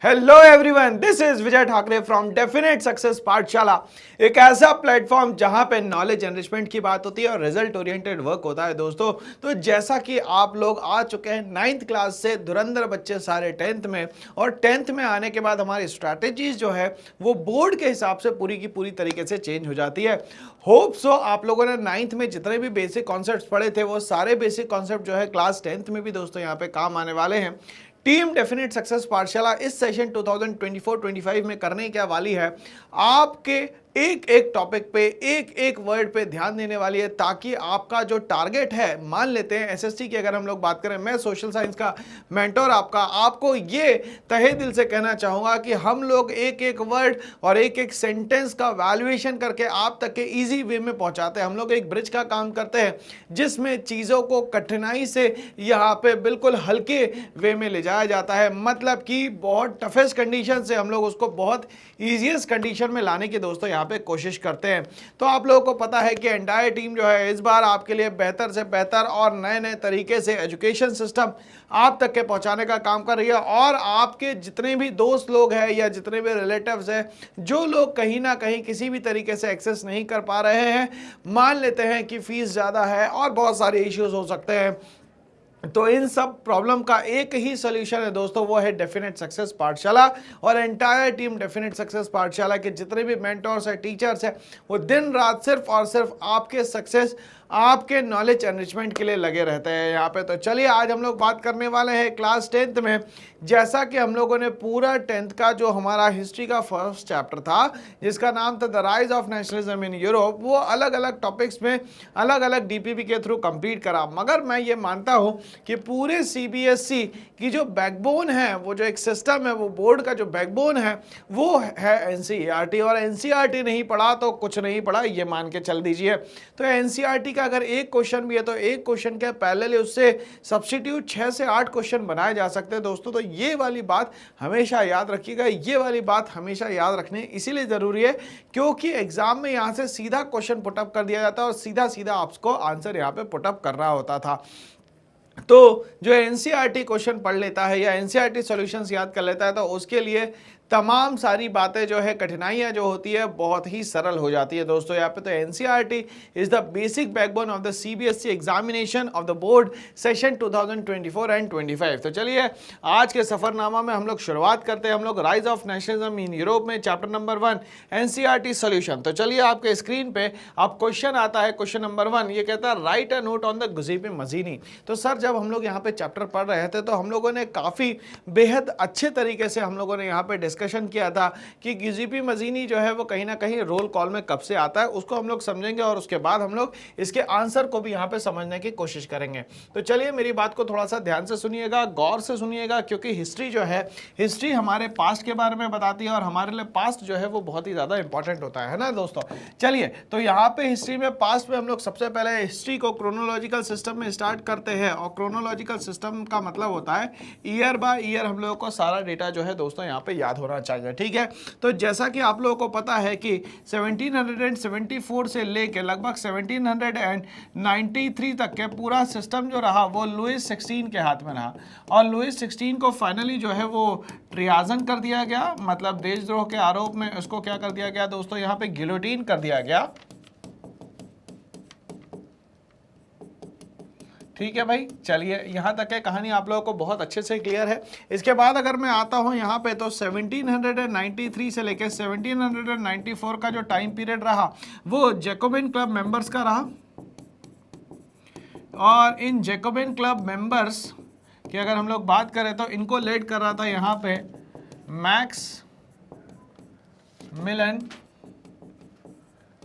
Hello everyone, this is Vijay Thackeray from definite success पाठशाला। एक ऐसा प्लेटफॉर्म जहां पे नॉलेज एनरिचमेंट की बात होती है और रिजल्ट ओरिएंटेड वर्क होता है दोस्तों। तो जैसा कि आप लोग आ चुके हैं 9th क्लास से, धुरंधर बच्चे सारे 10th में, और 10th में आने के बाद हमारी स्ट्रैटेजीज जो है वो बोर्ड के हिसाब से पूरी की पूरी तरीके से चेंज हो जाती है। होप सो आप लोगों ने 9th में जितने भी बेसिक कॉन्सेप्ट पढ़े थे वो सारे बेसिक कॉन्सेप्ट जो है क्लास 10th में भी दोस्तों यहाँ पे काम आने वाले हैं। टीम डेफिनेट सक्सेस पाठशाला इस सेशन 2024-25 में करने क्या वाली है, आपके एक एक टॉपिक पे एक एक वर्ड पे ध्यान देने वाली है, ताकि आपका जो टारगेट है, मान लेते हैं एसएसटी की अगर हम लोग बात करें, मैं सोशल साइंस का मेंटोर आपको ये तहे दिल से कहना चाहूंगा कि हम लोग एक एक वर्ड और एक एक सेंटेंस का वैल्यूएशन करके आप तक के इजी वे में पहुंचाते हैं। हम लोग एक ब्रिज का काम करते हैं जिसमें चीज़ों को कठिनाई से यहाँ पे बिल्कुल हल्के वे में ले जाया जाता है, मतलब कि बहुत टफेस्ट कंडीशन से हम लोग उसको बहुत ईजीएस्ट कंडीशन में लाने की दोस्तों यहाँ पे कोशिश करते हैं। तो आप लोगों को पता है कि एंटायर टीम जो है इस बार आपके लिए बेहतर से बेहतर और नए नए तरीके से एजुकेशन सिस्टम आप तक के पहुंचाने का काम कर रही है। और आपके जितने भी दोस्त लोग हैं या जितने भी रिलेटिव्स हैं, जो लोग कहीं ना कहीं किसी भी तरीके से एक्सेस नहीं कर पा रहे हैं, मान लेते हैं कि फीस ज़्यादा है और बहुत सारे इश्यूज हो सकते हैं, तो इन सब प्रॉब्लम का एक ही सोल्यूशन है दोस्तों, वो है डेफिनेट सक्सेस पाठशाला। और एंटायर टीम डेफिनेट सक्सेस पाठशाला के जितने भी मेंटर्स हैं, टीचर्स हैं, वो दिन रात सिर्फ और सिर्फ आपके सक्सेस, आपके नॉलेज एनरिचमेंट के लिए लगे रहते हैं यहाँ पे। तो चलिए आज हम लोग बात करने वाले हैं क्लास 10th में, जैसा कि हम लोगों ने पूरा 10th का जो हमारा हिस्ट्री का फर्स्ट चैप्टर था जिसका नाम था the rise of nationalism in Europe, वो अलग अलग टॉपिक्स में अलग अलग डीपीपी के थ्रू कंप्लीट करा। मगर मैं ये मानता हूँ कि पूरे सीबीएसई की जो बैकबोन है, वो जो एक सिस्टम है, वो बोर्ड का जो बैकबोन है वो है एनसीईआरटी, और एनसीईआरटी नहीं पढ़ा तो कुछ नहीं पढ़ा, ये मान के चल दीजिए। तो एनसीईआरटी का अगर एक क्वेश्चन भी है तो एक क्वेश्चन के पैरेलल उससे सब्स्टिट्यूट 6 से 8 क्वेश्चन बनाए जा सकते हैं दोस्तों। तो ये वाली बात हमेशा याद रखिएगा, ये वाली बात हमेशा याद रखने इसीलिए जरूरी है क्योंकि एग्जाम में यहाँ से सीधा क्वेश्चन पुटअप कर दिया जाता है और सीधा सीधा आपको आंसर यहाँ पे पुटअप करना होता था। तो जो एनसीईआरटी क्वेश्चन पढ़ लेता है या एनसीईआरटी सॉल्यूशंस याद कर लेता है, तो उसके लिए तमाम सारी बातें जो है, कठिनाइयां जो होती है, बहुत ही सरल हो जाती है दोस्तों यहाँ पे। तो NCERT is the basic backbone of the CBSE examination of the board session 2024 and 25। तो चलिए आज के सफरनामा में हम लोग शुरुआत करते हैं। हम लोग rise of nationalism in Europe में चैप्टर नंबर 1 एनसीईआरटी सॉल्यूशन। तो चलिए आपके स्क्रीन पे अब क्वेश्चन आता है, क्वेश्चन नंबर 1 ये कहता है write a note on the Giuseppe Mazzini. तो सर जब हम लोग यहाँ पे चैप्टर पढ़ रहे थे तो हम लोगों ने काफ़ी बेहद अच्छे तरीके से हम लोगों ने यहाँ पे डिस्कशन किया था कि गिउसेपे मजीनी जो है वो कहीं ना कहीं रोल कॉल में कब से आता है, उसको हम लोग समझेंगे और उसके बाद हम लोग इसके आंसर को भी यहाँ पे समझने की कोशिश करेंगे। तो चलिए मेरी बात को थोड़ा सा ध्यान से सुनिएगा, गौर से सुनिएगा, क्योंकि हिस्ट्री जो है, हिस्ट्री हमारे पास्ट के बारे में बताती है और हमारे लिए पास्ट जो है वो बहुत ही ज़्यादा इंपॉर्टेंट होता है ना दोस्तों। चलिए तो यहाँ पे हिस्ट्री में, पास्ट में हम लोग सबसे पहले हिस्ट्री को क्रोनोलॉजिकल सिस्टम में स्टार्ट करते हैं, और क्रोनोलॉजिकल सिस्टम का मतलब होता है ईयर बाय ईयर हम लोगों को सारा डेटा जो है दोस्तों यहाँ पे याद होना चाहिए, ठीक है। तो जैसा कि आप लोगों को पता है कि 1774 से लेके लगभग 1793 तक के पूरा सिस्टम जो रहा वो लुइस 16 के हाथ में रहा, और लुइस 16 को फाइनली जो है वो ट्रियाजन कर दिया गया, मतलब देशद्रोह के आरोप में उसको क्या कर दिया गया दोस्तों, यहाँ पे गिलोटीन कर दिया गया, ठीक है भाई। चलिए यहाँ तक है कहानी आप लोगों को बहुत अच्छे से क्लियर है। इसके बाद अगर मैं आता हूँ यहाँ पे तो 1793 से लेकर 1794 का जो टाइम पीरियड रहा वो जैकोबिन क्लब मेंबर्स का रहा, और इन जैकोबिन क्लब मेंबर्स की अगर हम लोग बात करें तो इनको लीड कर रहा था यहाँ पे मैक्स मिलन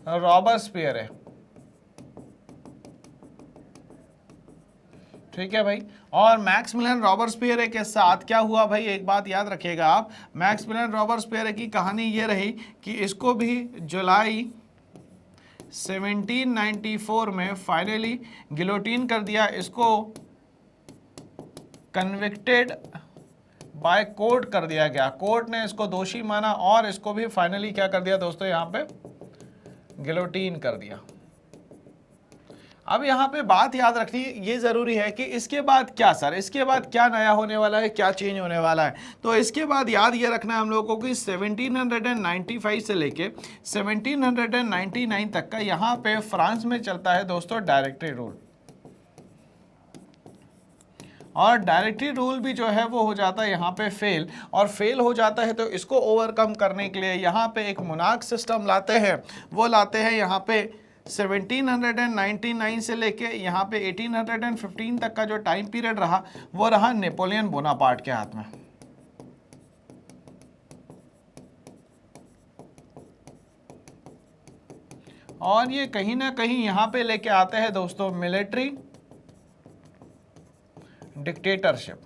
रॉबर्सपियर है, ठीक है भाई। और मैक्सिमिलियन रॉबर्सपियर के साथ क्या हुआ भाई, एक बात याद रखिएगा आप, मैक्सिमिलियन रॉबर्सपियर की कहानी ये रही कि इसको भी जुलाई 1794 में फाइनली गिलोटीन कर दिया, इसको कन्विक्टेड बाय कोर्ट कर दिया गया, कोर्ट ने इसको दोषी माना और इसको भी फाइनली क्या कर दिया दोस्तों, यहाँ पे गिलोटीन कर दिया। अब यहाँ पे बात याद रखनी ये ज़रूरी है कि इसके बाद क्या सर, इसके बाद क्या नया होने वाला है, क्या चेंज होने वाला है। तो इसके बाद याद ये रखना है हम लोगों को कि 1795 से लेके 1799 तक का यहाँ पे फ्रांस में चलता है दोस्तों डायरेक्टरी रूल। और डायरेक्टरी रूल भी जो है वो हो जाता है यहाँ पे फेल, और फेल हो जाता है तो इसको ओवरकम करने के लिए यहाँ पे एक मोनार्क सिस्टम लाते हैं। वो लाते हैं यहाँ पे 1799 से लेके यहाँ पे 1815 तक का जो टाइम पीरियड रहा वो रहा नेपोलियन बोनापार्ट के हाथ में। और ये कहीं ना कहीं यहाँ पे लेके आते हैं दोस्तों मिलिट्री डिक्टेटरशिप।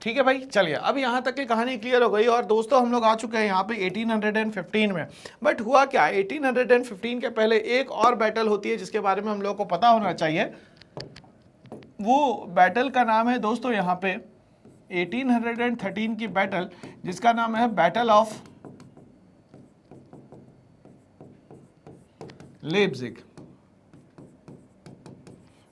ठीक है भाई, चलिए अब यहाँ तक की कहानी क्लियर हो गई। और दोस्तों हम लोग आ चुके हैं यहाँ पे 1815 में। बट हुआ क्या, 1815 के पहले एक और बैटल होती है जिसके बारे में हम लोग को पता होना चाहिए। वो बैटल का नाम है दोस्तों यहाँ पे 1813 की बैटल, जिसका नाम है बैटल ऑफ लेप्जिग।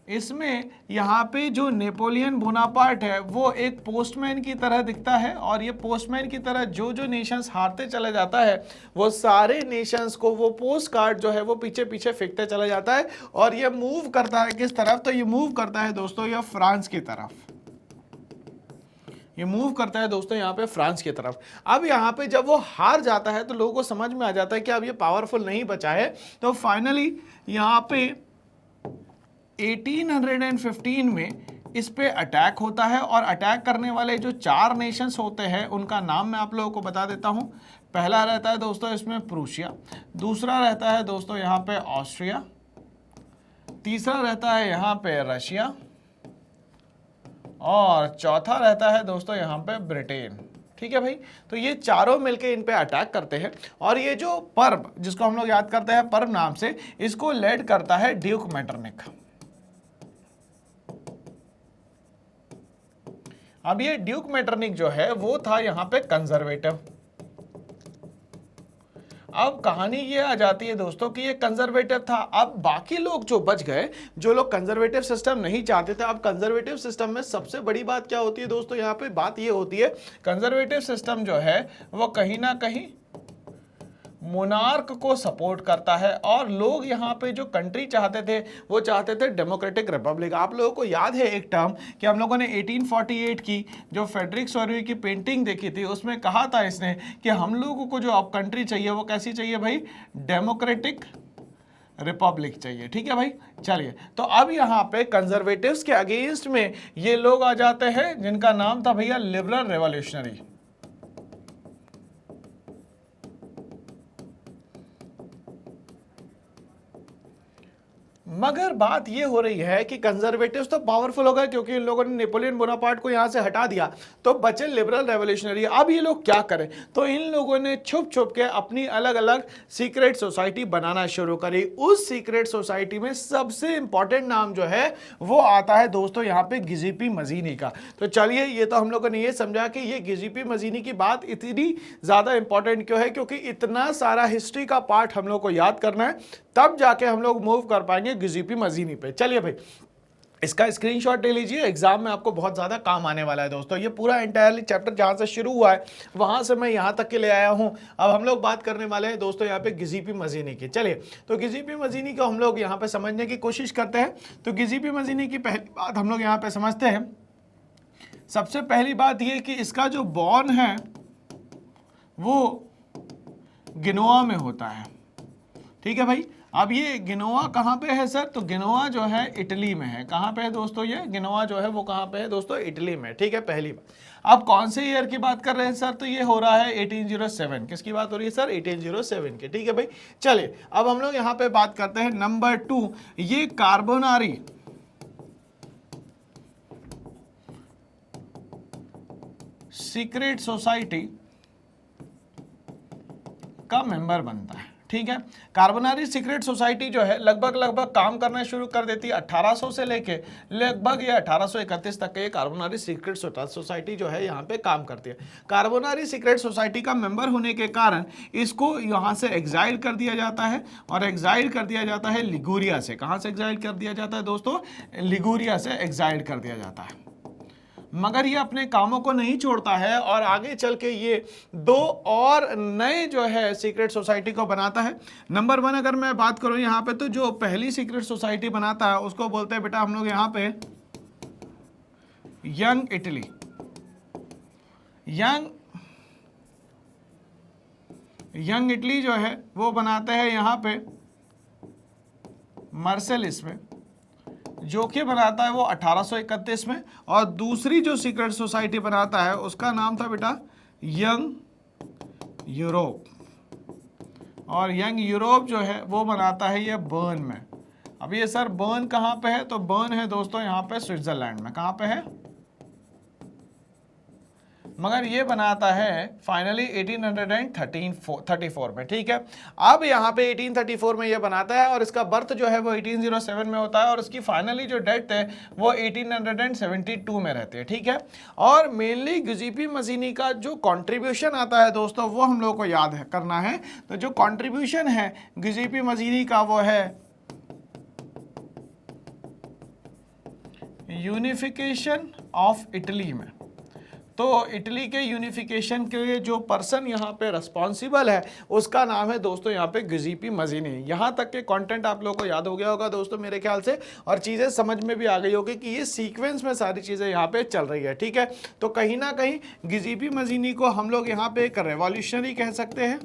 इसमें यहाँ पे जो नेपोलियन बोनापार्ट है वो एक पोस्टमैन की तरह दिखता है, और ये पोस्टमैन की तरह जो जो नेशंस हारते चले जाता है वो सारे नेशंस को वो पोस्ट कार्ड जो है वो पीछे पीछे फेंकते चला जाता है। और ये मूव करता है किस तरफ, तो ये मूव करता है दोस्तों ये फ्रांस की तरफ। ये मूव करता है दोस्तों यहाँ पे फ्रांस की तरफ। अब यहाँ पे जब वो हार जाता है तो लोगों को समझ में आ जाता है कि अब ये पावरफुल नहीं बचा है। तो फाइनली यहाँ पे 1815 में इस पे अटैक होता है, और अटैक करने वाले जो 4 नेशंस होते हैं उनका नाम मैं आप लोगों को बता देता हूँ। पहला रहता है दोस्तों इसमें प्रूशिया, दूसरा रहता है दोस्तों यहाँ पे ऑस्ट्रिया, तीसरा रहता है यहाँ पे रशिया, और चौथा रहता है दोस्तों यहाँ पे ब्रिटेन। ठीक है भाई, तो ये चारों मिलके इन पे अटैक करते हैं। और ये जो पर्व जिसको हम लोग याद करते हैं पर्व नाम से, इसको लेड करता है ड्यूक मेटरनिक। अब ये ड्यूक मेटरनिक जो है वो था यहाँ पे कंजर्वेटिव। अब कहानी ये आ जाती है दोस्तों कि ये कंजर्वेटिव था। अब बाकी लोग जो बच गए, जो लोग कंजर्वेटिव सिस्टम नहीं चाहते थे, अब कंजर्वेटिव सिस्टम में सबसे बड़ी बात क्या होती है दोस्तों, यहाँ पे बात ये होती है कंजर्वेटिव सिस्टम जो है वो कहीं ना कहीं मोनार्क को सपोर्ट करता है। और लोग यहाँ पे जो कंट्री चाहते थे वो चाहते थे डेमोक्रेटिक रिपब्लिक। आप लोगों को याद है एक टर्म कि हम लोगों ने 1848 की जो फ्रेडरिक सॉरी की पेंटिंग देखी थी, उसमें कहा था इसने कि हम लोगों को जो अब कंट्री चाहिए वो कैसी चाहिए भाई, डेमोक्रेटिक रिपब्लिक चाहिए। ठीक है भाई, चलिए तो अब यहाँ पे कंजर्वेटिव्स के अगेंस्ट में ये लोग आ जाते हैं जिनका नाम था भैया लिबरल रेवोल्यूशनरी। मगर बात ये हो रही है कि कंजर्वेटिव्स तो पावरफुल हो गए क्योंकि इन लोगों ने नेपोलियन बोनापार्ट को यहां से हटा दिया, तो बचे लिबरल रेवोल्यूशनरी। अब ये लोग क्या करें, तो इन लोगों ने छुप छुप के अपनी अलग अलग सीक्रेट सोसाइटी बनाना शुरू करी। उस सीक्रेट सोसाइटी में सबसे इंपॉर्टेंट नाम जो है वो आता है दोस्तों यहाँ पे गिजिपी मजीनी का। तो चलिए, ये तो हम लोगों ने ये समझा कि ये गिजिपी मजीनी की बात इतनी ज्यादा इंपॉर्टेंट क्यों है, क्योंकि इतना सारा हिस्ट्री का पार्ट हम लोग को याद करना है, तब जाके हम लोग मूव कर पाएंगे गिजिपी मजीनी पे। चलिए भाई, इसका स्क्रीनशॉट ले लीजिए, एग्जाम में आपको बहुत ज्यादा काम आने वाला है दोस्तों। ये पूरा एंटायरली चैप्टर जहां से शुरू हुआ है वहां से मैं यहां तक के ले आया हूं। अब हम लोग बात करने वाले हैं दोस्तों यहाँ पे गिजिपी मजीनी की। चलिए, तो गिजिपी मजीनी को हम लोग यहाँ पे समझने की कोशिश करते हैं। तो गिजिपी मजीनी की पहली बात हम लोग यहाँ पे समझते हैं। सबसे पहली बात ये कि इसका जो बॉर्न है वो गिनोआ में होता है। ठीक है भाई, अब ये गिनोआ कहाँ पे है सर, तो गिनोआ जो है इटली में है। कहाँ पे है दोस्तों, ये गिनोआ जो है वो कहाँ पे है दोस्तों, इटली में। ठीक है, पहली बात। अब कौन से ईयर की बात कर रहे हैं सर, तो ये हो रहा है 1807। किसकी बात हो रही है सर, 1807 की। ठीक है भाई, चलिए अब हम लोग यहाँ पे बात करते हैं नंबर 2। ये कार्बोनारी सीक्रेट सोसाइटी का मेंबर बनता है। ठीक है। कार्बोनारी सीक्रेट सोसाइटी जो है लगभग काम करना शुरू कर देती है 1800 से लेके लगभग ये 1831 तक के ये कार्बोनारी सीक्रेट सोसाइटी जो है यहाँ पे काम करती है। कार्बोनारी सीक्रेट सोसाइटी का मेंबर होने के कारण इसको यहाँ से एग्जाइल कर दिया जाता है, और एग्जाइल कर दिया जाता है लिगुरिया से। कहाँ से एग्जाइल कर दिया जाता है दोस्तों? लिगुरिया से एग्जाइल कर दिया जाता है। मगर ये अपने कामों को नहीं छोड़ता है और आगे चल के ये 2 और नए जो है सीक्रेट सोसाइटी को बनाता है। नंबर 1 अगर मैं बात करूं यहाँ पे, तो जो पहली सीक्रेट सोसाइटी बनाता है उसको बोलते हैं बेटा हम लोग यहाँ पे यंग इटली। यंग इटली जो है वो बनाते हैं यहाँ पे मार्सेलिस में, जो कि बनाता है वो 1831 में। और दूसरी जो सीक्रेट सोसाइटी बनाता है उसका नाम था बेटा यंग यूरोप, और यंग यूरोप जो है वो बनाता है ये बर्न में। अब ये सर बर्न कहाँ पे है? तो बर्न है दोस्तों यहाँ पे स्विट्जरलैंड में। कहाँ पे है? मगर ये बनाता है फाइनली 1834 में, ठीक है। अब यहाँ पे 1834 में ये बनाता है और इसका बर्थ जो है वो 1807 में होता है, और इसकी फाइनली जो डेथ है वो 1872 में रहती है, ठीक है। और मेनली गिउसेppe मज़ीनी का जो कंट्रीब्यूशन आता है दोस्तों वो हम लोग को याद है करना है। तो जो कंट्रीब्यूशन है गिउसेppe मज़ीनी का वो है यूनिफिकेशन ऑफ इटली में। तो इटली के यूनिफिकेशन के लिए जो पर्सन यहाँ पे रिस्पॉन्सिबल है उसका नाम है दोस्तों यहाँ पे गिउसेppe मज़ीनी। यहाँ तक के कंटेंट आप लोगों को याद हो गया होगा दोस्तों मेरे ख्याल से, और चीज़ें समझ में भी आ गई होगी कि ये सीक्वेंस में सारी चीज़ें यहाँ पे चल रही है, ठीक है। तो कहीं ना कहीं गिउसेppe मज़ीनी को हम लोग यहाँ पे एक रेवोल्यूशनरी कह सकते हैं,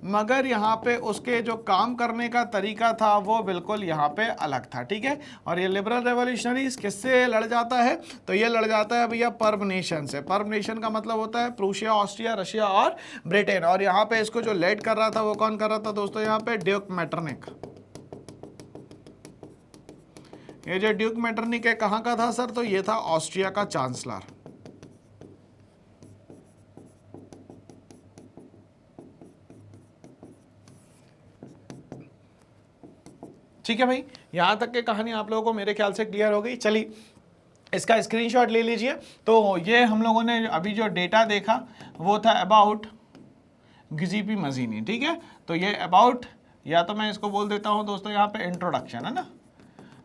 मगर यहाँ पे उसके जो काम करने का तरीका था वो बिल्कुल यहाँ पे अलग था, ठीक है। और ये लिबरल रेवोल्यूशनरीज किससे लड़ जाता है? तो ये लड़ जाता है भैया पर्ब नेशन से। पर्ब नेशन का मतलब होता है प्रूशिया, ऑस्ट्रिया, रशिया और ब्रिटेन। और यहाँ पे इसको जो लीड कर रहा था वो कौन कर रहा था दोस्तों? यहाँ पे ड्यूक मेटरनिक। ये जो ड्यूक मेटरनिक है कहाँ का था सर? तो ये था ऑस्ट्रिया का चांसलर। ठीक है भाई, यहां तक की कहानी आप लोगों को मेरे ख्याल से क्लियर हो गई। चलिए इसका स्क्रीनशॉट ले लीजिए। तो ये हम लोगों ने अभी जो डेटा देखा वो था अबाउट गिउसेppe मज़ीनी, ठीक है। तो ये अबाउट, या तो मैं इसको बोल देता हूं दोस्तों यहाँ पे इंट्रोडक्शन है ना।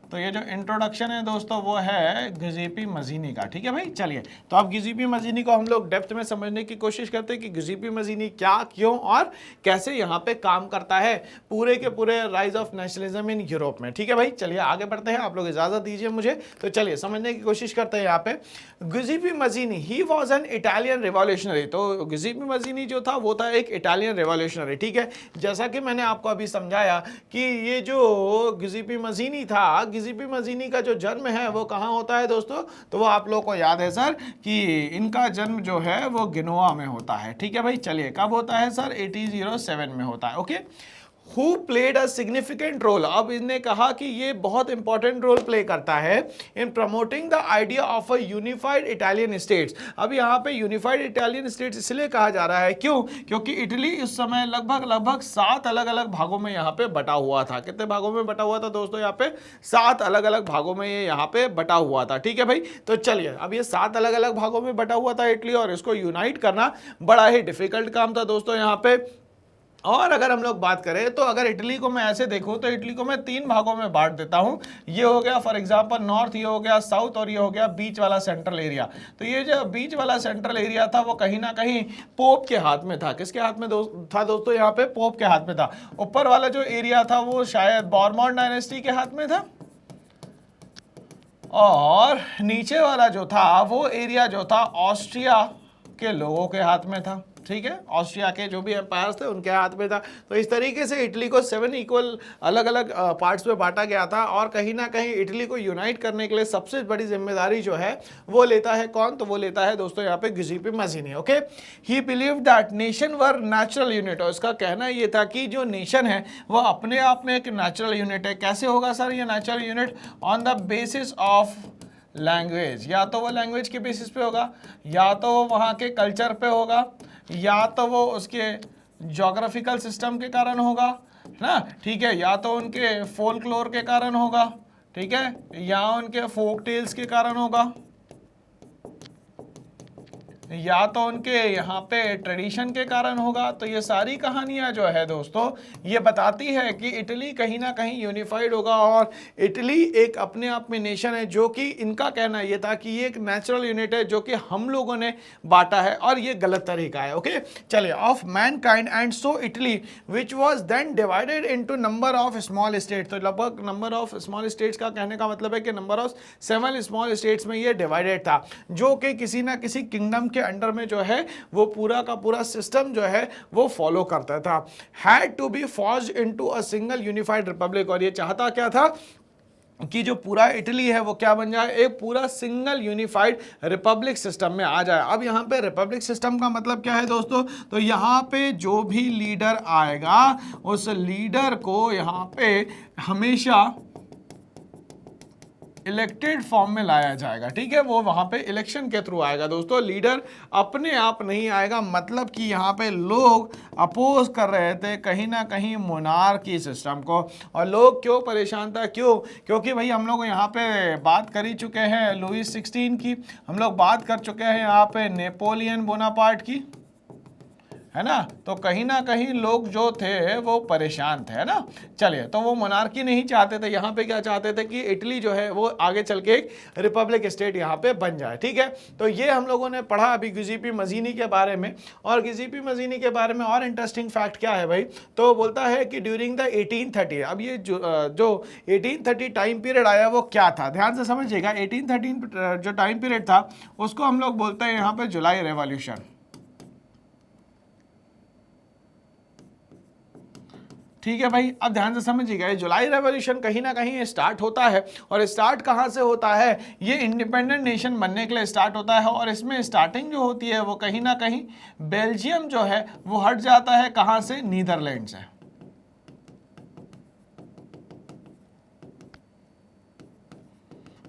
तो ये जो इंट्रोडक्शन है दोस्तों वो है गिउसेppe मज़ीनी का, ठीक है भाई। चलिए तो अब गिउसेppe मज़ीनी को हम लोग डेप्थ में समझने की कोशिश करते हैं कि गिउसेppe मज़ीनी क्या, क्यों और कैसे यहाँ पे काम करता है पूरे के पूरे rise of nationalism in Europe में, ठीक है भाई। चलिए आगे बढ़ते हैं, आप लोग इजाज़त दीजिए मुझे। तो चलिए समझने की कोशिश करते हैं यहाँ पे। Giuseppe Mazzini he was an Italian revolutionary. तो गिउसेppe मज़ीनी जो था वो था एक इटालियन रिवॉल्यूशनरी, ठीक है। जैसा कि मैंने आपको अभी समझाया कि ये जो गिउसेppe मज़ीनी था, गिउसेppe मज़ीनी का जो जन्म है वो कहाँ होता है दोस्तों? तो वो आप लोगों को याद है सर कि इनका जन्म जो है वो गेनोआ में होता है, ठीक है भाई। चलिए कब होता है सर? 1807 में होता है, okay. Who played a significant role? अब इन्हें कहा कि ये बहुत इंपॉर्टेंट रोल प्ले करता है इन promoting the idea of a unified Italian states. अब यहाँ पे यूनिफाइड इटालियन स्टेट्स इसलिए कहा जा रहा है, क्यों? क्योंकि इटली इस समय लगभग 7 अलग अलग भागों में यहाँ पे बटा हुआ था। कितने भागों में बटा हुआ था दोस्तों? यहाँ पे 7 अलग अलग भागों में ये यहाँ पे बटा हुआ था, ठीक है भाई। तो चलिए अब ये 7 अलग अलग भागों में बटा हुआ था इटली, और इसको यूनाइट करना बड़ा ही डिफिकल्ट काम था दोस्तों यहाँ पे। और अगर हम लोग बात करें तो अगर इटली को मैं ऐसे देखूं तो इटली को मैं 3 भागों में बांट देता हूं। ये हो गया फॉर एग्जांपल नॉर्थ, ये हो गया साउथ, और ये हो गया बीच वाला सेंट्रल एरिया। तो ये जो बीच वाला सेंट्रल एरिया था वो कहीं ना कहीं पोप के हाथ में था। किसके हाथ में था दोस्तों? यहाँ पे पोप के हाथ में था। ऊपर वाला जो एरिया था वो शायद बॉर्मन डायनेस्टी के हाथ में था, और नीचे वाला जो था वो एरिया जो था ऑस्ट्रिया के लोगों के हाथ में था, ठीक है। ऑस्ट्रिया के जो भी एम्पायर्स थे उनके हाथ में था। तो इस तरीके से इटली को 7 इक्वल अलग अलग पार्ट्स में बांटा गया था, और कहीं ना कहीं इटली को यूनाइट करने के लिए सबसे बड़ी जिम्मेदारी जो है वो लेता है कौन? तो वो लेता है दोस्तों यहाँ पे Giuseppe Mazzini, okay. He believe that nation were natural unit, और इसका कहना ये था कि जो नेशन है वो अपने आप में एक नेचुरल यूनिट है। कैसे होगा सर ये natural unit? On the basis of language. या तो वो लैंग्वेज के बेसिस पे होगा, या तो वो वहाँ के कल्चर पे होगा, या तो वो उसके ज्योग्राफिकल सिस्टम के कारण होगा ना, ठीक है, या तो उनके फोल्कलोर के कारण होगा, ठीक है, या उनके फोक टेल्स के कारण होगा, या तो उनके यहाँ पे ट्रेडिशन के कारण होगा। तो ये सारी कहानियां जो है दोस्तों ये बताती है कि इटली कहीं ना कहीं यूनिफाइड होगा, और इटली एक अपने आप में नेशन है, जो कि इनका कहना ये था कि ये एक नेचुरल यूनिट है जो कि हम लोगों ने बांटा है, और ये गलत तरीका है। ओके, चलिए, of mankind and so Italy which was then divided into number of small state. तो लगभग नंबर ऑफ स्मॉल स्टेट्स का कहने का मतलब है कि नंबर ऑफ 7 स्मॉल स्टेट्स में ये डिवाइडेड था, जो कि किसी ना किसी किंगडम के अंडर में जो है वो पूरा का पूरा सिस्टम जो है वो फॉलो करता था। Had to be forged into a single unified republic, और ये चाहता क्या था कि जो पूरा इटली है वो क्या बन जाए, एक पूरा सिंगल यूनिफाइड रिपब्लिक सिस्टम में आ जाए। अब यहाँ पे रिपब्लिक सिस्टम का मतलब क्या है दोस्तों, तो यहाँ पे जो भी लीडर आएगा उस लीडर को यहाँ पे हमेशा इलेक्टेड फॉर्म में लाया जाएगा, ठीक है, वो वहां पे इलेक्शन के थ्रू आएगा दोस्तों, लीडर अपने आप नहीं आएगा। मतलब कि यहाँ पे लोग अपोज कर रहे थे कहीं ना कहीं मोनार्की सिस्टम को, और लोग क्यों परेशान था, क्यों, क्योंकि भाई हम लोग यहाँ पे बात कर ही चुके हैं लुईस 16 की, हम लोग बात कर चुके हैं यहाँ पे नेपोलियन बोनापार्ट की, है ना, तो कहीं ना कहीं लोग जो थे वो परेशान थे, है ना। चलिए, तो वो मोनार्की नहीं चाहते थे, यहाँ पे क्या चाहते थे कि इटली जो है वो आगे चल के एक रिपब्लिक स्टेट यहाँ पे बन जाए, ठीक है। तो ये हम लोगों ने पढ़ा अभी गियुसेप्पे मज़ीनी के बारे में, और गियुसेप्पे मज़ीनी के बारे में और इंटरेस्टिंग फैक्ट क्या है भाई, तो बोलता है कि ड्यूरिंग द 1830, अब ये जो 1830 टाइम पीरियड आया वो क्या था, ध्यान से समझिएगा। 1813 जो टाइम पीरियड था उसको हम लोग बोलते हैं यहाँ पे जुलाई रेवोल्यूशन, ठीक है भाई। अब ध्यान से समझिएगा, जुलाई रेवोल्यूशन कहीं ना कहीं स्टार्ट होता है, और स्टार्ट कहाँ से होता है, ये इंडिपेंडेंट नेशन बनने के लिए स्टार्ट होता है, और इसमें स्टार्टिंग जो होती है वो कहीं ना कहीं बेल्जियम जो है वो हट जाता है, कहाँ से, नीदरलैंड से,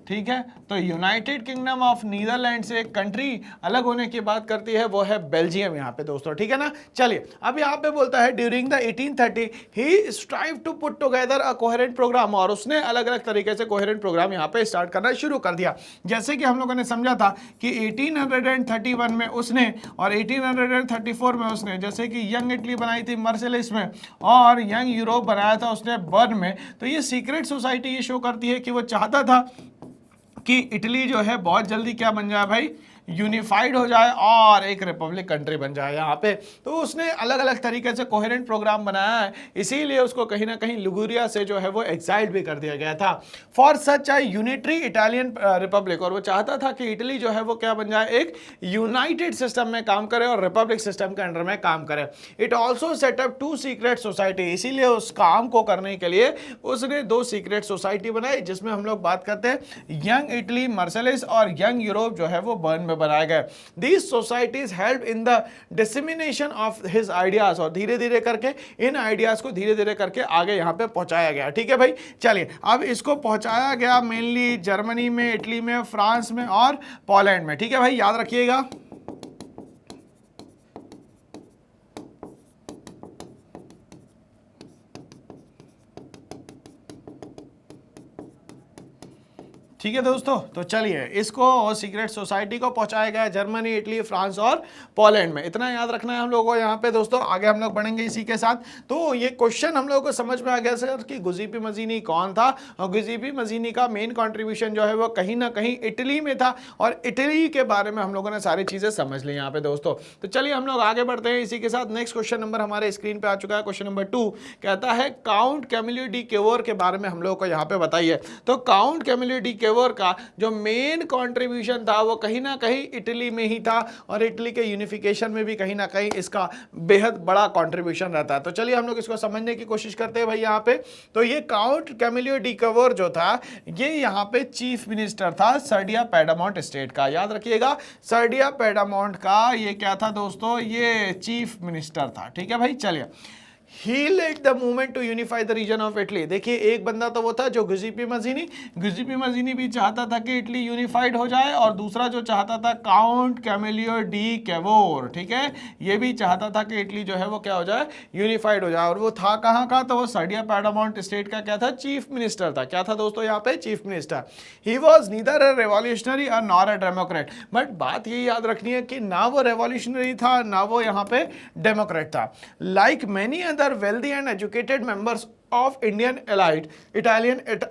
ठीक है। तो यूनाइटेड किंगडम ऑफ नीदरलैंड से एक कंट्री अलग होने की बात करती है, वो है बेल्जियम यहाँ पे दोस्तों, ठीक है ना। चलिए, अब यहाँ पे बोलता है during the 1830 he strive to put together a coherent programme, और उसने अलग अलग तरीके से कोहेरेंट प्रोग्राम यहाँ पे स्टार्ट करना शुरू कर दिया। जैसे कि हम लोगों ने समझा था कि 1831 में उसने और 1834 में उसने, जैसे कि यंग इटली बनाई थी मार्सेलिस में, और यंग यूरोप बनाया था उसने बर्न में। तो ये सीक्रेट सोसाइटी ये शो करती है कि वो चाहता था कि इटली जो है बहुत जल्दी क्या बन जाए भाई, यूनिफाइड हो जाए और एक रिपब्लिक कंट्री बन जाए यहाँ पे। तो उसने अलग अलग तरीके से कोहेरेंट प्रोग्राम बनाया है, इसीलिए उसको कहीं ना कहीं लिगुरिया से जो है वो एक्साइल्ड भी कर दिया गया था for such a unitary Italian republic. और वो चाहता था कि इटली जो है वो क्या बन जाए, एक यूनाइटेड सिस्टम में काम करे और रिपब्लिक सिस्टम के अंडर में काम करे। It also setup 2 secret society, इसीलिए उस काम को करने के लिए उसने 2 सीक्रेट सोसाइटी बनाई, जिसमें हम लोग बात करते हैं यंग इटली मार्सेलिस और यंग यूरोप जो है वो बर्न में बनाए गए। These societies help in the dissemination of his ideas, और धीरे धीरे करके इन आइडियाज को धीरे धीरे करके आगे यहाँ पे पहुंचाया गया, ठीक है भाई। चलिए, अब इसको पहुंचाया गया मेनली जर्मनी में, इटली में, फ्रांस में और पोलैंड में, ठीक है भाई, याद रखिएगा। ठीक है दोस्तों, तो चलिए, इसको सीक्रेट सोसाइटी को पहुंचाया गया जर्मनी, इटली, फ्रांस और पोलैंड में। इतना याद रखना है हम लोगों को यहाँ पे दोस्तों। आगे हम लोग बढ़ेंगे इसी के साथ। तो ये क्वेश्चन हम लोगों को समझ में आ गया सर कि गियुसेप्पे मज़ीनी कौन था, और गियुसेप्पे मज़ीनी का मेन कॉन्ट्रीब्यूशन जो है वो कहीं ना कहीं इटली में था, और इटली के बारे में हम लोगों ने सारी चीज़ें समझ ली यहाँ पे दोस्तों। तो चलिए हम लोग आगे बढ़ते हैं इसी के साथ। नेक्स्ट क्वेश्चन नंबर हमारे स्क्रीन पर आ चुका है, क्वेश्चन नंबर 2 कहता है काउंट कैमिलो डी क्यूवर के बारे में हम लोग को यहाँ पे बताइए। तो काउंट कैमिलो डी क्यूवर का जो मेन कंट्रीब्यूशन था वो कहीं ना कहीं इटली में ही था, और इटली के यूनिफिकेशन में भी कहीं ना कहीं इसका बेहद बड़ा कंट्रीब्यूशन रहता है। तो चलिए हम लोग इसको समझने की कोशिश करते हैं भाई यहाँ पे। तो ये काउंट कैमिलो डी क्यूवर जो था ये यहाँ पे चीफ मिनिस्टर था सर्डिया पेडामोंट स्टेट का, याद रखिएगा, सर्डिया पेडामोंट का ये क्या था दोस्तों, ये चीफ मिनिस्टर था, ठीक है भाई। चलिए, he led the movement to unify the region of Italy. देखिए एक बंदा तो वो था जो गुजिपी मजीनी भी चाहता था कि इटली यूनिफाइड हो जाए, और दूसरा जो चाहता था काउंट कैमिलियो डी कैवोर, ठीक है, ये भी चाहता था कि इटली जो है वो क्या हो जाए, यूनिफाइड हो जाए। और वो था कहाँ का, तो वो सर्डिया पैडामोंट स्टेट का क्या था, चीफ मिनिस्टर था। क्या था दोस्तों यहाँ पे, chief minister. He was neither a revolutionary और नॉर अ डेमोक्रेट। बट बात ये याद रखनी है कि ना वो रेवोल्यूशनरी था ना वो यहाँ पे डेमोक्रेट था। Like many other wealthy and educated members of Italian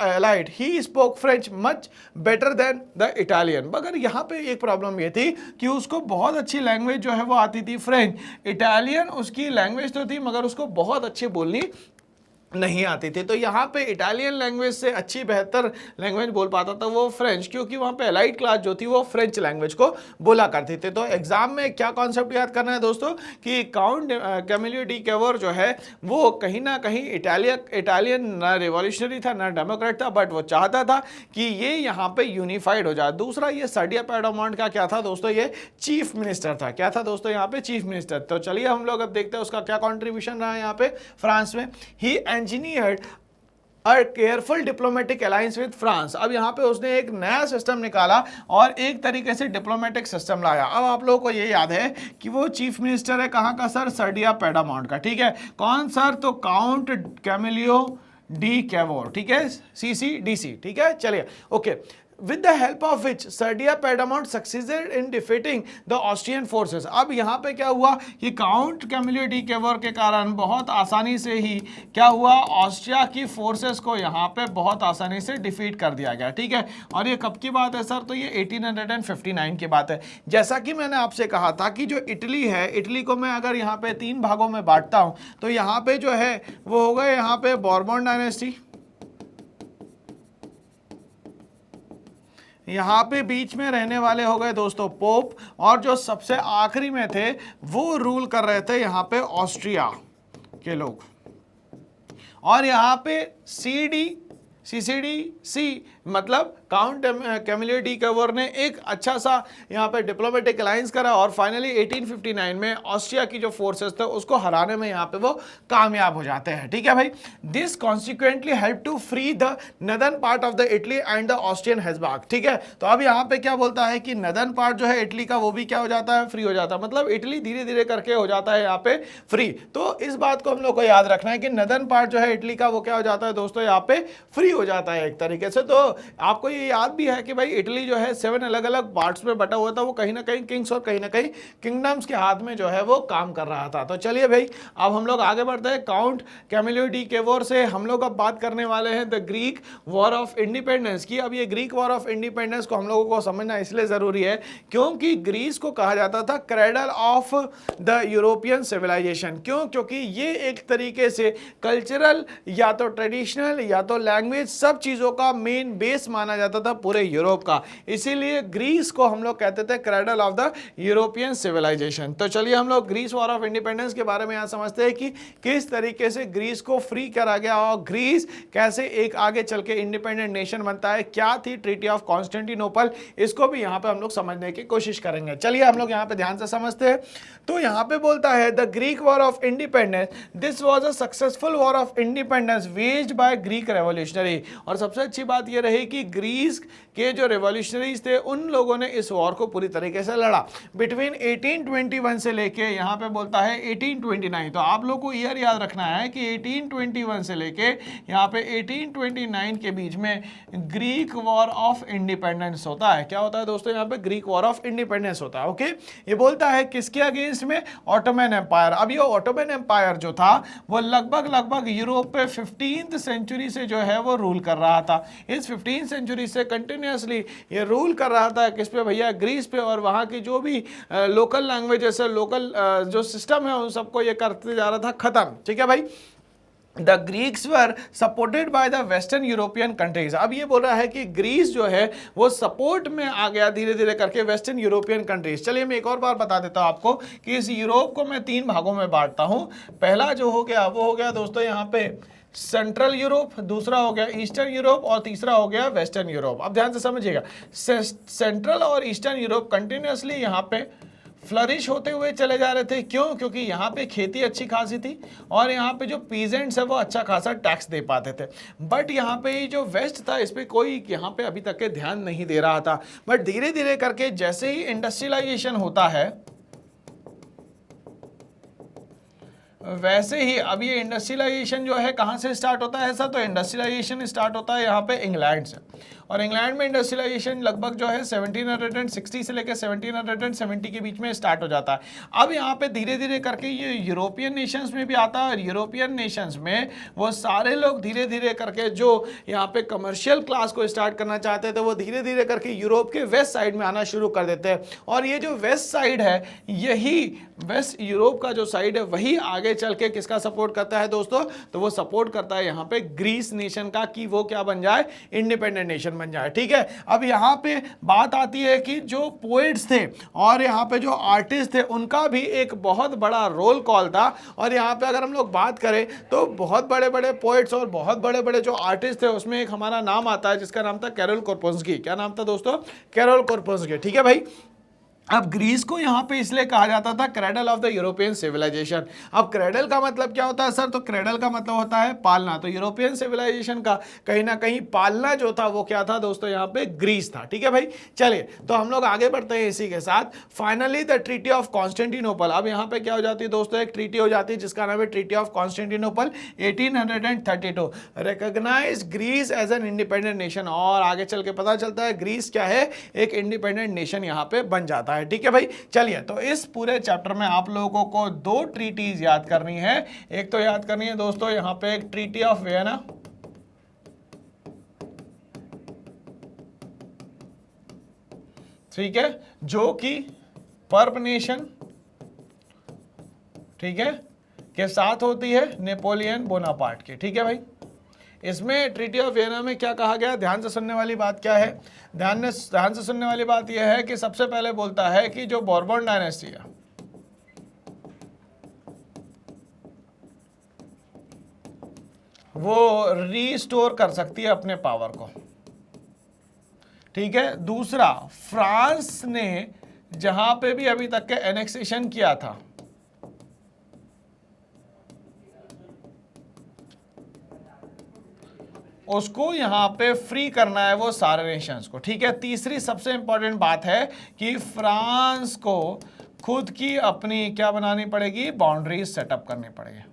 elite, he spoke French much better than the Italian। मगर यहाँ पे एक प्रॉब्लम ये थी कि उसको बहुत अच्छी लैंग्वेज जो है वो आती थी फ्रेंच। इटालियन उसकी लैंग्वेज तो थी मगर उसको बहुत अच्छी बोलनी नहीं आती थी। तो यहाँ पे इटालियन लैंग्वेज से अच्छी बेहतर लैंग्वेज बोल पाता था वो फ्रेंच, क्योंकि वहाँ पे एलाइट क्लास जो थी वो फ्रेंच लैंग्वेज को बोला करती थी। तो एग्जाम में क्या कॉन्सेप्ट याद करना है दोस्तों कि काउंट कैमिलियो डी कैवोर जो है वो कहीं ना कहीं इटालियन ना रिवॉल्यूशनरी था ना डेमोक्रेट था, बट वो चाहता था कि ये यहाँ पे यूनिफाइड हो जाए। दूसरा ये सर्डिया पैडामोंट का क्या था दोस्तों, ये चीफ मिनिस्टर था। क्या था दोस्तों यहाँ पे, चीफ मिनिस्टर। तो चलिए हम लोग अब देखते हैं उसका क्या कॉन्ट्रीब्यूशन रहा है यहाँ पे फ्रांस में। ही engineered a careful diplomatic alliance with France। अब यहाँ पे उसने एक नया सिस्टम निकाला और एक तरीके से डिप्लोमेटिक सिस्टम लाया। अब आप लोगों को ये याद है कि वो चीफ मिनिस्टर है कहाँ का सर, सर्डिया पैडामोंट का, ठीक है। कौन सर, तो काउंट कैमिलियो डी कैवोर, ठीक है, CCDC, ठीक है। चलिए okay. With the help of which Sardia Pedamont succeeded in defeating the Austrian forces। अब यहाँ पे क्या हुआ कि काउंट कैमिलियो डी कैवोर के कारण बहुत आसानी से ही क्या हुआ, ऑस्ट्रिया की फोर्सेस को यहाँ पे बहुत आसानी से डिफीट कर दिया गया, ठीक है। और ये कब की बात है सर, तो ये 1859 की बात है। जैसा कि मैंने आपसे कहा था कि जो इटली है, इटली को मैं अगर यहाँ पे 3 भागों में बांटता हूँ तो यहाँ पे जो है वो हो गए यहाँ पे बॉर्बन डायनेस्टी, यहाँ पे बीच में रहने वाले हो गए दोस्तों पोप, और जो सबसे आखिरी में थे वो रूल कर रहे थे यहाँ पे ऑस्ट्रिया के लोग। और यहाँ पे CCDC मतलब काउंट कैमिलियो डी कैवोर ने एक अच्छा सा यहाँ पे डिप्लोमेटिक अलायंस करा और फाइनली 1859 में ऑस्ट्रिया की जो फोर्सेस थे उसको हराने में यहाँ पे वो कामयाब हो जाते हैं, ठीक है भाई। This consequently help to free the northern part of the Italy and the Austrian Habsburg, ठीक है। तो अब यहाँ पे क्या बोलता है कि नदर्न पार्ट जो है इटली का वो भी क्या हो जाता है, फ्री हो जाता है। मतलब इटली धीरे धीरे करके हो जाता है यहाँ पे फ्री। तो इस बात को हम लोग को याद रखना है कि नदर्न पार्ट जो है इटली का वो क्या हो जाता है दोस्तों, यहाँ पे फ्री हो जाता है एक तरीके से। तो आपको ये याद भी है कि भाई इटली जो है 7 अलग अलग पार्ट्स में बटा हुआ था, वो कहीं ना कहीं किंग्स और कहीं ना कहीं किंगडम्स के हाथ में जो है वो काम कर रहा था। तो चलिए भाई अब हम लोग आगे बढ़ते हैं। काउंट कैमिलियो डी कैवोर से हम लोग अब बात करने वाले हैं the Greek war of independence की। अब ये ग्रीक वॉर ऑफ इंडिपेंडेंस को हम लोगों को समझना इसलिए जरूरी है क्योंकि ग्रीस को कहा जाता था cradle of the European civilisation. क्यों? क्योंकि ये एक तरीके से कल्चरल या तो ट्रेडिशनल या तो लैंग्वेज सब चीजों का मेन बेस माना जाता था पूरे यूरोप का, इसीलिए ग्रीस को हम लोग कहते थे cradle of the European civilisation. तो चलिए हम लोग ग्रीस वॉर ऑफ इंडिपेंडेंस के बारे में यहाँ समझते हैं कि किस तरीके से ग्रीस को फ्री करा गया और ग्रीस कैसे एक आगे चल के इंडिपेंडेंट नेशन बनता है। क्या थी ट्रीटी ऑफ कॉन्स्टेंटिनोपल, इसको भी यहाँ पे हम लोग समझने की कोशिश करेंगे। चलिए हम लोग यहाँ पे ध्यान से समझते हैं। तो यहाँ पे बोलता है the Greek war of independence, this was a successful war of independence waged by Greek revolutionary. और सबसे अच्छी बात यह रही कि ग्रीस के जो रेवोल्यूशनरीज थे उन लोगों ने इस वॉर को पूरी तरीके से लड़ा बिटवीन 1821 से लेके यहाँ पे बोलता है 1829। तो आप लोग को ईयर याद रखना है कि 1821 से लेके यहाँ पे 1829 के बीच में ग्रीक वॉर ऑफ इंडिपेंडेंस होता है। क्या होता है दोस्तों? यहाँ पे ग्रीक वॉर ऑफ इंडिपेंडेंस होता है। ओके, ये बोलता है किसके अगेंस्ट में? Ottoman empire. अब ये ऑटोमन एम्पायर जो था वो लगभग यूरोप पे 15th सेंचुरी से जो है वो रूल कर रहा था। इस 15th सेंचुरी से कंटिन्यूसली ये रूल कर रहा था किस पे भैया? ग्रीस पे। और वहाँ की जो भी लोकल लैंग्वेजेस है, लोकल जो सिस्टम है उन सबको ये करते जा रहा था खत्म। ठीक है भाई। The Greeks were supported by the western European countries. अब ये बोल रहा है कि ग्रीस जो है वो सपोर्ट में आ गया धीरे धीरे करके वेस्टर्न यूरोपियन कंट्रीज। चलिए मैं एक और बार बता देता हूं आपको कि इस यूरोप को मैं 3 भागों में बांटता हूं। पहला जो हो गया वो हो गया दोस्तों यहाँ पे सेंट्रल यूरोप, दूसरा हो गया ईस्टर्न यूरोप और तीसरा हो गया वेस्टर्न यूरोप। अब ध्यान से समझिएगा, सेंट्रल और ईस्टर्न यूरोप कंटिन्यूसली यहाँ पे फ्लरिश होते हुए चले जा रहे थे। क्यों? क्योंकि यहाँ पे खेती अच्छी खासी थी और यहाँ पे जो पीजेंट्स है वो अच्छा खासा टैक्स दे पाते थे। बट यहाँ पे जो वेस्ट था इस पे कोई यहाँ पे अभी तक के ध्यान नहीं दे रहा था। बट धीरे धीरे करके जैसे ही इंडस्ट्रियलाइजेशन होता है वैसे ही अब ये इंडस्ट्रियलाइजेशन जो है कहाँ से स्टार्ट होता है सर? तो इंडस्ट्रियलाइजेशन स्टार्ट होता है यहाँ पे इंग्लैंड से, और इंग्लैंड में इंडस्ट्रियलाइजेशन लगभग जो है 1760 से लेकर 1770 के बीच में स्टार्ट हो जाता है। अब यहाँ पे धीरे धीरे करके ये यूरोपियन नेशंस में भी आता है, और यूरोपियन नेशंस में वो सारे लोग धीरे धीरे करके जो यहाँ पे कमर्शियल क्लास को स्टार्ट करना चाहते थे वो धीरे धीरे करके यूरोप के वेस्ट साइड में आना शुरू कर देते हैं। और ये जो वेस्ट साइड है, यही वेस्ट यूरोप का जो साइड है वही आगे चल के किसका सपोर्ट करता है दोस्तों? तो वो सपोर्ट करता है यहाँ पे ग्रीस नेशन का, कि वो क्या बन जाए? इंडिपेंडेंट नेशन बन जाए। ठीक है, अब यहाँ पे बात आती है कि जो पोएट्स थे और यहाँ पे जो आर्टिस्ट थे उनका भी एक बहुत बड़ा रोल कॉल था। और यहाँ पे अगर हम लोग बात करें तो बहुत बड़े बड़े पोएट्स और बहुत बड़े बड़े जो आर्टिस्ट थे उसमें एक हमारा नाम आता है जिसका नाम था कैरोल कोर्पुन्स्की। क्या नाम था दोस्तों? कैरोल कोर्पुन्स्की। ठीक है भाई, अब ग्रीस को यहाँ पे इसलिए कहा जाता था cradle of the European civilisation. अब क्रेडल का मतलब क्या होता है सर? तो क्रेडल का मतलब होता है पालना। तो यूरोपियन सिविलाइजेशन का कहीं ना कहीं पालना जो था वो क्या था दोस्तों? यहाँ पे ग्रीस था। ठीक है भाई, चलिए तो हम लोग आगे बढ़ते हैं इसी के साथ। Finally the treaty of Constantinople. अब यहाँ पे क्या हो जाती है दोस्तों? एक ट्रीटी हो जाती है जिसका नाम है treaty of Constantinople 1832। Recognise Greece as an independent nation, और आगे चल के पता चलता है ग्रीस क्या है? एक इंडिपेंडेंट नेशन यहाँ पे बन जाता है। ठीक है भाई, चलिए तो इस पूरे चैप्टर में आप लोगों को दो ट्रीटीज याद करनी है। एक तो याद करनी है दोस्तों यहाँ पे एक ट्रीटी ऑफ वियना, ठीक है, जो कि पर्प नेशन, ठीक है, के साथ होती है नेपोलियन बोनापार्ट के। ठीक है भाई, इसमें ट्रीटी ऑफ वियना में क्या कहा गया? ध्यान से सुनने वाली बात क्या है? ध्यान से सुनने वाली बात यह है कि सबसे पहले बोलता है कि जो बोर्बन डायनेस्टी है वो रीस्टोर कर सकती है अपने पावर को। ठीक है, दूसरा, फ्रांस ने जहां पे भी अभी तक के एनेक्सेशन किया था उसको यहाँ पे फ्री करना है वो सारे नेशंस को। ठीक है, तीसरी सबसे इंपॉर्टेंट बात है कि फ्रांस को खुद की अपनी क्या बनानी पड़ेगी? बाउंड्रीज सेटअप करनी पड़ेगी।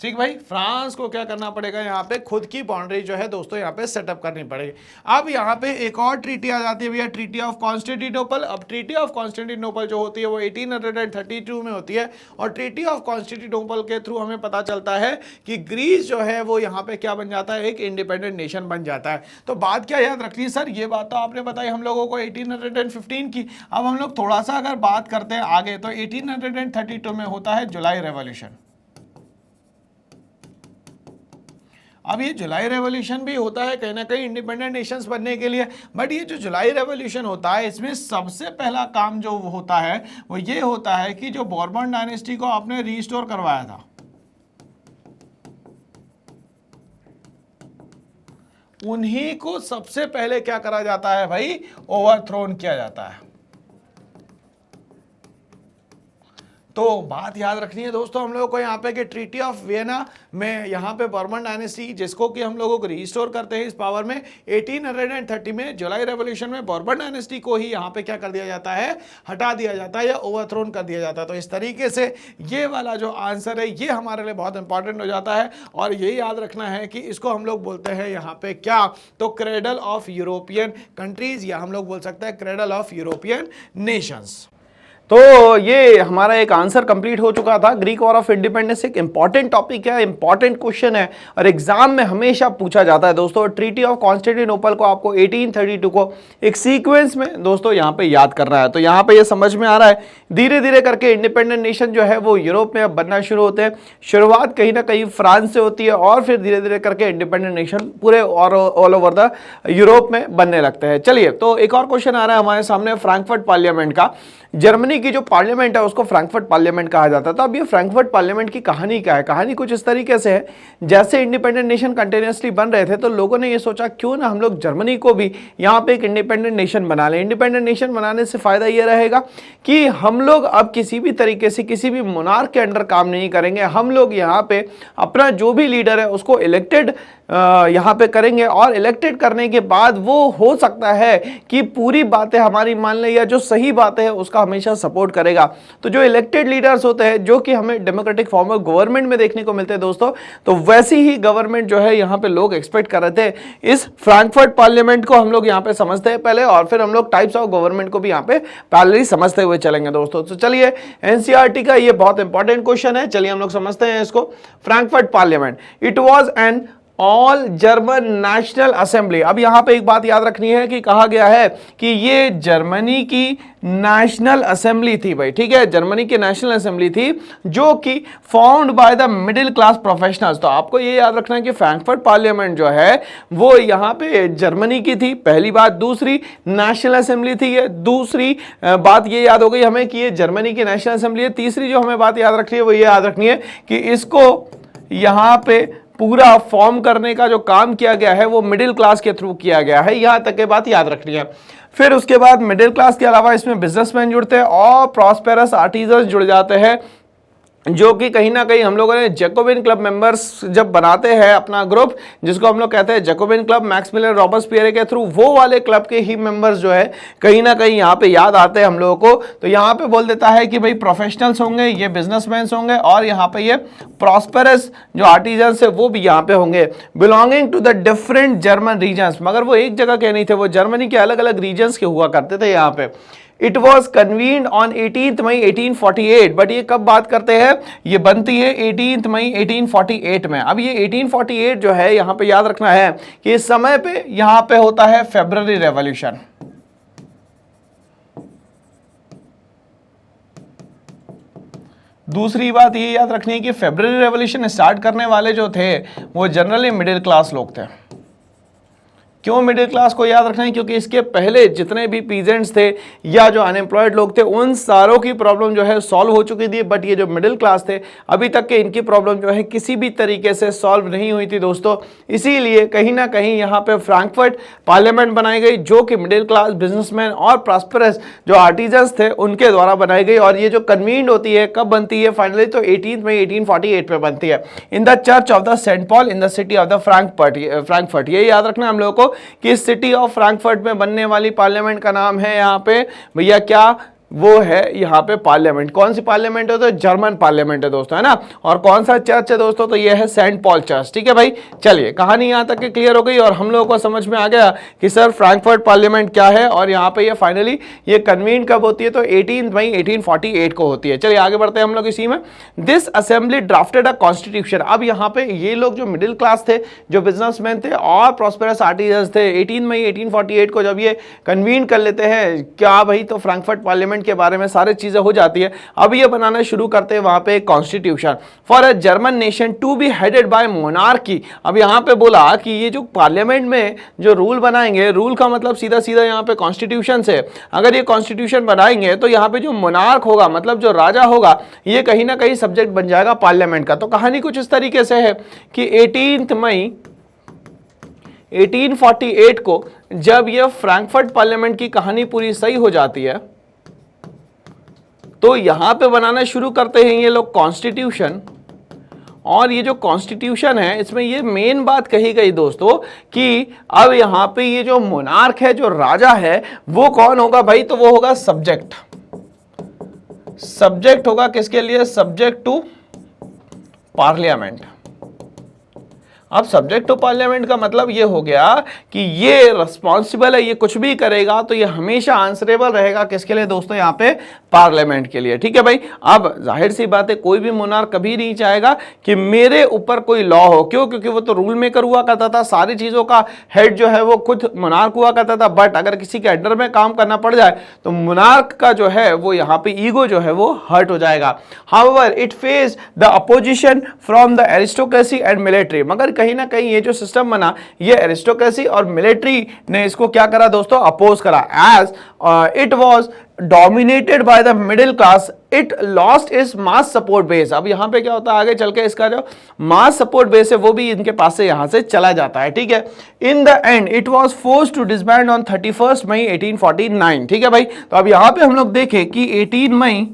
ठीक भाई, फ्रांस को क्या करना पड़ेगा? यहाँ पे खुद की बाउंड्री जो है दोस्तों यहाँ पे सेटअप करनी पड़ेगी। अब यहाँ पे एक और ट्रीटी आ जाती है भैया, ट्रीटी ऑफ कॉन्स्टेंटिनोपल। अब ट्रीटी ऑफ कॉन्स्टेंटिनोपल जो होती है वो 1832 में होती है, और ट्रीटी ऑफ कॉन्स्टेंटिनोपल के थ्रू हमें पता चलता है कि ग्रीस जो है वो यहाँ पे क्या बन जाता है? एक इंडिपेंडेंट नेशन बन जाता है। तो बात क्या याद रखनी है सर? ये बात तो आपने बताई हम लोगों को 1815 की। अब हम लोग थोड़ा सा अगर बात करते हैं आगे तो 1832 में होता है जुलाई रेवोल्यूशन। अब ये जुलाई रेवोल्यूशन भी होता है कहीं ना कहीं इंडिपेंडेंट नेशंस बनने के लिए। बट ये जो जुलाई रेवोल्यूशन होता है इसमें सबसे पहला काम जो होता है वो ये होता है कि जो बोर्बन डायनेस्टी को आपने रीस्टोर करवाया था उन्हीं को सबसे पहले क्या करा जाता है भाई? ओवरथ्रोन किया जाता है। तो बात याद रखनी है दोस्तों हम लोगों को यहाँ पे कि ट्रीटी ऑफ वियना में यहाँ पे बोर्बन डायनेस्टी जिसको कि हम लोगों को रिस्टोर करते हैं इस पावर में 1830 में जुलाई रेवोल्यूशन में बोर्बन डायनेस्टी को ही यहाँ पे क्या कर दिया जाता है? हटा दिया जाता है या ओवरथ्रोन कर दिया जाता है। तो इस तरीके से ये वाला जो आंसर है ये हमारे लिए बहुत इंपॉर्टेंट हो जाता है, और ये याद रखना है कि इसको हम लोग बोलते हैं यहाँ पे क्या? तो क्रेडल ऑफ यूरोपियन कंट्रीज, या हम लोग बोल सकते हैं क्रेडल ऑफ यूरोपियन नेशंस। तो ये हमारा एक आंसर कंप्लीट हो चुका था। ग्रीक वॉर ऑफ इंडिपेंडेंस एक इंपॉर्टेंट टॉपिक है, इंपॉर्टेंट क्वेश्चन है और एग्जाम में हमेशा पूछा जाता है दोस्तों। ट्रीटी ऑफ कॉन्स्टेंटिनोपल को आपको 1832 को एक सीक्वेंस में दोस्तों यहाँ पे याद करना है। तो यहाँ पे ये समझ में आ रहा है धीरे धीरे करके इंडिपेंडेंट नेशन जो है वो यूरोप में अब बनना शुरू होते हैं। शुरुआत कहीं ना कहीं फ्रांस से होती है और फिर धीरे धीरे करके इंडिपेंडेंट नेशन पूरे और ऑल ओवर द यूरोप में बनने लगते हैं। चलिए तो एक और क्वेश्चन आ रहा है हमारे सामने फ्रैंकफर्ट पार्लियामेंट का। जर्मनी की जो पार्लियामेंट है उसको फ्रैंकफर्ट पार्लियामेंट कहा जाता है। तो अब ये फ्रैंकफर्ट पार्लियामेंट की कहानी क्या है? कहानी कुछ इस तरीके से है, जैसे इंडिपेंडेंट नेशन कंटिन्यूसली बन रहे थे तो लोगों ने ये सोचा क्यों ना हम लोग जर्मनी को भी यहाँ पे एक इंडिपेंडेंट नेशन बना लें। इंडिपेंडेंट नेशन बनाने से फायदा ये रहेगा कि हम लोग अब किसी भी तरीके से किसी भी मोनार्क के अंडर काम नहीं करेंगे। हम लोग यहाँ पे अपना जो भी लीडर है उसको इलेक्टेड यहाँ पे करेंगे और इलेक्टेड करने के बाद वो हो सकता है कि पूरी बातें हमारी मान ले या जो सही बातें हैं उसका हमेशा सपोर्ट करेगा। तो जो इलेक्टेड लीडर्स होते हैं जो कि हमें डेमोक्रेटिक फॉर्म ऑफ गवर्नमेंट में देखने को मिलते हैं दोस्तों, तो वैसी ही गवर्नमेंट जो है यहाँ पे लोग एक्सपेक्ट कर रहे थे। इस फ्रैंकफर्ट पार्लियामेंट को हम लोग यहाँ पे समझते हैं पहले और फिर हम लोग टाइप्स ऑफ गवर्नमेंट को भी यहाँ पे पैरेलली समझते हुए चलेंगे दोस्तों। तो चलिए एनसीईआरटी का ये बहुत इंपॉर्टेंट क्वेश्चन है, चलिए हम लोग समझते हैं इसको। Frankfurt parliament, it was an all German national assembly. अब यहां पे एक बात याद रखनी है कि कहा गया है कि ये जर्मनी की नेशनल असेंबली थी भाई, ठीक है, जर्मनी की नेशनल असेंबली थी जो कि found by the middle class professionals. तो आपको ये याद रखना है कि फ्रैंकफर्ट पार्लियामेंट जो है वो यहाँ पे जर्मनी की थी, पहली बात। दूसरी नेशनल असेंबली थी ये, दूसरी बात ये याद हो गई हमें कि ये जर्मनी की नेशनल असेंबली है। तीसरी जो हमें बात याद रखनी है वो ये याद रखनी है कि इसको यहाँ पे पूरा फॉर्म करने का जो काम किया गया है वो मिडिल क्लास के थ्रू किया गया है, यहां तक की बात याद रखनी है। फिर उसके बाद मिडिल क्लास के अलावा इसमें बिजनेसमैन जुड़ते हैं और प्रॉस्पेरस आर्टिजन जुड़ जाते हैं, जो कि कहीं ना कहीं हम लोगों ने जैकोबिन क्लब मेंबर्स जब बनाते हैं अपना ग्रुप, जिसको हम लोग कहते हैं जैकोबिन क्लब मैक्सिमिलियन रॉबespierre के थ्रू, वो वाले क्लब के ही मेंबर्स जो है कहीं ना कहीं यहाँ पे याद आते हैं हम लोगों को। तो यहाँ पे बोल देता है कि भाई प्रोफेशनल्स होंगे, ये बिजनेसमैन होंगे और यहाँ पे ये प्रॉस्पेरस जो आर्टिजन्स है वो भी यहाँ पे होंगे, belonging to the different German regions. मगर वो एक जगह के नहीं थे, वो जर्मनी के अलग अलग रीजन्स के हुआ करते थे यहाँ पे। It was convened on 18 May 1848, but ये कब बात करते हैं, ये बनती है 18 मई 1848 में। अब ये 1848 जो है यहाँ पे याद रखना है कि इस समय पे यहाँ पे होता है फेब्रुअरी रेवोल्यूशन। दूसरी बात ये याद रखनी है कि फेब्रुअरी रेवोल्यूशन स्टार्ट करने वाले जो थे वो जनरली मिडिल क्लास लोग थे। क्यों मिडिल क्लास को याद रखना है? क्योंकि इसके पहले जितने भी पीजेंट्स थे या जो अनएम्प्लॉयड लोग थे उन सारों की प्रॉब्लम जो है सॉल्व हो चुकी थी, बट ये जो मिडिल क्लास थे अभी तक के इनकी प्रॉब्लम जो है किसी भी तरीके से सॉल्व नहीं हुई थी दोस्तों। इसीलिए कहीं ना कहीं यहाँ पे फ्रैंकफर्ट पार्लियामेंट बनाई गई जो कि मिडिल क्लास, बिजनेसमैन और प्रॉस्पेरस जो आर्टिजन्स थे उनके द्वारा बनाई गई। और ये जो कन्वीन्ड होती है कब बनती है फाइनली, तो 18 मई 1848 में बनती है in the church of the Saint Paul in the city of the Frankfurt. ये याद रखना हम लोगों को कि सिटी ऑफ फ्रैंकफर्ट में बनने वाली पार्लियामेंट का नाम है यहाँ पे भैया क्या, वो है यहाँ पे पार्लियामेंट। कौन सी पार्लियामेंट है? तो जर्मन पार्लियामेंट है दोस्तों, है ना। और कौन सा चर्च है दोस्तों? तो ये है सेंट पॉल चर्च। ठीक है भाई, चलिए कहानी यहाँ तक के क्लियर हो गई और हम लोगों को समझ में आ गया कि सर फ्रैंकफर्ट पार्लियामेंट क्या है और यहाँ पे ये फाइनली ये कन्वीन कब होती है, तो 18 मई 1848 को होती है। चलिए आगे बढ़ते हैं हम लोग इसी में। This assembly drafted a constitution. अब यहाँ पे ये लोग जो मिडिल क्लास थे, जो बिजनेसमैन थे और प्रॉस्पेरस आर्टिजन्स थे, 18 मई 1848 को जब ये कन्वीन कर लेते हैं क्या भाई, तो फ्रैंकफर्ट पार्लियामेंट के बारे में सारी चीजें हो जाती है। अब ये बनाना शुरू करते हैं वहां पे constitution for a German nation to be headed by monarchy. अब यहां पे बोला कि ये जो पार्लियामेंट में जो रूल बनाएंगे, रूल का मतलब सीधा सीधा यहां पे कॉन्स्टिट्यूशन से, अगर ये कॉन्स्टिट्यूशन बनाएंगे तो यहां पे जो मोनार्क होगा मतलब जो राजा होगा ये कहीं ना कहीं सब्जेक्ट बन जाएगा पार्लियामेंट का। तो कहानी कुछ इस तरीके से है कि 18 मई 1848 को जब ये फ्रैंकफर्ट पार्लियामेंट की कहानी पूरी सही हो जाती है तो यहां पे बनाना शुरू करते हैं ये लोग कॉन्स्टिट्यूशन। और ये जो कॉन्स्टिट्यूशन है इसमें ये मेन बात कही गई दोस्तों कि अब यहां पे ये जो मोनार्क है, जो राजा है, वो कौन होगा भाई, तो वो होगा सब्जेक्ट। सब्जेक्ट होगा किसके लिए? Subject to parliament. अब सब्जेक्ट टू पार्लियामेंट का मतलब ये हो गया कि ये रिस्पॉन्सिबल है, ये कुछ भी करेगा तो ये हमेशा आंसरेबल रहेगा किसके लिए दोस्तों? यहाँ पे पार्लियामेंट के लिए। ठीक है भाई। अब जाहिर सी बात है कोई भी मोनार्क कभी नहीं चाहेगा कि मेरे ऊपर कोई लॉ हो। क्यों? क्योंकि वो तो रूल मेकर हुआ करता था, सारी चीजों का हेड जो है वो खुद मोनार्क हुआ करता था। बट अगर किसी के अंडर में काम करना पड़ जाए तो मोनार्क का जो है वो यहाँ पे ईगो जो है वो हर्ट हो जाएगा। However it face the opposition from the aristocracy and military. मगर कहीं ना कहीं ये जो सिस्टम बना ये एरिस्टोक्रेसी और मिलिट्री ने इसको क्या करा दोस्तों, अपोज करा। As it was dominated by the middle class it lost its mass support base. अब यहां पे क्या होता है आगे चल के, इसका जो मास सपोर्ट बेस है वो भी इनके पास से यहां से चला जाता है, ठीक है। In the end it was forced to disband on 31 May 1849, ठीक है भाई। तो अब यहां पे हम लोग देखें कि 18 मई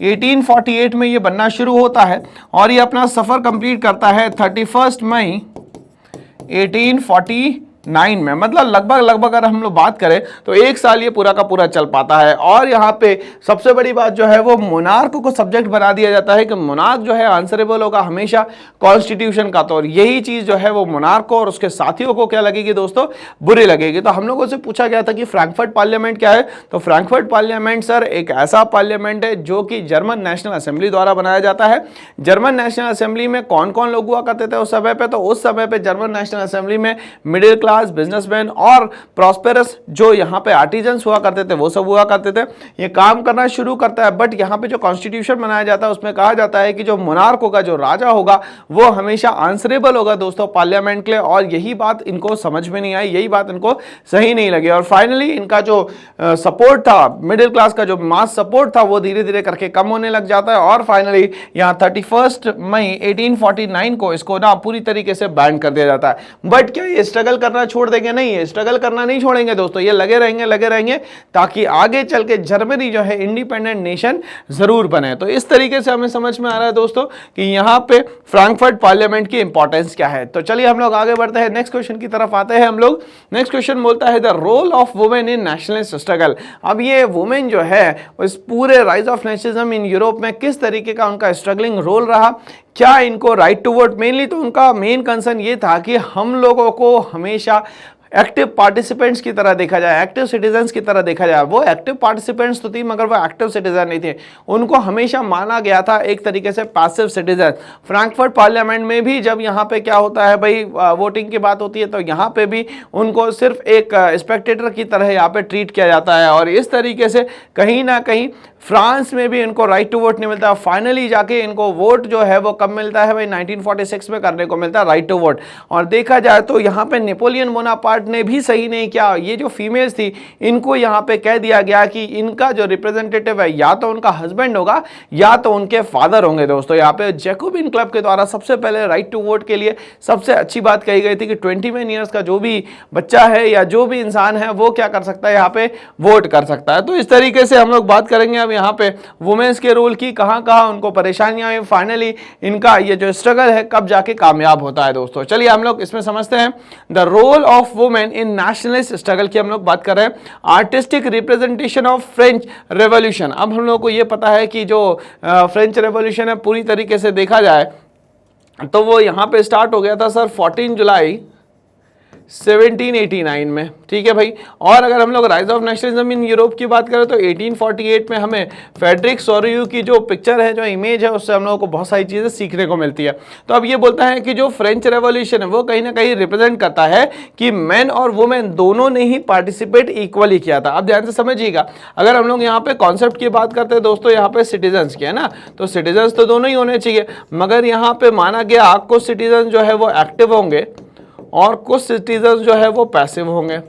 1848 में ये बनना शुरू होता है और ये अपना सफर कंप्लीट करता है 31 मई 1849 में। मतलब लगभग अगर हम लोग बात करें तो एक साल ये पूरा का पूरा चल पाता है। और यहाँ पे सबसे बड़ी बात जो है वो मोनार्क को सब्जेक्ट बना दिया जाता है कि मोनार्क जो है आंसरेबल होगा हमेशा कॉन्स्टिट्यूशन का। तो यही चीज जो है वो मोनार्क को और उसके साथियों को क्या लगेगी दोस्तों, बुरी लगेगी। तो हम लोगों से पूछा गया था कि फ्रैंकफर्ट पार्लियामेंट क्या है, तो फ्रैंकफर्ट पार्लियामेंट सर एक ऐसा पार्लियामेंट है जो कि जर्मन नेशनल असेंबली द्वारा बनाया जाता है। जर्मन नेशनल असेंबली में कौन कौन लोग हुआ करते थे उस समय पे, तो उस समय पे जर्मन नेशनल असेंबली में मिडिल क्लास, बिजनेसमैन और प्रॉस्पेरस जो यहाँ पे आर्टिजन्स हुआ करते थे वो सब हुआ करते थे। ये काम करना शुरू करता है। बट यहाँ पे जो कॉन्स्टिट्यूशन बनाया जाता है उसमें कहा जाता है कि जो मोनार्क होगा, जो राजा होगा, वो हमेशा आंसरेबल होगा दोस्तों पार्लियामेंट के लिए। और यही बात इनको समझ में नहीं आई, यही बात इनको सही नहीं लगी। और फाइनली इनका जो सपोर्ट था, मिडिल क्लास का जो मास सपोर्ट था, वो धीरे धीरे करके कम होने लग जाता है। और फाइनली यहाँ 31 मई 1849 को इसको ना पूरी तरीके से बैन कर दिया जाता है। बट क्या ये स्ट्रगल करना छोड़ देंगे? नहीं, ये स्ट्रगल करना नहीं छोड़ेंगे दोस्तों, ये लगे रहेंगे ताकि आगे चल के जर्मनी जो है इंडिपेंडेंट नेशन जरूर बने। तो इस तरीके से हमें समझ में आ रहा है दोस्तों कि यहां पे फ्रैंकफर्ट पार्लियामेंट की इंपॉर्टेंस क्या है। तो चलिए हम लोग आगे बढ़ते हैं, नेक्स्ट क्वेश्चन की तरफ आते हैं हम लोग। नेक्स्ट क्वेश्चन बोलता है the role of women in nationalist struggle. अब ये वुमेन जो है इस पूरे rise of nationalism in Europe में किस तरीके का उनका स्ट्रगलिंग रोल रहा, क्या इनको राइट टू वोट, मेनली तो उनका मेन कंसर्न ये था कि हम लोगों को हमेशा एक्टिव पार्टिसिपेंट्स की तरह देखा जाए, एक्टिव सिटीजन्स की तरह देखा जाए। वो एक्टिव पार्टिसिपेंट्स तो थी मगर वो एक्टिव सिटीजन नहीं थे, उनको हमेशा माना गया था एक तरीके से पैसिव सिटीजन। फ्रैंकफर्ट पार्लियामेंट में भी जब यहाँ पे क्या होता है भाई, वोटिंग की बात होती है तो यहाँ पे भी उनको सिर्फ एक स्पेक्टेटर की तरह यहाँ पे ट्रीट किया जाता है। और इस तरीके से कहीं ना कहीं फ्रांस में भी इनको राइट टू वोट नहीं मिलता। फाइनली जाके इनको वोट जो है वो कब मिलता है भाई, 1946 में करने को मिलता है राइट टू वोट। और देखा जाए तो यहाँ पे नेपोलियन बोनापार्ट ने भी सही नहीं किया, ये जो फीमेल्स थी इनको यहाँ पे कह दिया गया कि इनका जो रिप्रेजेंटेटिव है या तो उनका हस्बैंड होगा या तो उनके फादर होंगे। दोस्तों यहाँ पे जैकोबिन क्लब के द्वारा सबसे पहले राइट टू वोट के लिए सबसे अच्छी बात कही गई थी कि 21 ईयर्स का जो भी बच्चा है या जो भी इंसान है वो क्या कर सकता है, यहाँ पे वोट कर सकता है। तो इस तरीके से हम लोग बात करेंगे अब यहाँ पे वुमेन्स के रोल की, कहां उनको परेशानियां हुई, फाइनली इनका ये जो स्ट्रगल है कब जाके कामयाब होता है। दोस्तों चलिए हम लोग इसमें समझते हैं the role of women in nationalist struggle की हम लोग बात कर रहे हैं। Artistic representation of French revolution. अब हम लोग को ये पता है कि जो फ्रेंच रेवोल्यूशन है पूरी तरीके से देखा जाए तो वो यहाँ पे स्टार्ट हो गया था सर 14 जुलाई 1789 में, ठीक है भाई। और अगर हम लोग rise of nationalism in Europe की बात करें तो 1848 में हमें फेडरिक सोरियू की जो पिक्चर है, जो इमेज है, उससे हम लोगों को बहुत सारी चीज़ें सीखने को मिलती है। तो अब ये बोलता है कि जो फ्रेंच रेवोल्यूशन है वो कहीं ना कहीं रिप्रेजेंट करता है कि मैन और वुमेन दोनों ने ही पार्टिसिपेट इक्वली किया था। अब ध्यान से समझिएगा, अगर हम लोग यहाँ पे कॉन्सेप्ट की बात करते हैं दोस्तों, यहाँ पे सिटीजन्स की है ना, तो सिटीजन्स तो दोनों ही होने चाहिए, मगर यहाँ पे माना गया कुछ सिटीजन जो है वो एक्टिव होंगे और कुछ सिटीजन जो है वो पैसिव होंगे।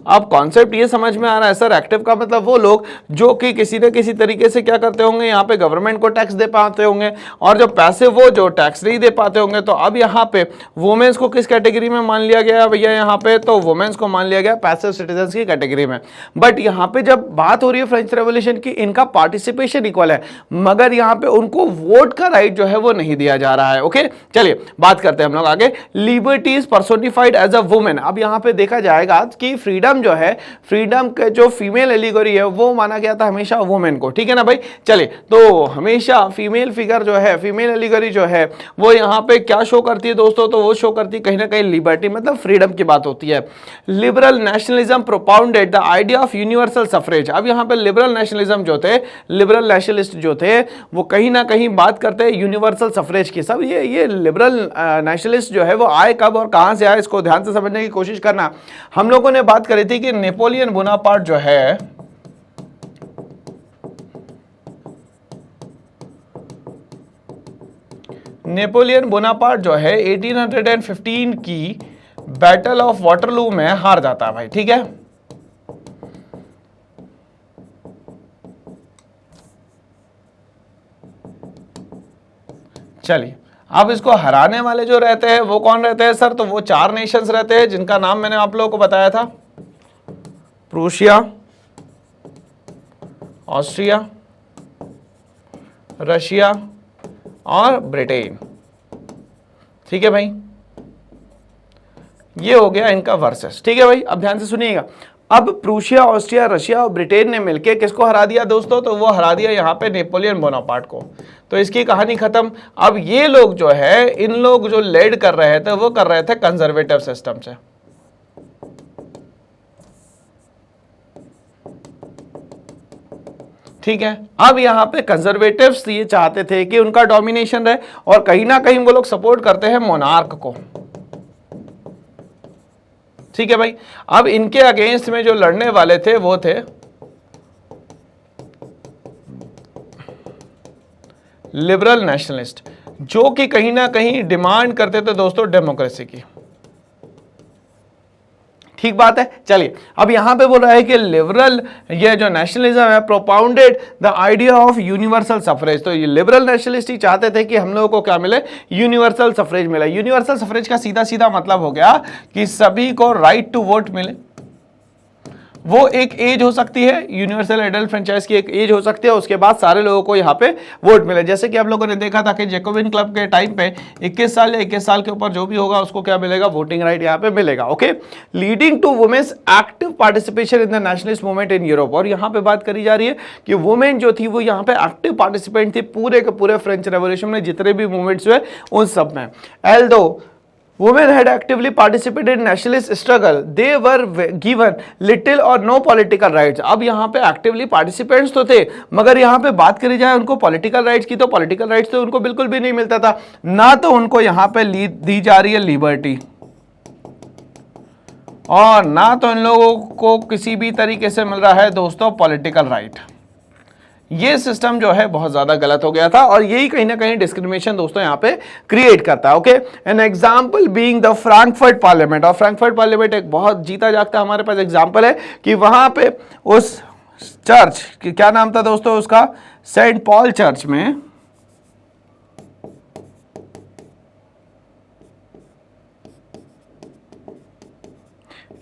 अब कॉन्सेप्ट ये समझ में आ रहा है सर, एक्टिव का मतलब वो लोग जो कि किसी न किसी तरीके से क्या करते होंगे, यहाँ पे गवर्नमेंट को टैक्स दे पाते होंगे, और जो पैसिव वो जो टैक्स नहीं दे पाते होंगे। तो अब यहाँ पे वुमेन्स को किस कैटेगरी में मान लिया गया भैया, यहाँ पे तो वुमेन्स को मान लिया गया पैसिव सिटीजन्स की कैटेगरी में। बट यहाँ पे जब बात हो रही है फ्रेंच रेवोल्यूशन की, इनका पार्टिसिपेशन इक्वल है, मगर यहाँ पे उनको वोट का राइट जो है वो नहीं दिया जा रहा है। ओके चलिए बात करते हैं हम लोग आगे। Liberties personified as a women. अब यहाँ पे देखा जाएगा कि फ्रीडम जो है, फ्रीडम के जो फीमेल एलिगोरी है वो माना गया था हमेशा वुमेन को, ठीक है ना भाई। चलिए तो हमेशा फीमेल फिगर जो है, फीमेल एलिगोरी जो है वो यहाँ पे क्या शो करती है दोस्तों, तो वो शो करती है कहीं ना कहीं लिबर्टी, मतलब फ्रीडम की बात होती है। Liberal nationalism propounded the idea of universal suffrage. अब यहाँ पे लिबरल नेशनलिज्म जो थे, लिबरल नेशनलिस्ट जो थे, वो कहीं ना कहीं बात करते हैं यूनिवर्सल सफरेज की। सब ये लिबरल नेशनलिस्ट जो है वो आए कब और कहां से आए, इसको ध्यान से समझने की कोशिश करना। हम लोगों ने बात करी थी कि नेपोलियन बोनापार्ट जो है नेपोलियन बोनापार्ट जो है 1815 की बैटल ऑफ वाटरलू में हार जाता है भाई, ठीक है। चलिए, अब इसको हराने वाले जो रहते हैं वो कौन रहते हैं सर? तो वो 4 नेशंस रहते हैं जिनका नाम मैंने आप लोगों को बताया था, प्रूशिया, ऑस्ट्रिया, रशिया और ब्रिटेन, ठीक है भाई। ये हो गया इनका वर्सेस, ठीक है भाई। अब ध्यान से सुनिएगा, अब प्रूशिया, ऑस्ट्रिया, रशिया और ब्रिटेन ने मिलकर किसको हरा दिया दोस्तों? तो वो हरा दिया यहाँ पे नेपोलियन बोनापार्ट को। तो इसकी कहानी खत्म। अब ये लोग जो है, इन लोग जो लीड कर रहे थे वो कर रहे थे कंजर्वेटिव सिस्टम से, ठीक है। अब यहाँ पे कंजर्वेटिव्स ये चाहते थे कि उनका डोमिनेशन रहे और कहीं ना कहीं वो लोग सपोर्ट करते हैं मोनार्क को, ठीक है भाई। अब इनके अगेंस्ट में जो लड़ने वाले थे वो थे लिबरल नेशनलिस्ट, जो कि कहीं ना कहीं डिमांड करते थे दोस्तों डेमोक्रेसी की, ठीक बात है। चलिए, अब यहां पे बोल रहा है कि लिबरल, ये जो नेशनलिज्म है, propounded the idea of universal suffrage. तो ये लिबरल नेशनलिस्ट ही चाहते थे कि हम लोगों को क्या मिले? यूनिवर्सल सफरेज मिले। यूनिवर्सल सफरेज का सीधा सीधा मतलब हो गया कि सभी को राइट टू वोट मिले। वो एक एज हो सकती है, यूनिवर्सल एडल्ट फ्रेंचाइज की एक एज हो सकती है, उसके बाद सारे लोगों को यहाँ पे वोट मिले। जैसे कि आप लोगों ने देखा था कि जैकोबिन क्लब के टाइम पे 21 साल या 21 साल के ऊपर जो भी होगा उसको क्या मिलेगा? वोटिंग राइट यहाँ पे मिलेगा, okay. Leading to women's active participation in the nationalist movement in Europe. और यहाँ पे बात करी जा रही है कि वुमेन जो थी वो यहाँ पे एक्टिव पार्टिसिपेंट थी पूरे के पूरे फ्रेंच रेवोल्यूशन में, जितने भी मूवमेंट्स हुए उन सब में। एल्दो women had actively participated in nationalist struggle, they were given little or no political rights। अब यहाँ पे एक्टिवली पार्टिसिपेंट्स तो थे, मगर यहाँ पे बात करी जाए उनको पॉलिटिकल राइट्स की, तो पॉलिटिकल राइट्स तो उनको बिल्कुल भी नहीं मिलता था। ना तो उनको यहाँ पे दी जा रही है लिबर्टी, और ना तो इन लोगों को किसी भी तरीके से मिल रहा है दोस्तों पॉलिटिकल राइट। ये सिस्टम जो है बहुत ज्यादा गलत हो गया था, और यही कहीं ना कहीं डिस्क्रिमिनेशन दोस्तों यहाँ पे क्रिएट करता है, okay. N example being the Frankfurt parliament. और फ्रैंकफर्ट पार्लियामेंट एक बहुत जीता जागता हमारे पास एग्जांपल है कि वहां पे उस चर्च की क्या नाम था दोस्तों उसका? सेंट पॉल चर्च में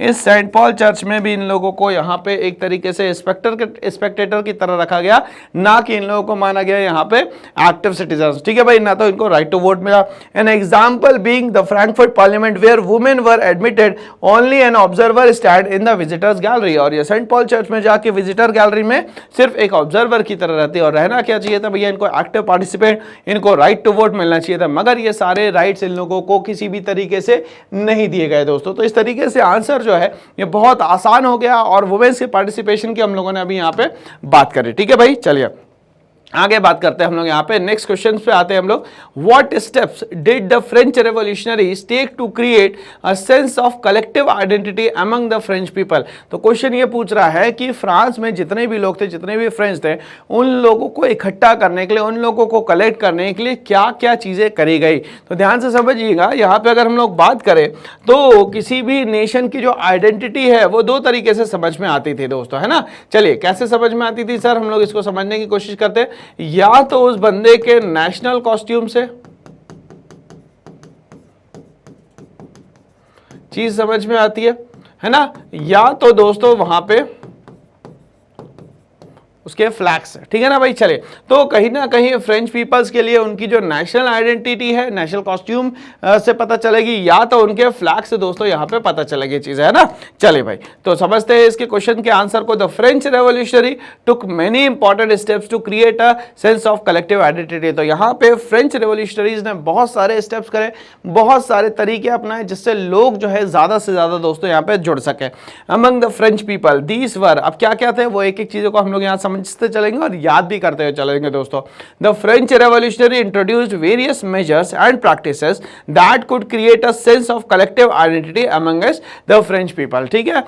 इस सेंट पॉल चर्च में भी इन लोगों को यहाँ पे एक तरीके से स्पेक्टेटर की तरह रखा गया, ना कि इन लोगों को माना गया यहाँ पे एक्टिव सिटीजन्स, ठीक है भाई। ना तो इनको राइट टू वोट मिला। An example being the Frankfurt parliament where women were admitted only an observer stand in the visitors gallery. और ये सेंट पॉल चर्च में जाके विजिटर गैलरी में सिर्फ एक ऑब्जर्वर की तरह रहती है। और रहना क्या चाहिए था भैया? इनको एक्टिव पार्टिसिपेट, इनको राइट टू वोट मिलना चाहिए था, मगर ये सारे राइट्स इन लोगों को किसी भी तरीके से नहीं दिए गए दोस्तों। तो इस तरीके से आंसर जो है ये बहुत आसान हो गया, और वुमेन्स के पार्टिसिपेशन की हम लोगों ने अभी यहां पे बात करी, ठीक है भाई। चलिए आगे बात करते हैं हम लोग यहाँ पे, नेक्स्ट क्वेश्चन पे आते हैं हम लोग। What steps did the French revolutionaries take to create a sense of collective identity among the French people. तो क्वेश्चन ये पूछ रहा है कि फ्रांस में जितने भी लोग थे, जितने भी फ्रेंच थे, उन लोगों को इकट्ठा करने के लिए, उन लोगों को कलेक्ट करने के लिए क्या क्या चीजें करी गई। तो ध्यान से समझिएगा, यहाँ पे अगर हम लोग बात करें तो किसी भी नेशन की जो आइडेंटिटी है वो 2 तरीके से समझ में आती थी दोस्तों, है ना। चलिए कैसे समझ में आती थी सर? हम लोग इसको समझने की कोशिश करते हैं। या तो उस बंदे के नेशनल कॉस्ट्यूम से चीज समझ में आती है ना, या तो दोस्तों वहां पे उसके फ्लैग्स, ठीक है ना भाई। चले, तो कहीं ना कहीं फ्रेंच पीपल्स के लिए उनकी जो नेशनल आइडेंटिटी है नेशनल कॉस्ट्यूम से पता चलेगी, या तो उनके फ्लैग से दोस्तों यहाँ पे पता चलेगी चीज, है ना। चले भाई, तो समझते हैं इसके क्वेश्चन के आंसर को। The French revolutionary took many important steps to create a sense of collective identity. तो यहाँ पे फ्रेंच रेवोल्यूशनरीज ने बहुत सारे स्टेप्स करे, बहुत सारे तरीके अपनाए, जिससे लोग जो है ज्यादा से ज्यादा दोस्तों यहाँ पे जुड़ सके। अमंग द फ्रेंच पीपल दीस वर, अब क्या क्या थे वो एक एक चीजों को हम लोग यहाँ समझते चलेंगे और याद भी करते हुए चलेंगे दोस्तों। The French revolutionary introduced various measures and practices that could create a sense of collective identity among the French people, ठीक है।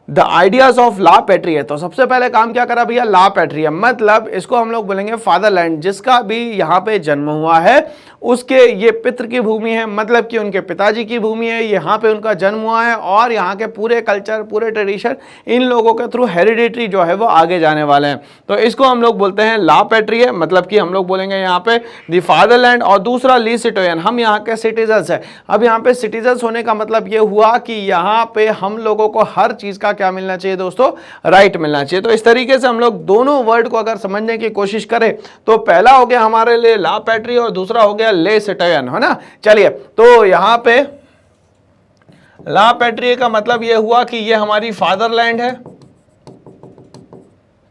The ideas of la patria. तो सबसे पहले काम क्या करा भैया, ला पैट्रिया मतलब इसको हम लोग बोलेंगे फादरलैंड, जिसका भी यहाँ पे जन्म हुआ है उसके ये पितृ की भूमि है, मतलब कि उनके पिताजी की भूमि है, यहाँ पे उनका जन्म हुआ है और यहाँ के पूरे कल्चर पूरे ट्रेडिशन इन लोगों के थ्रू हेरिडिटरी जो है वो आगे जाने वाले हैं। तो इसको हम लोग बोलते हैं ला पैट्रिया, मतलब कि हम लोग बोलेंगे यहाँ पे द फादरलैंड। और दूसरा ली सिटिजन, हम यहाँ के सिटीजन्स है। अब यहाँ पे सिटीजन्स होने का मतलब ये हुआ कि यहाँ पे हम लोगों को हर चीज का क्या मिलना चाहिए दोस्तों, राइट मिलना चाहिए। तो इस तरीके से हम लोग दोनों वर्ड को अगर समझने की कोशिश करें तो पहला हो गया हमारे लिए ला पैट्रिया और दूसरा हो गया ले सिटिजन, है ना। चलिए, तो यहां पे ला पैट्रिया का मतलब यह हुआ कि यह हमारी फादरलैंड है,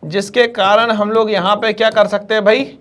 जिसके कारण हम लोग यहां पे क्या कर सकते हैं भाई,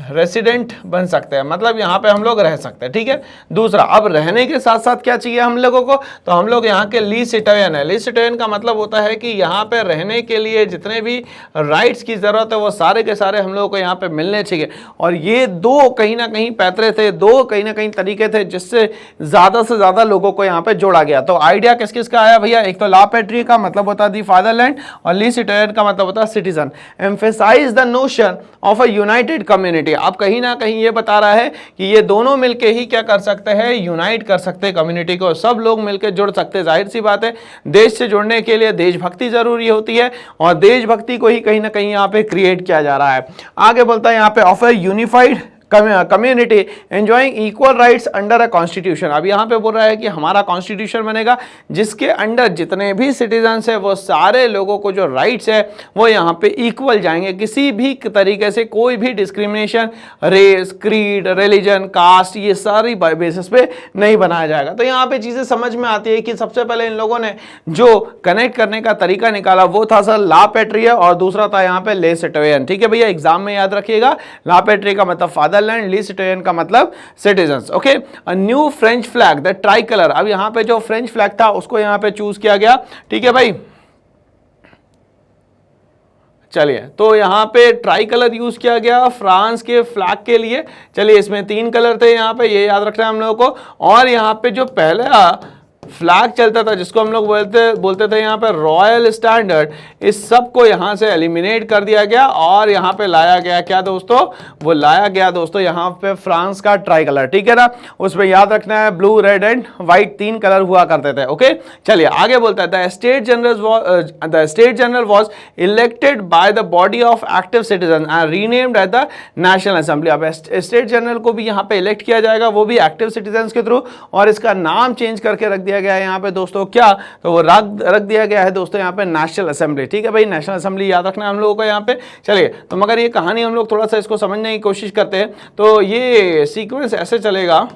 रेसिडेंट बन सकते हैं, मतलब यहाँ पे हम लोग रह सकते हैं, ठीक है। दूसरा, अब रहने के साथ साथ क्या चाहिए हम लोगों को, तो हम लोग यहाँ के ली सिटिजन है। ली सिटिजन का मतलब होता है कि यहाँ पे रहने के लिए जितने भी राइट्स की जरूरत है वो सारे के सारे हम लोगों को यहाँ पे मिलने चाहिए। और ये दो कहीं ना कहीं पैतरे थे, दो कहीं ना कहीं तरीके थे जिससे ज्यादा से ज्यादा लोगों को यहाँ पे जोड़ा गया। तो आइडिया किस किस का आया भैया, एक तो ला पैट्रिया का मतलब होता है दी फादरलैंड और ली सिटिजन का मतलब होता है citizen. Emphasise the notion of a united community, अब कहीं ना कहीं ये बता रहा है कि ये दोनों मिलके ही क्या कर सकते हैं, यूनाइट कर सकते हैं कम्युनिटी को, सब लोग मिलकर जुड़ सकते हैं। जाहिर सी बात है देश से जुड़ने के लिए देशभक्ति जरूरी होती है और देशभक्ति को ही कहीं ना कहीं यहाँ पे क्रिएट किया जा रहा है। आगे बोलता है यहाँ पे of A unified community enjoying equal rights under a constitution. अब यहाँ पे बोल रहा है कि हमारा कॉन्स्टिट्यूशन बनेगा जिसके अंडर जितने भी सिटीजन्स है वो सारे लोगों को जो राइट्स है वो यहाँ पे इक्वल जाएंगे, किसी भी तरीके से कोई भी discrimination race creed religion caste ये सारी बेसिस पे नहीं बनाया जाएगा। तो यहाँ पे चीजें समझ में आती है कि सबसे पहले इन लोगों ने जो कनेक्ट करने का तरीका निकाला वो था सर ला पैट्रिया और दूसरा था यहाँ पे ले सिटिजन। ठीक है भैया, एग्जाम में याद रखिएगा, ला पैट्रिया का मतलब फादरलैंड, ली सिटिजन का मतलब citizens. Okay, a new French flag the try colour, अब यहां पे जो फ्रेंच फ्लैग था उसको यहां पे चूज किया गया। ठीक है भाई, चलिए, तो यहां पे ट्राई कलर यूज किया गया फ्रांस के फ्लैग के लिए। चलिए, इसमें 3 कलर थे यहां पे, ये याद रखना है हम लोगों को। और यहां पे जो पहला फ्लैग चलता था जिसको हम लोग बोलते थे यहाँ पे रॉयल स्टैंडर्ड, इस सब को यहाँ से एलिमिनेट कर दिया गया और यहाँ पे लाया गया क्या दोस्तों, वो लाया गया दोस्तों यहाँ पे फ्रांस का ट्राई कलर। ठीक है ना, उसमें याद रखना है blue red and white 3 colour हुआ करते थे। ओके, चलिए आगे बोलता है the state general was elected by the body of active citizen and renamed as the national assembly. अब स्टेट जनरल को भी यहाँ पे इलेक्ट किया जाएगा, वो भी एक्टिव सिटीजन के थ्रू, और इसका नाम चेंज करके रख दिया गया है यहाँ पे दोस्तों क्या, तो वो रख दिया गया है दोस्तों यहाँ पे नेशनल असेंबली। ठीक है भाई, नेशनल असेंबली याद रखना है हम लोगों को यहाँ पे। चलिए, तो मगर ये कहानी हम लोग थोड़ा सा इसको समझने की कोशिश करते हैं। तो ये सीक्वेंस ऐसे चलेगा,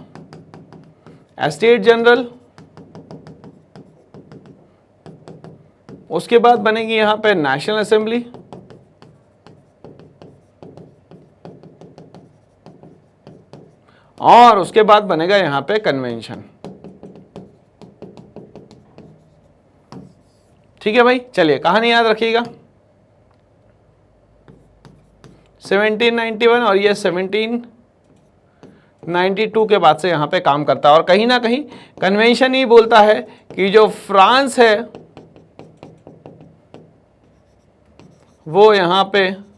स्टेट जनरल, उसके बाद बनेगी यहाँ पे नेशनल असेंबली, और उसके बाद बनेगा यहाँ पे कन्वेंशन। ठीक है भाई, चलिए कहानी याद रखिएगा। 1791 और ये 1792 के बाद से यहां पे काम करता है। और कहीं ना कहीं कन्वेंशन ही बोलता है कि जो फ्रांस है वो यहां पे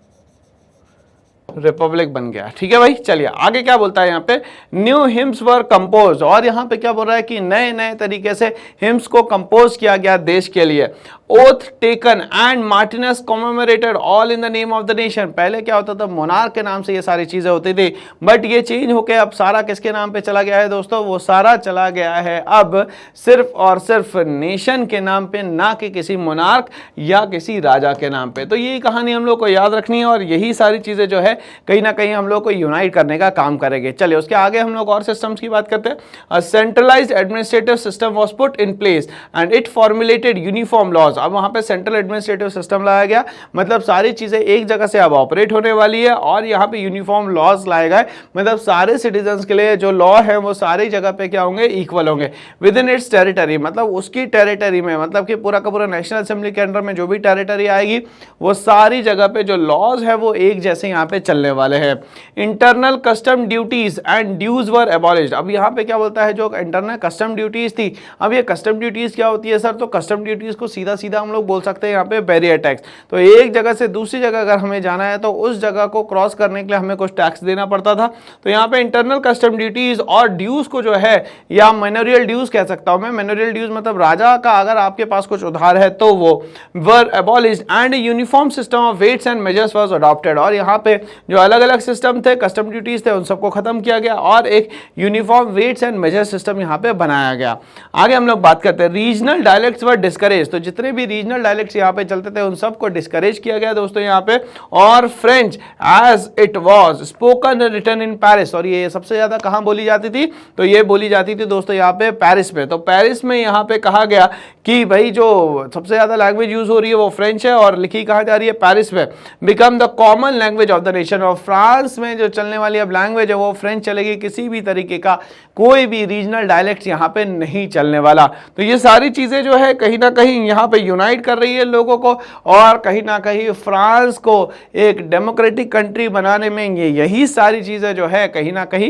रिपब्लिक बन गया। ठीक है भाई, चलिए आगे क्या बोलता है यहाँ पे, न्यू हिम्स वर कंपोज, और यहाँ पे क्या बोल रहा है कि नए नए तरीके से हिम्स को कंपोज किया गया देश के लिए। Oath taken and Martinez commemorated all in the name of the nation. पहले क्या होता था, मोनार्क के नाम से ये सारी चीजें होती थी, बट ये चेंज होके अब सारा किसके नाम पे चला गया है दोस्तों, वो सारा चला गया है अब सिर्फ और सिर्फ नेशन के नाम पे, ना कि किसी मोनार्क या किसी राजा के नाम पे। तो यही कहानी हम लोग को याद रखनी है और यही सारी चीजें जो है कहीं ना कहीं हम लोग को यूनाइट करने का काम करेंगे। चलिए उसके आगे हम लोग और सिस्टम्स की बात करते हैं। Centralised administrative system was put in place and it formulated uniform laws. अब वहां पे सेंट्रल एडमिनिस्ट्रेटिव सिस्टम लाया गया, मतलब सारी चीजें एक जगह से अब ऑपरेट होने वाली है और यहाँ पे यूनिफॉर्म लॉज लाए गए, मतलब सारे सिटीजन्स के लिए जो लॉ है वो सारी जगह पे क्या होंगे, इक्वल होंगे विद इन इट्स टेरिटरी, मतलब उसकी टेरिटरी में, मतलब कि पूरा का पूरा नेशनल असेंबली के अंडर में जो भी टेरिटरी आएगी वो सारी जगह पे जो लॉज है वो एक जैसे यहाँ पे चलने वाले हैं। Internal custom duties and dues were abolished. अब यहाँ पे क्या बोलता है, जो इंटरनल कस्टम ड्यूटीज थी, अब ये कस्टम ड्यूटीज क्या होती है सर, तो कस्टम ड्यूटीज को सीधा सीधा हम लोग बोल सकते हैं यहाँ पे बैरियर टैक्स। तो एक जगह से दूसरी जगह अगर हमें जाना है तो उस जगह को क्रॉस करने के लिए हमें कुछ टैक्स देना पड़ता था। तो यहाँ पे इंटरनल कस्टम ड्यूटीज और ड्यूज को जो है, या मैनोरियल ड्यूज कह सकता हूं मैं, मैनोरियल ड्यूज मतलब राजा का अगर आपके पास कुछ उधार है तो वो were abolished and uniform system of weights and measures was adopted. और यहाँ पे जो अलग अलग सिस्टम थे, कस्टम ड्यूटीज थे, उन सबको खत्म किया गया और एक uniform weights and measure system यहाँ पे बनाया गया। आगे हम लोग बात करते हैं, रीजनल डायलेक्ट्स वर डिस्करेज। तो जितने भी रीजनल डायलेक्ट्स यहाँ पे चलते थे उन सबको डिस्करेज किया गया दोस्तों यहाँ पे। और French as it was spoken written in Paris, और ये सबसे ज्यादा कहाँ बोली जाती थी, तो ये बोली जाती थी दोस्तों यहाँ पे पेरिस में। तो पेरिस में यहाँ पे कहा गया कि भाई जो सबसे ज्यादा लैंग्वेज यूज हो रही है वो फ्रेंच है और लिखी कहाँ जा रही है, पेरिस में। Become the common language of the nation. और फ्रांस में जो चलने वाली अब लैंग्वेज है वो फ्रेंच चलेगी, किसी भी तरीके का कोई भी रीजनल डायलेक्ट यहाँ पे नहीं चलने वाला। तो ये सारी चीजें जो है कहीं ना कहीं यहाँ पे यूनाइट कर रही है लोगों को, और कहीं ना कहीं फ्रांस को एक डेमोक्रेटिक कंट्री बनाने में ये यही सारी चीजें जो है कहीं ना कहीं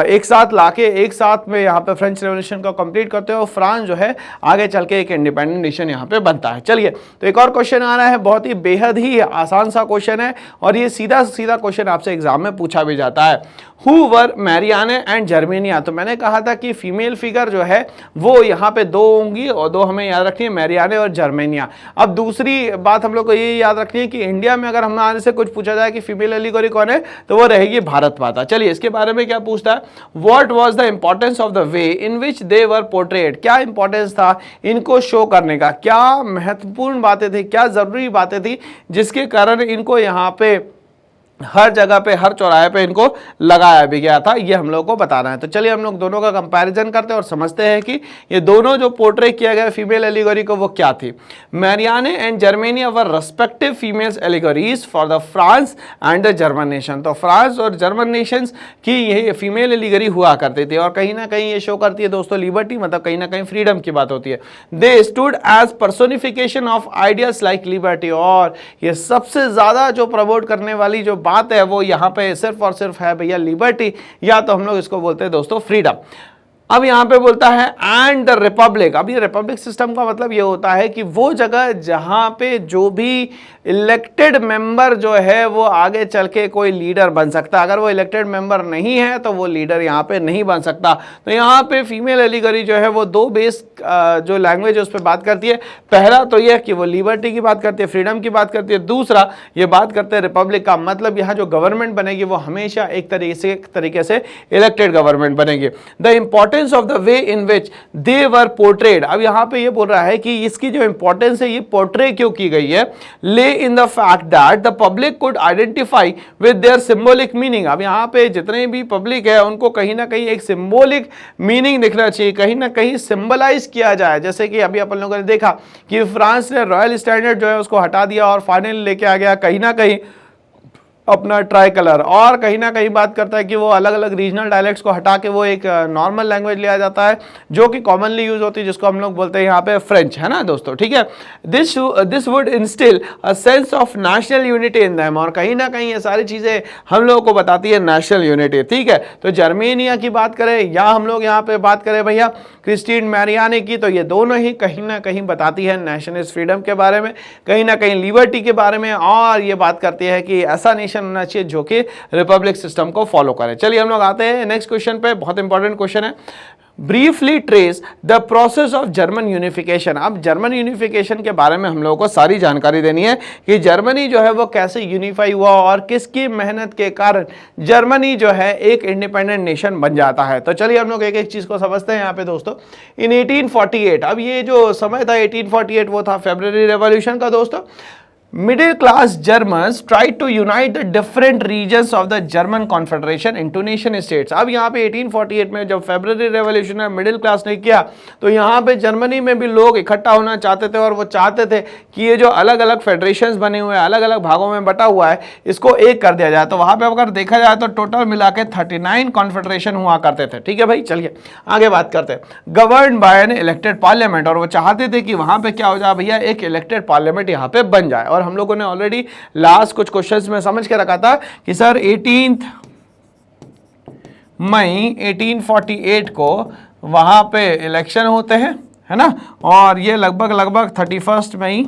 एक साथ लाके एक साथ में यहाँ पे फ्रेंच रेवोल्यूशन को कंप्लीट करते हो, फ्रांस जो है आगे चल के एक इंडिपेंडेंट नेशन यहाँ पे बनता है। चलिए, तो एक और क्वेश्चन आ रहा है, बहुत ही बेहद ही आसान सा क्वेश्चन है और ये सीधा सीधा क्वेश्चन आपसे एग्जाम में पूछा भी जाता है। Who were Marianne and Germania. तो मैंने कहा था कि फीमेल फिगर जो है वो यहाँ पे दो होंगी और दो हमें याद रखनी है, मैरियाने और जर्मेनिया। अब दूसरी बात हम लोग को ये याद रखनी है कि इंडिया में अगर हमारे से कुछ पूछा जाए कि फीमेल एलिगोरी कौन है तो वो रहेगी भारत माता। चलिए, इसके बारे में क्या पूछता है, what was the importance of the way in which they were portrayed. क्या इंपॉर्टेंस था इनको शो करने का, क्या महत्वपूर्ण बातें थी, क्या जरूरी बातें थी जिसके कारण इनको यहाँ पे हर जगह पे हर चौराहे पे इनको लगाया भी गया था, ये हम लोग को बताना है। तो चलिए हम लोग दोनों का कंपैरिजन करते हैं और समझते हैं कि ये दोनों जो पोर्ट्रे किया गया फीमेल एलिगोरी को वो क्या थी। Marianne and Germania were respective females allegories for the France and the German nation. तो फ्रांस और जर्मन नेशंस की ये फीमेल एलिगोरी हुआ करती थी और कहीं ना कहीं ये शो करती है दोस्तों लिबर्टी, मतलब कहीं ना कहीं फ्रीडम की बात होती है। They stood as personification of ideas like liberty. और ये सबसे ज्यादा जो प्रमोट करने वाली जो बात है वो यहाँ पे सिर्फ और सिर्फ है भैया लिबर्टी, या तो हम लोग इसको बोलते हैं दोस्तों फ्रीडम। अब यहाँ पे बोलता है एंड द रिपब्लिक। अब ये रिपब्लिक सिस्टम का मतलब ये होता है कि वो जगह जहाँ पे जो भी इलेक्टेड मेंबर जो है वो आगे चल के कोई लीडर बन सकता है, अगर वो इलेक्टेड मेंबर नहीं है तो वो लीडर यहाँ पे नहीं बन सकता। तो यहाँ पे फीमेल एलिगोरी जो है वो दो बेस जो लैंग्वेज है उस पर बात करती है। पहला तो यह कि वो लिबर्टी की बात करती है, फ्रीडम की बात करती है। दूसरा ये बात करते हैं रिपब्लिक का, मतलब यहाँ जो गवर्नमेंट बनेगी वो हमेशा एक तरीके से इलेक्टेड गवर्नमेंट बनेगी। The importance of the way in which they were portrayed. अब यहाँ पे ये बोल रहा है कि इसकी जो इंपॉर्टेंस है ये पोर्ट्रे क्यों की गई है, ले in the fact that the public could identify with their symbolic meaning. अब यहाँ पे जितने भी पब्लिक है उनको कहीं ना कहीं एक सिंबॉलिक मीनिंग दिखना चाहिए, कहीं ना कहीं सिंबलाइज किया जाए। जैसे कि अभी अपन लोगों ने देखा कि फ्रांस ने रॉयल स्टैंडर्ड जो है उसको हटा दिया और फाइनल लेके आ गया कहीं ना कहीं अपना ट्राई कलर, और कहीं ना कहीं बात करता है कि वो अलग अलग रीजनल डायलेक्ट्स को हटा के वो एक नॉर्मल लैंग्वेज लिया जाता है जो कि कॉमनली यूज होती है, जिसको हम लोग बोलते हैं यहाँ पे फ्रेंच, है ना दोस्तों, ठीक है। This would instil a sense of national unity in them. और कहीं ना कहीं ये सारी चीजें हम लोगों को बताती है नेशनल यूनिटी, ठीक है। तो जर्मेनिया की बात करें या हम लोग यहाँ पे बात करें भैया क्रिस्टीन मैरियाने की, तो ये दोनों ही कहीं ना कहीं बताती है नेशनलिस्ट फ्रीडम के बारे में, कहीं ना कहीं लिबर्टी के बारे में, और ये बात करती है कि ऐसा नेशन होना चाहिए जो कि रिपब्लिक सिस्टम को फॉलो करे। चलिए हम लोग आते हैं नेक्स्ट क्वेश्चन पे, बहुत इंपॉर्टेंट क्वेश्चन है। Briefly trace the process of German unification. अब जर्मन यूनिफिकेशन के बारे में हम लोगों को सारी जानकारी देनी है कि जर्मनी जो है वो कैसे यूनिफाई हुआ और किसकी मेहनत के कारण जर्मनी जो है एक इंडिपेंडेंट नेशन बन जाता है। तो चलिए हम लोग एक एक चीज को समझते हैं यहाँ पे दोस्तों। इन 1848, अब ये जो समय था 1848 वो था फरवरी रेवोल्यूशन का दोस्तों। Middle class Germans tried to unite the different regions of the German confederation into nation states. अब यहाँ पे 1848 में जब फरवरी रेवोल्यूशन में मिडिल क्लास ने किया तो यहाँ पे जर्मनी में भी लोग इकट्ठा होना चाहते थे और वो चाहते थे कि ये जो अलग अलग फेडरेशंस बने हुए हैं, अलग अलग भागों में बटा हुआ है, इसको एक कर दिया जाए। तो वहाँ पे अगर देखा जाए तो टोटल मिला के 39 कॉन्फेडरेशन हुआ करते थे, ठीक है भाई। चलिए आगे बात करते हैं। Govern by an elected parliament, और वो चाहते थे कि वहाँ पे क्या हो जाए भैया, एक इलेक्टेड पार्लियामेंट यहाँ पे बन जाए। और और हम लोगों ने ऑलरेडी लास्ट कुछ क्वेश्चंस में समझ के रखा था कि सर 18 मई 1848 को वहां पे इलेक्शन होते हैं, है ना, और ये लगभग 31 मई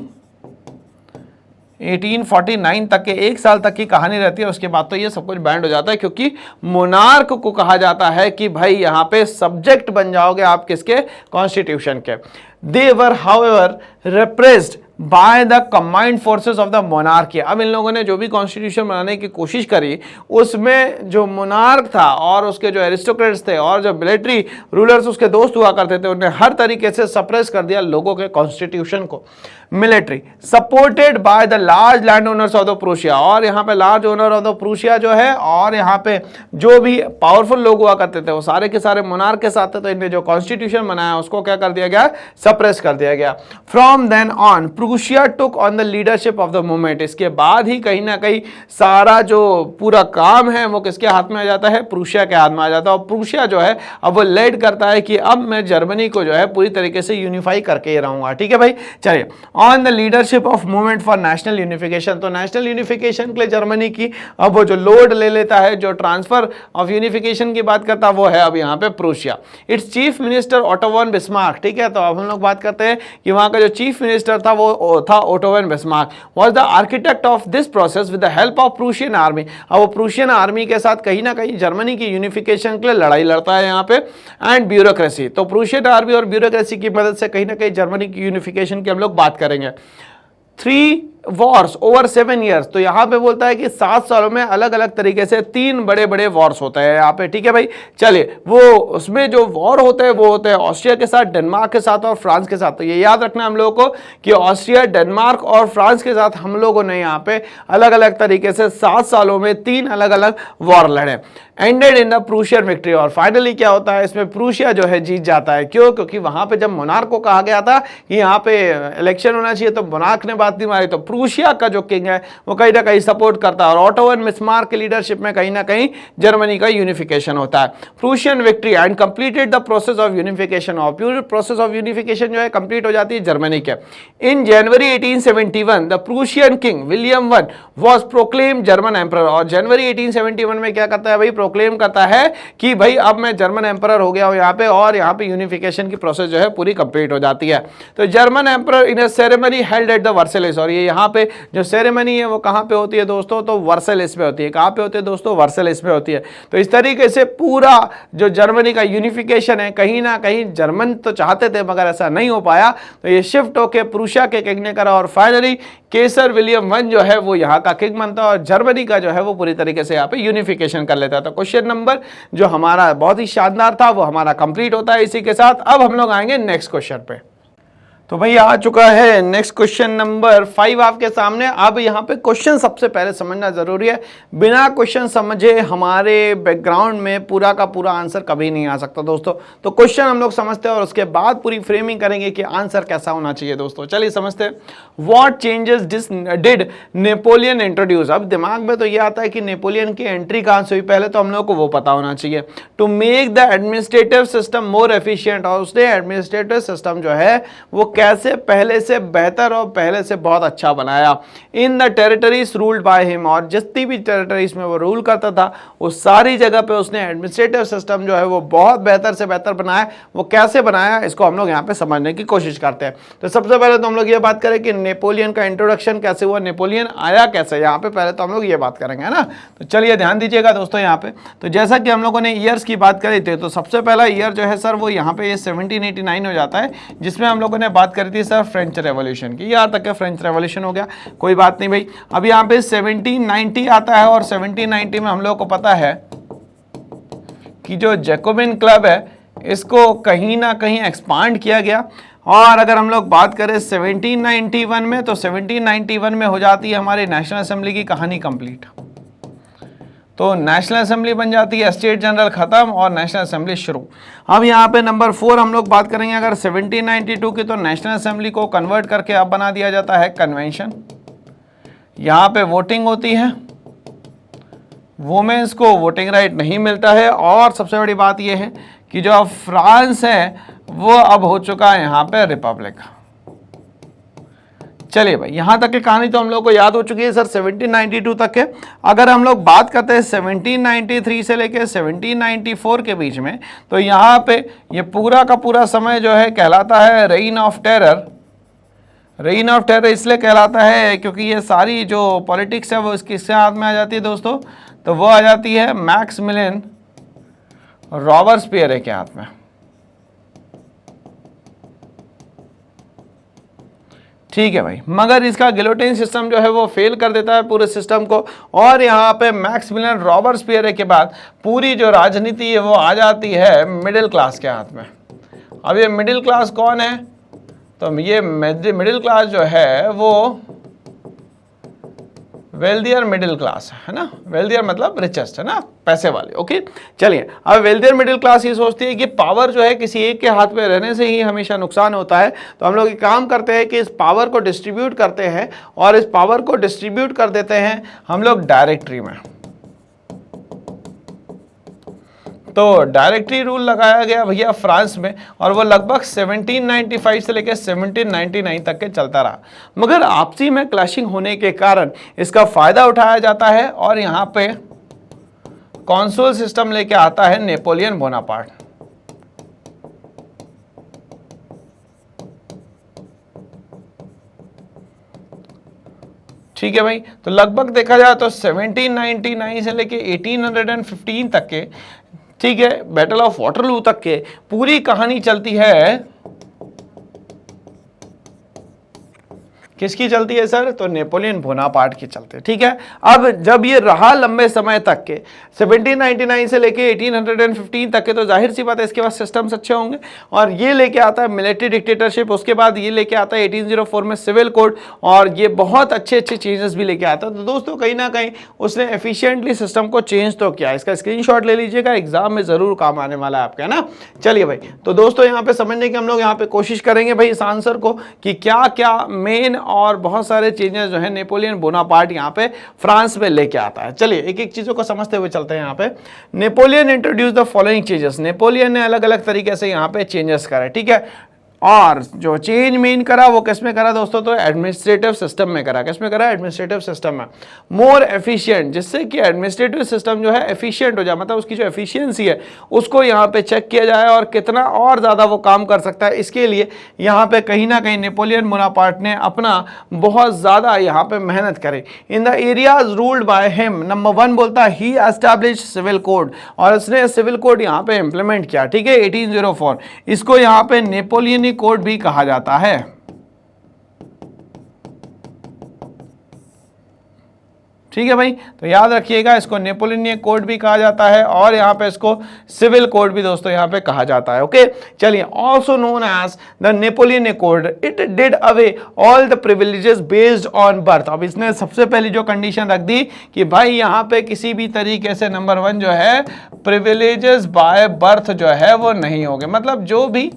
1849 तक के, एक साल तक की कहानी रहती है। उसके बाद तो ये सब कुछ बैंड हो जाता है, क्योंकि मोनार्क को कहा जाता है कि भाई यहाँ पे सब्जेक्ट बन जाओगे आप किसके, कॉन्स्टिट्यूशन के। They were however repressed by the combined forces of the monarchy. अब इन लोगों ने जो भी कॉन्स्टिट्यूशन बनाने की कोशिश करी उसमें जो मोनार्क था और उसके जो एरिस्टोक्रेट्स थे और जो मिलिट्री रूलर्स उसके दोस्त हुआ करते थे, उन्हें हर तरीके से सप्रेस कर दिया लोगों के कॉन्स्टिट्यूशन को। Military supported by the large land owners of the Prussia, और यहाँ पे large owner of the Prussia जो है और यहाँ पे जो भी पावरफुल लोग हुआ करते थे वो सारे के सारे मोनार्क के साथ थे। तो इन्हें जो कॉन्स्टिट्यूशन बनाया उसको क्या कर दिया गया, सप्रेस कर दिया गया। From then on Prussia took on the leadership of the movement. इसके बाद ही कहीं ना कहीं सारा जो पूरा काम है वो किसके हाथ में आ जाता है, प्रूशिया के हाथ में आ जाता है। और प्रूशिया जो है अब वो लेड करता है कि अब मैं जर्मनी को जो है पूरी तरीके से यूनिफाई करके ही रहूंगा। ठीक है भाई, चलिए। On the leadership of movement for national unification, तो नेशनल यूनिफिकेशन के लिए जर्मनी की अब वो जो लोड ले लेता है, जो ट्रांसफर ऑफ यूनिफिकेशन की बात करता है वो है अब यहाँ पे Prussia. It's chief minister auto von Bismarck. ठीक है, तो अब हम लोग बात करते हैं कि वहां का जो चीफ मिनिस्टर था वो था auto von Bismarck. Was the architect of this process with the help of Prussian army. अब वो प्रूशियन आर्मी के साथ कहीं ना कहीं जर्मनी की यूनिफिकेशन के लिए लड़ाई लड़ता है यहाँ पे। एंड ब्यूरोक्रेसी, तो प्रूशियन आर्मी और ब्यूरोक्रेसी की मदद से कहीं ना कहीं जर्मनी की यूनिफिकेशन की हम लोग बात करेंगे। 3 वॉर्स ओवर 7 ईयर्स, तो यहां पे बोलता है कि 7 सालों में अलग अलग तरीके से 3 बड़े बड़े वॉर्स होते हैं यहाँ पे। ठीक है भाई, चलिए। वो उसमें जो वॉर होते हैं वो होते हैं ऑस्ट्रिया के साथ, डेनमार्क के साथ और फ्रांस के साथ। तो ये याद रखना हम लोगों को कि ऑस्ट्रिया, डेनमार्क और फ्रांस के साथ हम लोगों ने यहाँ पे अलग अलग तरीके से 7 सालों में 3 अलग अलग वॉर लड़े। Ended in the Prussian victory, और फाइनली क्या होता है इसमें, प्रूशिया जो है जीत जाता है। क्यों? क्योंकि वहां पे जब मोनार्क को कहा गया था कि यहाँ पे इलेक्शन होना चाहिए तो मोनार्क ने बात नहीं मारी, तो प्रूशिया का जो किंग है वो कहीं ना कहीं सपोर्ट करता है और ओटो वन बिस्मार्क की लीडरशिप में कहीं ना कहीं जर्मनी का यूनिफिकेशन होता है। Prussian victory and completed the process of unification, और प्यूर प्रोसेस ऑफ यूनिफिकेशन जो है कंप्लीट हो जाती है जर्मनी के। इन जनवरी 1871 the Prussian king William one was proclaim German emperor, और जनवरी 1871 में क्या करता है भाई, प्रोक्लेम करता है कि भाई अब मैं जर्मन एम्परर हो गया हूं यहाँ पे, और यहाँ पे यूनिफिकेशन की प्रोसेस जो है पूरी कंप्लीट हो जाती है। तो German emperor in a ceremony held at the Versailles, और ये यहाँ पे जो सेरेमनी है वो कहाँ पे होती है दोस्तों, तो वर्सेलिस में होती है। कहाँ पे होती है दोस्तों, वर्सेलिस में होती है। तो इस तरीके से पूरा जो जर्मनी का यूनिफिकेशन है, कहीं ना कहीं जर्मन तो चाहते थे मगर ऐसा नहीं हो पाया, तो ये शिफ्ट होके प्रूशिया के किंग ने करा, और फाइनली केसर विलियम वन जो है वो यहाँ का किंग बनता है और जर्मनी का जो है वो पूरी तरीके से यहाँ पे यूनिफिकेशन कर लेता है। तो क्वेश्चन नंबर जो हमारा बहुत ही शानदार था वो हमारा कंप्लीट होता है इसी के साथ। अब हम लोग आएंगे नेक्स्ट क्वेश्चन पे। तो भाई आ चुका है नेक्स्ट क्वेश्चन नंबर 5 आपके सामने। अब यहाँ पे क्वेश्चन सबसे पहले समझना जरूरी है, बिना क्वेश्चन समझे हमारे बैकग्राउंड में पूरा का पूरा आंसर कभी नहीं आ सकता दोस्तों। तो क्वेश्चन हम लोग समझते हैं और उसके बाद पूरी फ्रेमिंग करेंगे कि आंसर कैसा होना चाहिए दोस्तों। चलिए समझते हैं। What changes did Napoleon introduce. अब दिमाग में तो ये आता है कि नेपोलियन की एंट्री कहाँ से हुई, पहले तो हम लोग को वो पता होना चाहिए। To make the administrative system more efficient, और उसने एडमिनिस्ट्रेटिव सिस्टम जो है वो कैसे पहले से बेहतर और पहले से बहुत अच्छा बनाया। In the territories ruled by him, और जितनी भी टेरिटरीज में वो रूल करता था उस सारी जगह पे उसने एडमिनिस्ट्रेटिव सिस्टम जो है वो बहुत बेहतर से बेहतर बनाया। वो कैसे बनाया इसको हम लोग यहाँ पे समझने की कोशिश करते हैं। तो सबसे पहले तो हम लोग ये बात करें कि नेपोलियन का इंट्रोडक्शन कैसे हुआ, नेपोलियन आया कैसे, यहाँ पे पहले तो हम लोग ये बात करेंगे, है ना। तो चलिए ध्यान दीजिएगा दोस्तों यहाँ पे। तो जैसा कि हम लोगों ने ईयर्स की बात करी थी, तो सबसे पहला ईयर जो है सर वो यहाँ पे ये 1789 हो जाता है, जिसमें हम लोगों ने बात करी थी सर फ्रेंच रेवोल्यूशन की। यार तक फ्रेंच रेवोल्यूशन हो गया, कोई बात नहीं भाई। अब यहाँ पे 1790 आता है, और 1790 में हम लोगों को पता है कि जो जैकोबिन क्लब है इसको कहीं ना कहीं एक्सपांड किया गया। और अगर हम लोग बात करें 1791 में, तो 1791 में हो जाती है हमारी नेशनल असेंबली की कहानी कंप्लीट। तो नेशनल असेंबली बन जाती है, स्टेट जनरल खत्म और नेशनल असेंबली शुरू। अब यहाँ पे नंबर 4 हम लोग बात करेंगे अगर 1792 की, तो नेशनल असेंबली को कन्वर्ट करके अब बना दिया जाता है कन्वेंशन। यहाँ पे वोटिंग होती है, वुमेन्स को वोटिंग राइट नहीं मिलता है, और सबसे बड़ी बात यह है कि जो अब फ्रांस है वो अब हो चुका है यहाँ पे रिपब्लिक। चलिए भाई, यहां तक की कहानी तो हम लोग को याद हो चुकी है सर 1792 तक के। अगर हम लोग बात करते हैं 1793 से लेके 1794 के बीच में, तो यहाँ पे ये पूरा का पूरा समय जो है कहलाता है rain of terror. Rain of terror इसलिए कहलाता है क्योंकि ये सारी जो पॉलिटिक्स है वो किसके हाथ में आ जाती है दोस्तों, तो वो आ जाती है मैक्सिमिलियन रॉबर्सपियर के हाथ में। ठीक है भाई, मगर इसका गिलोटिन सिस्टम जो है वो फेल कर देता है पूरे सिस्टम को, और यहाँ पे मैक्सिमिलियन रॉबर्सपियर के बाद पूरी जो राजनीति है वो आ जाती है मिडिल क्लास के हाथ में। अब ये मिडिल क्लास कौन है, तो ये मिडिल क्लास जो है वो वेल्दियर मिडिल क्लास है ना, वेल्दियर मतलब रिचेस्ट है ना, पैसे वाले। ओके चलिए, अब वेल्दियर मिडिल क्लास ये सोचती है कि पावर जो है किसी एक के हाथ में रहने से ही हमेशा नुकसान होता है, तो हम लोग एक काम करते हैं कि इस पावर को डिस्ट्रीब्यूट करते हैं, और इस पावर को डिस्ट्रीब्यूट कर देते हैं हम लोग डायरेक्टरी में। तो डायरेक्टरी रूल लगाया गया भैया फ्रांस में, और वो लगभग 1795 से लेकर 1799 तक के चलता रहा, मगर आपसी में क्लैशिंग होने के कारण इसका फायदा उठाया जाता है, और यहाँ पे कॉन्सुल सिस्टम लेके आता है नेपोलियन बोनापार्ट। ठीक है भाई, तो लगभग देखा जाए तो 1799 से लेके 1815 तक के, ठीक है, बैटल ऑफ वाटरलू तक के पूरी कहानी चलती है, किसकी चलती है सर, तो नेपोलियन बोनापार्ट की चलती है। ठीक है, अब जब ये रहा लंबे समय तक के 1799 से लेके 1815 तक के, तो जाहिर सी बात है इसके बाद सिस्टम्स अच्छे होंगे, और ये लेके आता है मिलिट्री डिक्टेटरशिप, उसके बाद ये लेके आता है 1804 में सिविल कोड, और ये बहुत अच्छे अच्छे चेंजेस भी लेके आता है। तो दोस्तों कहीं ना कहीं उसने एफिशिएंटली सिस्टम को चेंज तो किया, इसका स्क्रीनशॉट ले लीजिएगा, एग्जाम में जरूर काम आने वाला है आपका, है ना। चलिए भाई, तो दोस्तों यहाँ पे समझने की हम लोग यहाँ पे कोशिश करेंगे भाई इस आंसर को, कि क्या क्या मेन और बहुत सारे चेंजेस जो है नेपोलियन बोनापार्ट यहाँ पे फ्रांस में लेके आता है। चलिए एक एक चीजों को समझते हुए चलते हैं। यहाँ पे Napoleon introduce the following changes, Napoleon ने अलग अलग तरीके से यहाँ पे चेंजेस करे। ठीक है, और जो चेंज मेन करा वो किस में करा दोस्तों, तो एडमिनिस्ट्रेटिव सिस्टम में करा। किस में करा, एडमिनिस्ट्रेटिव सिस्टम में। मोर एफिशिएंट, जिससे कि एडमिनिस्ट्रेटिव सिस्टम जो है एफिशिएंट हो जाए, मतलब उसकी जो एफिशिएंसी है उसको यहाँ पे चेक किया जाए और कितना और ज़्यादा वो काम कर सकता है, इसके लिए यहाँ पे कहीं ना कहीं नेपोलियन बोनापार्ट ने अपना बहुत ज़्यादा यहाँ पे मेहनत करे। In the areas ruled by him, number 1 बोलता है ही एस्टैब्लिश सिविल कोड, और उसने सिविल कोड यहाँ पे इंप्लीमेंट किया। ठीक है, 1804, इसको यहाँ पे नेपोलियन कोड भी कहा जाता है। ठीक है भाई, तो याद रखिएगा इसको नेपोलियन कोड भी कहा जाता है, और यहाँ पे इसको सिविल कोड भी दोस्तों यहाँ पे कहा जाता है। ओके चलिए, also known as the Napoleon code, it did away all the privileges based on birth. अब इसने सबसे पहली जो कंडीशन रख दी कि भाई यहाँ पे किसी भी तरीके से नंबर 1 जो है प्रिविलेजेस बाय बर्थ जो है वो नहीं होंगे, मतलब जो भी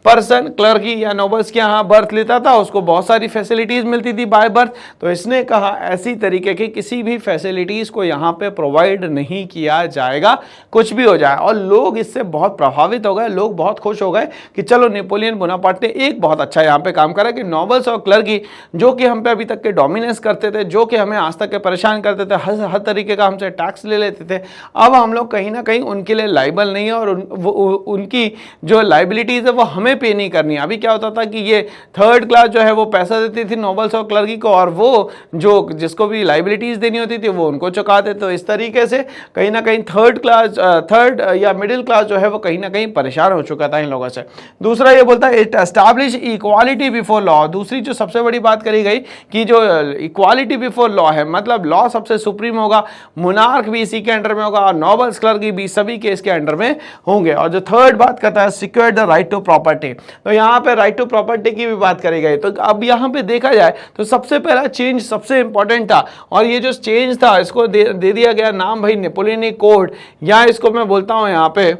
पर्सन क्लर्की या नोबल्स के यहाँ बर्थ लेता था उसको बहुत सारी फैसिलिटीज मिलती थी बाय बर्थ। तो इसने कहा ऐसी तरीके की किसी भी फैसिलिटीज को यहाँ पे प्रोवाइड नहीं किया जाएगा, कुछ भी हो जाए। और लोग इससे बहुत प्रभावित हो गए, लोग बहुत खुश हो गए कि चलो नेपोलियन बोनापार्ट ने एक बहुत अच्छा यहाँ पे काम करा कि नोबल्स और क्लर्की जो कि हम पे अभी तक के डोमिनेंस करते थे, जो कि हमें आज तक के परेशान करते थे, हर तरीके का हमसे टैक्स ले लेते थे, अब हम लोग कहीं ना कहीं उनके लिए लाइबल नहीं है, और उनकी जो लाइबिलिटीज है वो हमें पे नहीं करनी। अभी क्या होता था कि ये थर्ड क्लास जो है वो पैसा देती थी नोबल्स और क्लर्की को, और वो जो जिसको भी लाइबिलिटीज देनी होती थी वो उनको चुकाते। तो इस तरीके से कहीं ना कहीं थर्ड या मिडिल क्लास जो है वो कहीं ना कहीं परेशान हो चुका था इन लोगों से। दूसरा ये बोलता है it establish equality before law. दूसरी जो सबसे बड़ी बात करी गई कि जो इक्वालिटी बिफोर लॉ है, मतलब लॉ सबसे सुप्रीम होगा, मुनार्क भी इसी के अंडर में होगा, और नोबल्स क्लर्की भी सभी के इसके अंडर में होंगे। और जो थर्ड बात करता है secure the right to property, तो यहां पे राइट टू प्रॉपर्टी की भी बात करी गई। तो अब यहां पे देखा जाए तो सबसे पहला चेंज सबसे इंपॉर्टेंट था, और ये जो चेंज था इसको दे दिया गया नाम भाई नेपोलियन कोड, या इसको मैं बोलता हूं यहां पे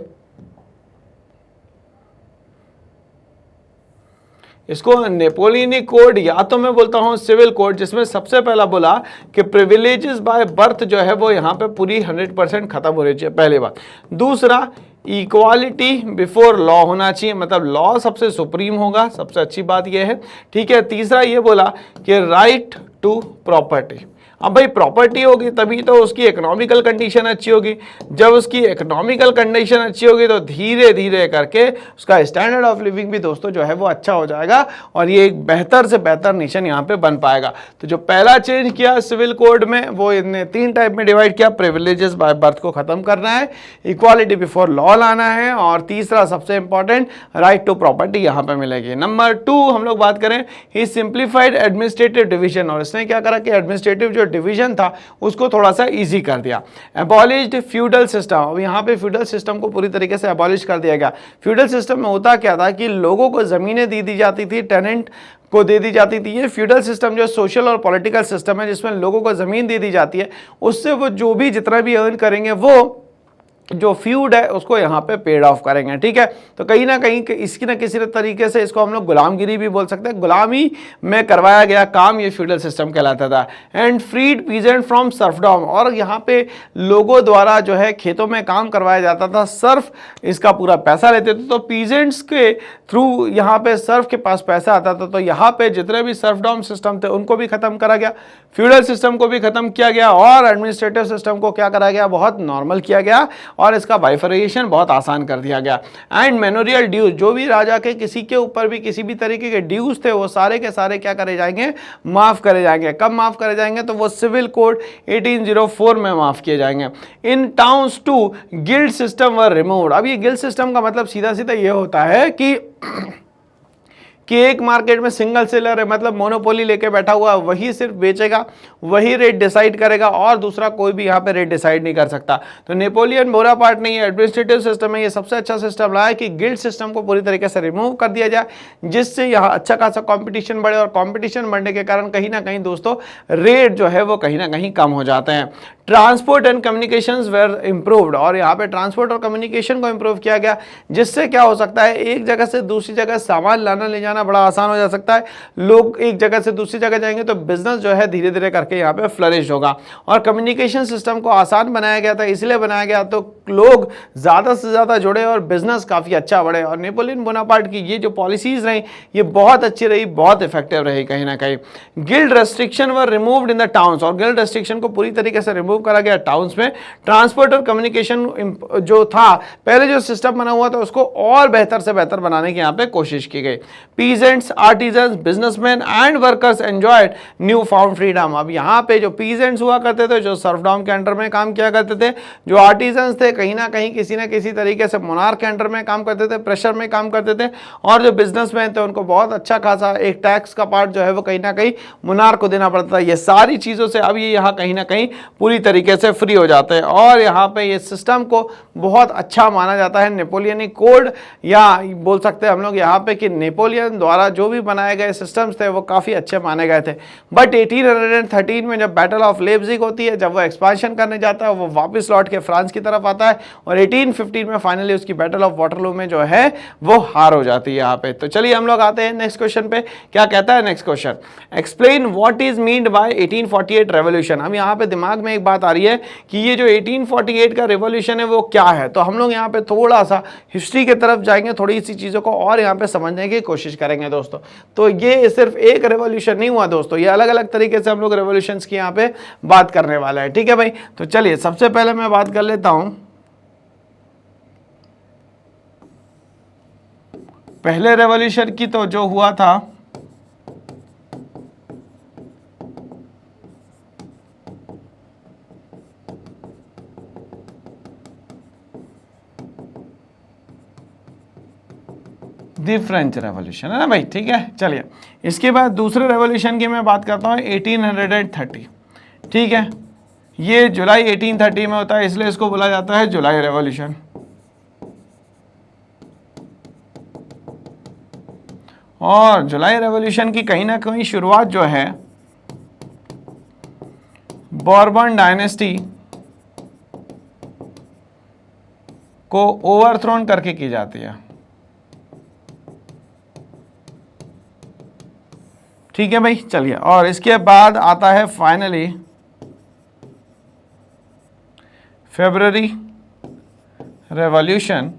इसको नेपोलियन कोड, या तो मैं बोलता हूं सिविल कोड, जिसमें सबसे पहला बोला कि प्रिविलेजेस बाय बर्थ जो है वो यहां पे पूरी 100% खत्म होनी चाहिए, पहली बात। दूसरा इक्वालिटी बिफोर लॉ होना चाहिए, मतलब लॉ सबसे सुप्रीम होगा, सबसे अच्छी बात यह है। ठीक है, तीसरा ये बोला कि राइट टू प्रॉपर्टी। अब भाई प्रॉपर्टी होगी तभी तो उसकी इकोनॉमिकल कंडीशन अच्छी होगी, जब उसकी इकोनॉमिकल कंडीशन अच्छी होगी तो धीरे धीरे करके उसका स्टैंडर्ड ऑफ लिविंग भी दोस्तों जो है वो अच्छा हो जाएगा और ये एक बेहतर से बेहतर नेशन यहाँ पे बन पाएगा। तो जो पहला चेंज किया सिविल कोड में वो इन्हें 3 टाइप में डिवाइड किया, प्रिविलेजेस बाय बर्थ को खत्म करना है, इक्वालिटी बिफोर लॉ लाना है, और तीसरा सबसे इंपॉर्टेंट राइट टू प्रॉपर्टी यहाँ पे मिलेगी। नंबर 2 हम लोग बात करें ही सिंप्लीफाइड एडमिनिस्ट्रेटिव डिवीजन, और इसने क्या करा कि एडमिनिस्ट्रेटिव जो डिवीजन था उसको थोड़ा सा इजी कर दिया। एबॉलिश्ड फ्यूडल सिस्टम, अब यहाँ पे फ्यूडल सिस्टम को पूरी तरीके से एबॉलिश कर दिया गया। फ्यूडल सिस्टम में होता क्या था कि लोगों को जमीनें दी जाती थी, टेनेंट को दे दी जाती थी। ये फ्यूडल सिस्टम जो सोशल और पॉलिटिकल सिस्टम है जिसमें लोगों को जमीन दे दी जाती है, उससे वो जो भी जितना भी अर्न करेंगे वो जो फ्यूड है उसको यहाँ पे पेड ऑफ करेंगे। ठीक है, तो कहीं ना कहीं इसकी ना किसी तरीके से इसको हम लोग गुलामगिरी भी बोल सकते हैं, गुलामी में करवाया गया काम ये फ्यूडल सिस्टम कहलाता था। एंड फ्रीड पीजेंट फ्रॉम सर्फडॉम, और यहाँ पे लोगों द्वारा जो है खेतों में काम करवाया जाता था, सर्फ इसका पूरा पैसा लेते थे, तो पीजेंट्स के थ्रू यहाँ पे सर्फ के पास पैसा आता था। तो यहाँ पे जितने भी सर्फडॉम सिस्टम थे उनको भी खत्म करा गया, फ्यूडल सिस्टम को भी खत्म किया गया, और एडमिनिस्ट्रेटिव सिस्टम को क्या करा गया, बहुत नॉर्मल किया गया और इसका बाइफरेशन बहुत आसान कर दिया गया। एंड मेमोरियल ड्यूज, जो भी राजा के किसी के ऊपर भी किसी भी तरीके के ड्यूज थे वो सारे के सारे क्या करे जाएंगे, माफ करे जाएंगे। कब माफ करे जाएंगे, तो वो सिविल कोड 1804 में माफ किए जाएंगे। In towns to guild system were removed. अब ये गिल्ड सिस्टम का मतलब सीधा सीधा ये होता है कि एक मार्केट में सिंगल सेलर है, मतलब मोनोपोली लेके बैठा हुआ, वही सिर्फ बेचेगा, वही रेट डिसाइड करेगा और दूसरा कोई भी यहाँ पे रेट डिसाइड नहीं कर सकता। तो नेपोलियन बोनापार्ट ने ये एडमिनिस्ट्रेटिव सिस्टम है, ये सबसे अच्छा सिस्टम लाया कि गिल्ड सिस्टम को पूरी तरीके से रिमूव कर दिया जाए, जिससे यहाँ अच्छा खासा कंपटीशन बढ़े, और कंपटीशन बढ़ने के कारण कहीं ना कहीं दोस्तों रेट जो है वो कहीं ना कहीं कम हो जाते हैं। Transport and communications were improved, और यहाँ पे ट्रांसपोर्ट और कम्युनिकेशन को इंप्रूव किया गया, जिससे क्या हो सकता है, एक जगह से दूसरी जगह सामान लाना ले जाना बड़ा आसान हो जा सकता है। लोग एक जगह से दूसरी जगह जाएंगे तो बिजनेस जो है धीरे धीरे करके यहाँ पे फ्लरिश होगा। और कम्युनिकेशन सिस्टम को आसान बनाया गया था, इसलिए बनाया गया तो लोग ज्यादा से ज्यादा जुड़े और बिजनेस काफी अच्छा बढ़े। और नेपोलियन बोनापार्ट की ये जो पॉलिसीज रही ये बहुत अच्छी रही, बहुत इफेक्टिव रही कहीं ना कहीं। Guild restriction were removed in the towns, और गिल्ड रेस्ट्रिक्शन को पूरी तरीके से रिमूव करा गया टाउन्स में। ट्रांसपोर्ट और कम्युनिकेशन जो था पहले जो सिस्टम बना हुआ था उसको और बेहतर से बेहतर बनाने की यहाँ पे कोशिश की गई। Peasants, artisans, businessman and workers enjoyed new found freedom. अब यहाँ पे जो पीजेंट्स हुआ करते थे, जो सर्फडॉम के अंडर में काम किया करते थे, जो आर्टिजन्स थे कहीं ना कहीं किसी ना किसी तरीके से मोनार्क के अंडर में काम करते थे, प्रेशर में काम करते थे, और जो बिजनेसमैन थे उनको बहुत अच्छा खासा एक टैक्स का पार्ट जो है वो कहीं ना कहीं मोनार्क को देना पड़ता था। ये सारी चीज़ों से अब ये यहाँ कहीं ना कहीं पूरी तरीके से फ्री हो जाते हैं, और यहाँ पे ये सिस्टम को बहुत अच्छा माना जाता है। नेपोलियनिक कोड, या बोल सकते हैं हम लोग यहाँ पे कि नेपोलियन द्वारा जो भी बनाए गए सिस्टम्स थे वो काफ़ी अच्छे माने गए थे। बट 1813 में जब बैटल ऑफ लेप्जिग होती है, जब वो एक्सपांशन करने जाता है, वो वापस लौट के फ्रांस की तरफ आता है, और 1815 में फाइनली उसकी बैटल ऑफ वाटरलू में जो है वो हार हो जाती है यहाँ पे। तो चलिए हम लोग आते हैं नेक्स्ट क्वेश्चन पे। क्या कहता है next question, explain what is meant by 1848 revolution. अब यहाँ पे दिमाग में एक बात आ रही है कि ये जो 1848 का रेवोल्यूशन है वो क्या है। तो हम लोग यहाँ पे थोड़ा सा हिस्ट्री की तरफ जाएंगे, थोड़ी सी चीज़ों को और यहाँ पे समझने की कोशिश करेंगे दोस्तों। तो ये सिर्फ एक रेवोल्यूशन नहीं हुआ दोस्तों, ये अलग अलग तरीके से हम लोग रेवोल्यूशंस की यहाँ पे बात करने वाला है। ठीक है भाई, तो चलिए सबसे पहले मैं बात कर लेता हूं पहले रेवोल्यूशन की। तो जो हुआ था दी फ्रेंच रेवोल्यूशन है ना भाई, ठीक है। चलिए इसके बाद दूसरे रेवोल्यूशन की मैं बात करता हूँ 1830। ठीक है, ये जुलाई 1830 में होता है, इसलिए इसको बोला जाता है जुलाई रेवोल्यूशन। और जुलाई रेवोल्यूशन की कहीं ना कहीं शुरुआत जो है बॉर्बन डायनेस्टी को ओवरथ्रोन करके की जाती है। ठीक है भाई, चलिए। और इसके बाद आता है फाइनली फरवरी रेवोल्यूशन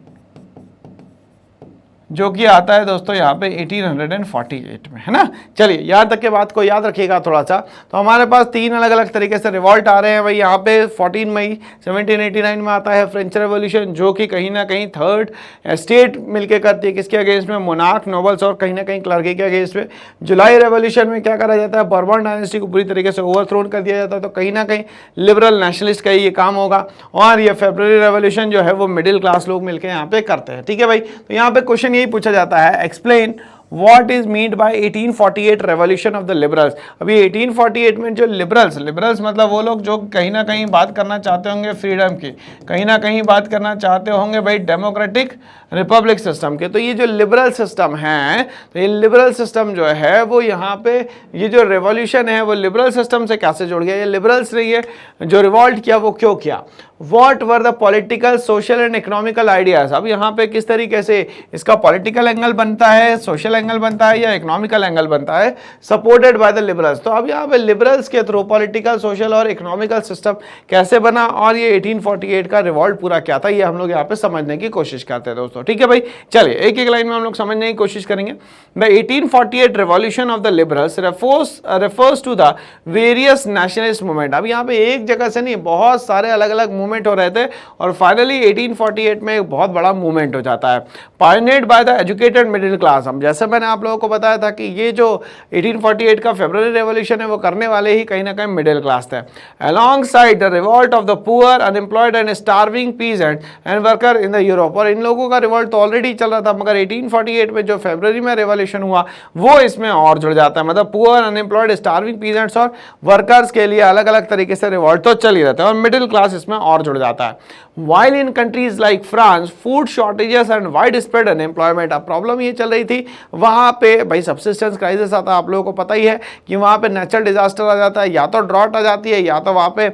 जो कि आता है दोस्तों यहाँ पे 1848 में, है ना। चलिए यहाँ तक के बात को याद रखिएगा थोड़ा सा। तो हमारे पास तीन अलग अलग तरीके से रिवॉल्ट आ रहे हैं भाई। यहाँ पे 14 मई 1789 में आता है फ्रेंच रेवोल्यूशन, जो कि कहीं ना कहीं थर्ड स्टेट मिलके करती है, किसके अगेंस्ट में, मोनार्क, नोबल्स और कहीं ना कहीं क्लर्की के अगेंस्ट में। जुलाई रेवोल्यूशन में क्या करा जाता है, बर्बन डायनेस्टी को पूरी तरीके से ओवरथ्रोन कर दिया जाता है, तो कहीं ना कहीं लिबरल नेशनलिस्ट का ये काम होगा। और ये फेब्रुअरी रेवोल्यूशन जो है वो मिडिल क्लास लोग मिलकर यहाँ पे करते हैं, ठीक है भाई। तो यहाँ पे क्वेश्चन यही पूछा जाता है, explain What is meant by 1848 revolution of the liberals। अभी 1848 में जो लिबरल्स मतलब वो लोग जो कहीं ना कहीं बात करना चाहते होंगे फ्रीडम की, कहीं ना कहीं बात करना चाहते होंगे भाई डेमोक्रेटिक रिपब्लिक सिस्टम के। तो ये जो लिबरल सिस्टम है, तो ये लिबरल सिस्टम जो है वो यहाँ पे ये जो रेवोल्यूशन है वो लिबरल सिस्टम से कैसे जुड़ गया। ये लिबरल्स ने ये जो रिवॉल्ट किया वो क्यों किया, what were the political, social and economical ideas. अब यहाँ पे किस तरीके से इसका पॉलिटिकल एंगल बनता है, सोशल एंगल बनता है या इकोनॉमिकल एंगल बनता है, सपोर्टेड बाय द लिबरल्स। तो अब यहाँ पे लिबरल्स के थ्रू पॉलिटिकल, सोशल और इकोनॉमिकल सिस्टम कैसे बना और ये 1848 का रिवॉल्ट पूरा क्या था, ये हम लोग यहाँ पे समझने की कोशिश करते हैं दोस्तों, ठीक है भाई। चलिए एक एक लाइन में हम लोग समझने की कोशिश करेंगे। The 1848 revolution of the liberals refers to the various nationalist movement. अब यहाँ पे एक जगह से नहीं, बहुत सारे अलग अलग मूवमेंट हो रहे थे और फाइनली 1848 में एक बहुत बड़ा मूवमेंट हो जाता है, pioneered by the educated middle class. हम जैसे मैंने आप लोगों को बताया था कि ये जो 1848 का फेब्रुअरी रेवोल्यूशन है वो करने वाले ही कहीं ना कहीं मिडिल क्लास थे। Along side the revolt of the poor, unemployed and starving peasant and worker in the Europe. और इन लोगों का रिवॉल्ट तो ऑलरेडी चल रहा था, मगर 1848 में जो फेब्रुअरी में रेवोल्यूशन हुआ वो इसमें और जुड़ जाता है। मतलब पुअर, अनएम्प्लॉयड, स्टार्विंग पीजेंट्स और वर्कर्स के लिए अलग अलग तरीके से रिवॉल्ट तो चल ही रहता है और मिडिल क्लास इसमें और जुड़ जाता है। While in countries like France, food shortages and widespread unemployment। अब प्रॉब्लम ये चल रही थी वहाँ पे भाई, सब्सिस्टेंस क्राइसिस आता है, आप लोगों को पता ही है कि वहाँ पे नेचुरल डिजास्टर आ जाता है, या तो ड्रॉट आ जाती है या तो वहाँ पे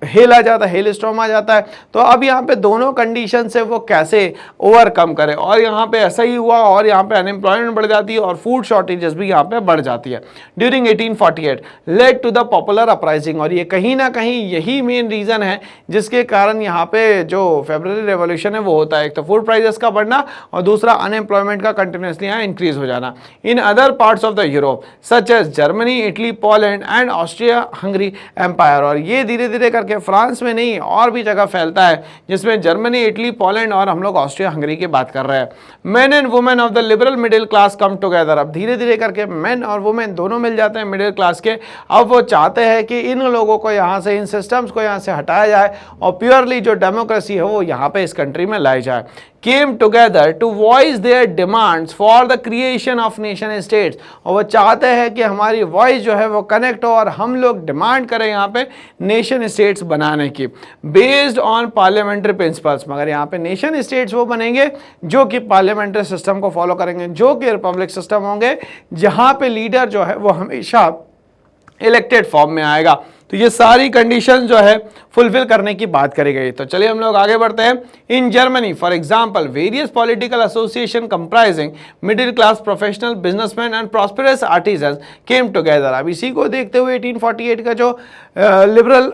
हेल आ जाता है, हेल स्टॉर्म आ जाता है। तो अब यहाँ पे दोनों कंडीशन से वो कैसे ओवरकम करे, और यहाँ पे ऐसा ही हुआ और यहाँ पे अनएम्प्लॉयमेंट बढ़ जाती है और फूड शॉर्टेजेस भी यहाँ पे बढ़ जाती है। During 1848 led to the popular uprising. और ये कहीं ना कहीं यही मेन रीजन है जिसके कारण यहाँ पे जो फेब्रुअरी रेवोल्यूशन है वो होता है। एक तो फूड प्राइसेस का बढ़ना और दूसरा अनएम्प्लॉयमेंट का कंटिन्यूसली यहाँ इंक्रीज हो जाना। In other parts of the Europe such as Germany, Italy, Poland and Austria Hungary empire. और ये धीरे धीरे करके फ्रांस में नहीं और भी जगह फैलता है, जिसमें जर्मनी, इटली, पोलैंड और हम लोग ऑस्ट्रिया हंगरी की बात कर रहे हैं। Main and women of the liberal middle class come together. अब धीरे धीरे करके मेन और वुमेन दोनों मिल जाते हैं मिडिल क्लास के। अब वो चाहते हैं कि इन लोगों को यहाँ से, इन सिस्टम्स को यहाँ से हटाया जाए और प्योरली जो डेमोक्रेसी है वो यहाँ पे इस कंट्री में लाई जाए। Came together to voice their demands for the creation of nation states। और वो चाहते हैं कि हमारी वॉइस जो है वो कनेक्ट हो और हम लोग डिमांड करें यहाँ पे नेशन स्टेट्स बनाने की, बेस्ड ऑन पार्लियामेंट्री प्रिंसिपल्स। मगर यहाँ पे नेशन स्टेट्स वो बनेंगे जो कि पार्लियामेंट्री सिस्टम को फॉलो करेंगे, जो कि रिपब्लिक सिस्टम होंगे, जहाँ पे लीडर जो है वो हमेशा इलेक्टेड फॉर्म में आएगा। तो ये सारी कंडीशन जो है फुलफिल करने की बात करी गई। तो चलिए हम लोग आगे बढ़ते हैं। In Germany for example various political association comprising middle class professional businessman and prosperous artisans came together. अब इसी को देखते हुए 1848 का जो लिबरल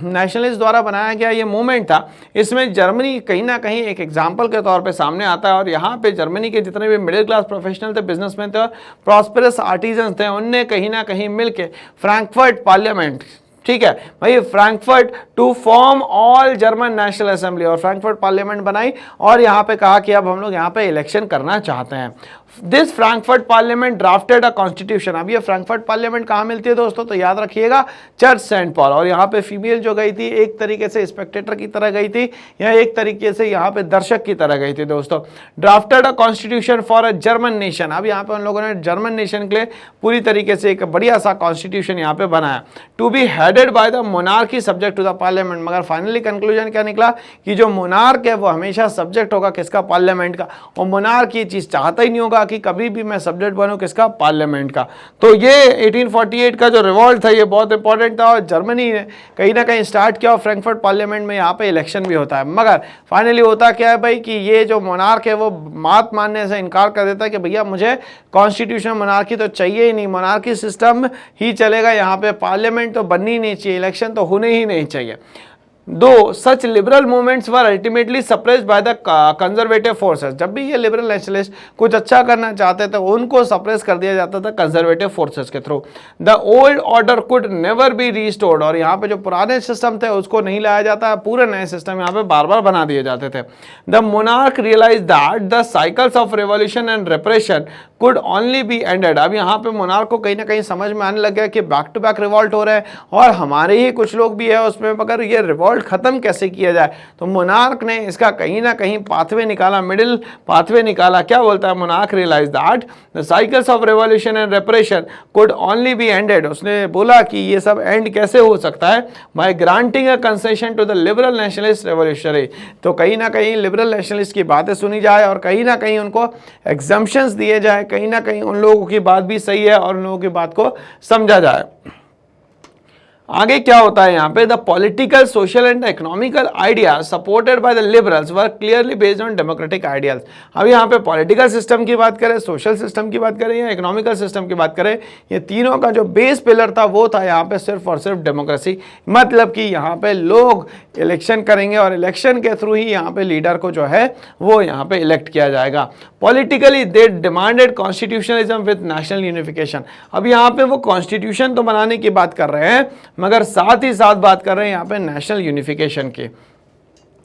नेशनलिस्ट द्वारा बनाया गया ये मूवमेंट था, इसमें जर्मनी कहीं ना कहीं एक एग्जाम्पल के तौर पे सामने आता है। और यहाँ पे जर्मनी के जितने भी मिडिल क्लास प्रोफेशनल थे, बिजनेसमैन थे और प्रॉस्पेरस आर्टिजन्स थे, उनने कहीं ना कहीं मिलके फ्रैंकफर्ट पार्लियामेंट, ठीक है भाई, Frankfurt to form all German national assembly, और फ्रैंकफर्ट पार्लियामेंट बनाई और यहाँ पे कहा कि अब हम लोग यहाँ पे इलेक्शन करना चाहते हैं। This Frankfurt parliament drafted a constitution. अब ये फ्रैंकफर्ट पार्लियामेंट कहाँ मिलती है दोस्तों, तो याद रखिएगा चर्च सेंट पॉल। और यहाँ पे फीमेल जो गई थी एक तरीके से स्पेक्टेटर की तरह गई थी, या एक तरीके से यहाँ पे दर्शक की तरह गई थी दोस्तों। Drafted a constitution for a German nation. अब यहाँ पे उन लोगों ने जर्मन नेशन के लिए पूरी तरीके से एक बढ़िया सा कॉन्स्टिट्यूशन यहाँ पे बनाया। To be headed by the monarchy subject to the parliament. मगर फाइनली कंक्लूजन क्या निकला कि जो मोनार्क है वो हमेशा सब्जेक्ट होगा किसका, पार्लियामेंट का। और मोनार्क ये चीज चाहता ही नहीं होगा कि कभी भी मैं सब्जेक्ट बनूं किसका, पार्लियामेंट का। तो ये 1848 का जो रिवॉल्ट था ये बहुत इंपॉर्टेंट था और जर्मनी ने कहीं ना कहीं स्टार्ट किया और फ्रैंकफर्ट पार्लियामेंट में यहाँ पे इलेक्शन भी होता है। मगर फाइनली होता क्या है भाई कि ये जो मोनार्क है वो बात मानने से इनकार कर देता है कि भैया मुझे कॉन्स्टिट्यूशन मोनार्की तो चाहिए ही नहीं, मोनार्की सिस्टम ही चलेगा, यहाँ पे पार्लियामेंट तो बननी ही नहीं चाहिए, इलेक्शन तो होने ही नहीं चाहिए। Though such liberal movements were ultimately suppressed by the conservative forces. जब भी ये लिबरल नेशनलिस्ट कुछ अच्छा करना चाहते थे उनको सप्रेस कर दिया जाता था कंजर्वेटिव फोर्सेस के through. The old order could never be restored, और यहाँ पे जो पुराने सिस्टम थे उसको नहीं लाया जाता, पूरे नए सिस्टम यहाँ पे बार बार बना दिए जाते थे। The monarch realise that the cycles of revolution and repression could only be ended. अब यहाँ पे मोनार्क को कहीं ना कहीं समझ में आने लग गया कि बैक टू बैक रिवॉल्ट हो रहे हैं और हमारे ही कुछ लोग भी है उसमें, मगर ये रिवॉल्ट खत्म कैसे किया जाए। तो मोनार्क ने इसका कहीं ना कहीं पाथवे निकाला, मिडिल पाथवे निकाला। क्या बोलता है monarch? Realise that the cycles of revolution and repression could only be ended. उसने बोला कि ये सब एंड कैसे हो सकता है? By granting a concession to the liberal nationalist revolutionary. तो कहीं ना कहीं लिबरल नेशनलिस्ट की बातें सुनी जाए और कहीं ना कहीं उनको एग्जम्पशंस दिए जाए, कहीं ना कहीं उन लोगों की बात भी सही है और उन लोगों की बात को समझा जाए। आगे क्या होता है यहाँ पे? The political, social and economical ideas supported by the liberals were clearly based on democratic ideas. अब यहाँ पे पॉलिटिकल सिस्टम की बात करें, सोशल सिस्टम की बात करें या इकोनॉमिकल सिस्टम की बात करें, ये तीनों का जो बेस पिलर था वो था यहाँ पे सिर्फ और सिर्फ डेमोक्रेसी। मतलब कि यहाँ पे लोग इलेक्शन करेंगे और इलेक्शन के थ्रू ही यहाँ पे लीडर को जो है वो यहाँ पे इलेक्ट किया जाएगा। Politically they demanded constitutionalism with national unification. अब यहाँ पे वो कॉन्स्टिट्यूशन तो बनाने की बात कर रहे हैं मगर साथ ही साथ बात कर रहे हैं यहाँ पे नेशनल यूनिफिकेशन की।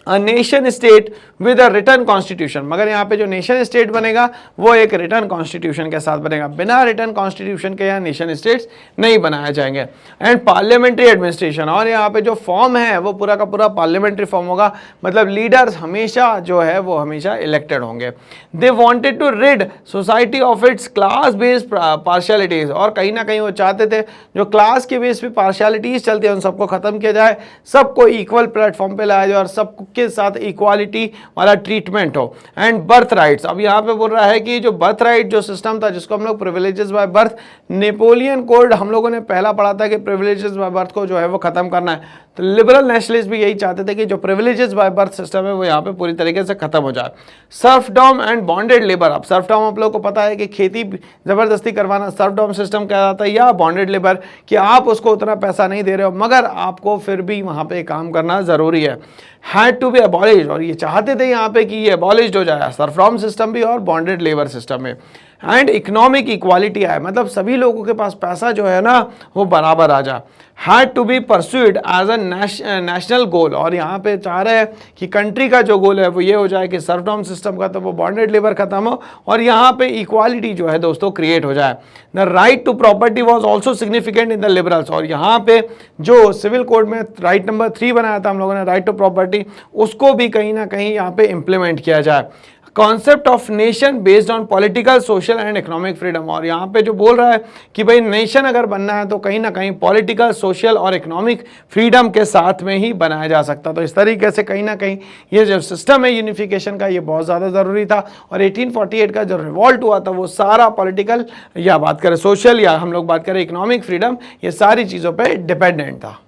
A nation state with a return constitution, मगर यहाँ पे जो नेशन स्टेट बनेगा वो एक रिटर्न कॉन्स्टिट्यूशन के साथ बनेगा। बिना रिटर्न कॉन्स्टिट्यूशन के यहाँ नेशन स्टेट्स नहीं बनाए जाएंगे। एंड पार्लियामेंट्री एडमिनिस्ट्रेशन, और यहाँ पे जो फॉर्म है वो पूरा का पूरा पार्लियामेंट्री फॉर्म होगा, मतलब लीडर्स हमेशा जो है वो हमेशा इलेक्टेड होंगे। They wanted to rid society of its class based partialities, और कहीं ना कहीं वो चाहते थे जो क्लास के बेस पे पार्शियलिटीज चलती है उन सबको खत्म किया जाए, सबको इक्वल प्लेटफॉर्म पे लाया जाए और सब के साथ इक्वालिटी वाला ट्रीटमेंट हो। एंड बर्थ राइट्स, अब यहाँ पे बोल रहा है कि जो बर्थ राइट जो सिस्टम था जिसको हम लोग privileges by birth, Napoleon code हम लोगों ने पहला पढ़ा था कि प्रिविलेजेस बाय बर्थ को जो है वो खत्म करना है। तो लिबरल नेशनलिस्ट भी यही चाहते थे कि जो प्रिविलेजेस बाय बर्थ सिस्टम है वो यहाँ पे पूरी तरीके से खत्म हो जाए। सर्फडॉम एंड बॉन्डेड लेबर, अब सर्फडॉम आप लोग को पता है कि खेती जबरदस्ती करवाना सर्फडॉम सिस्टम क्या जाता है, या बॉन्डेड लेबर कि आप उसको उतना पैसा नहीं दे रहे हो मगर आपको फिर भी वहाँ पे काम करना जरूरी है। हैड टू बी अबॉलिश, और ये चाहते थे यहाँ पे कि ये अबॉलिश हो जाए, सर्फडॉम सिस्टम भी और बॉन्डेड लेबर सिस्टम में। एंड इकोनॉमिक इक्वालिटी आए, मतलब सभी लोगों के पास पैसा जो है ना वो बराबर आ जाए। Had to be pursued as a national goal, और यहाँ पे चाह रहे हैं कि कंट्री का जो गोल है वो ये हो जाए कि सर्फडॉम सिस्टम का तो वो बॉन्डेड लेबर खत्म हो और यहाँ पे इक्वालिटी जो है दोस्तों क्रिएट हो जाए। The right to property was also significant in the liberals, और यहाँ पे जो सिविल कोड में राइट नंबर 3 बनाया था हम लोगों ने, राइट टू प्रॉपर्टी, उसको भी कहीं ना कहीं यहाँ पे इंप्लीमेंट किया जाए। Concept of nation based on political, social and economic freedom, और यहाँ पे जो बोल रहा है कि भाई नेशन अगर बनना है तो कहीं ना कहीं पॉलिटिकल, सोशल और इकोनॉमिक फ्रीडम के साथ में ही बनाया जा सकता। तो इस तरीके से कहीं ना कहीं ये जो सिस्टम है यूनिफिकेशन का ये बहुत ज़्यादा ज़रूरी था। और 1848 का जो रिवॉल्ट हुआ था वो सारा पॉलिटिकल या बात करें सोशल या हम लोग बात करें इकोनॉमिक फ्रीडम, ये सारी चीज़ों पर डिपेंडेंट था।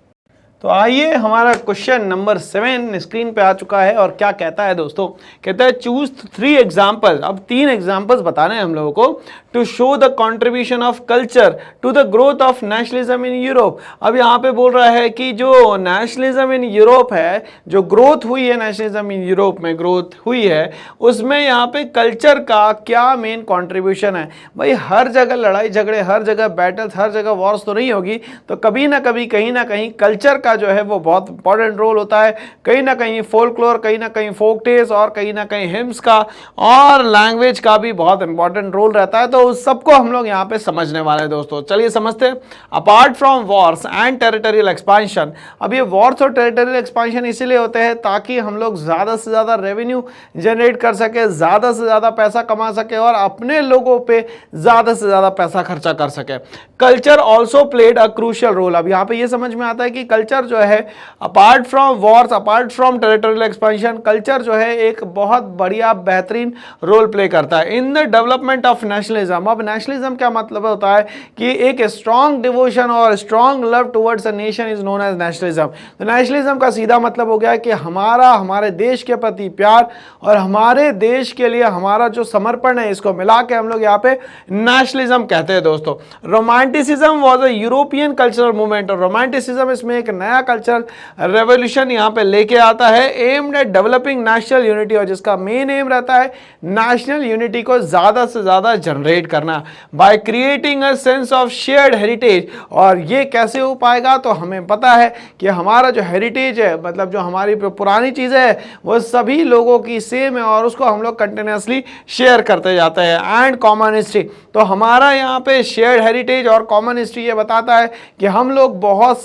तो आइए हमारा क्वेश्चन नंबर 7 स्क्रीन पे आ चुका है और क्या कहता है दोस्तों, कहता है चूज 3 एग्जाम्पल। अब 3 एग्जाम्पल्स बताने हैं हम लोगों को to show the contribution of culture to the growth of nationalism in Europe. अब यहाँ पे बोल रहा है कि जो नेशनलिज्म इन यूरोप है, जो ग्रोथ हुई है नेशनलिज्म इन यूरोप में ग्रोथ हुई है, उसमें यहाँ पे कल्चर का क्या मेन कंट्रीब्यूशन है। भाई हर जगह लड़ाई झगड़े, हर जगह बैटल्स, हर जगह वॉर्स तो नहीं होगी, तो कभी ना कभी कहीं ना कहीं कल्चर का जो है वो बहुत इंपॉर्टेंट रोल होता है। कहीं ना कहीं फोल्कलोर, कहीं ना कहीं फोक टेल्स और कहीं ना कहीं हिम्स का और लैंग्वेज का भी बहुत इंपॉर्टेंट रोल रहता है। तो उस सबको हम लोग यहाँ पे समझने वाले हैं दोस्तों। चलिए समझते हैं। Apart from Wars and territorial expansion, अब ये वॉर्स और टेरिटोरियल एक्सपांशन इसीलिए होते हैं ताकि हम लोग ज़्यादा से ज़्यादा रेवेन्यू जनरेट कर सके, ज़्यादा से ज़्यादा पैसा कमा सके और अपने लोगों पे ज़्यादा से ज़्यादा पैसा खर्चा कर सके। Culture also played a crucial role. अब यहाँ पे ये समझ में आता है कि कल्चर जो है apart from Wars, apart from territorial expansion, culture जो है एक बहुत बढ़िया बेहतरीन रोल प्ले करता है in the development of nationalism. अब नेशनलिज्म क्या मतलब होता है कि एक स्ट्रॉन्ग डिवोशन और strong love towards a nation is known as nationalism. तो नेशनलिज्म का सीधा मतलब हो गया कि हमारे देश के प्रति प्यार और हमारे देश के लिए हमारा जो समर्पण है, इसको मिला के हम लोग यहाँ पे नेशनलिज्म कहते हैं दोस्तों। Romanticism was a European cultural movement, और रोमांटिसिज्म इसमें एक नया नया कल्चरल रेवोल्यूशन यहाँ पे लेके आता है, aimed at developing national unity, और जिसका मेन एम रहता है नेशनल यूनिटी को ज़्यादा से ज़्यादा जनरेट करना by creating a sense of shared heritage. और ये कैसे हो पाएगा, तो हमें पता है कि हमारा जो हेरिटेज है, मतलब जो हमारी पुरानी चीज़ें है वो सभी लोगों की सेम है और उसको हम लोग कंटिन्यूसली शेयर करते जाते हैं। एंड कॉमन हिस्ट्री, तो हमारा यहाँ पे शेयर्ड हेरिटेज और कॉमन हिस्ट्री ये बताता है कि हम लोग बहुत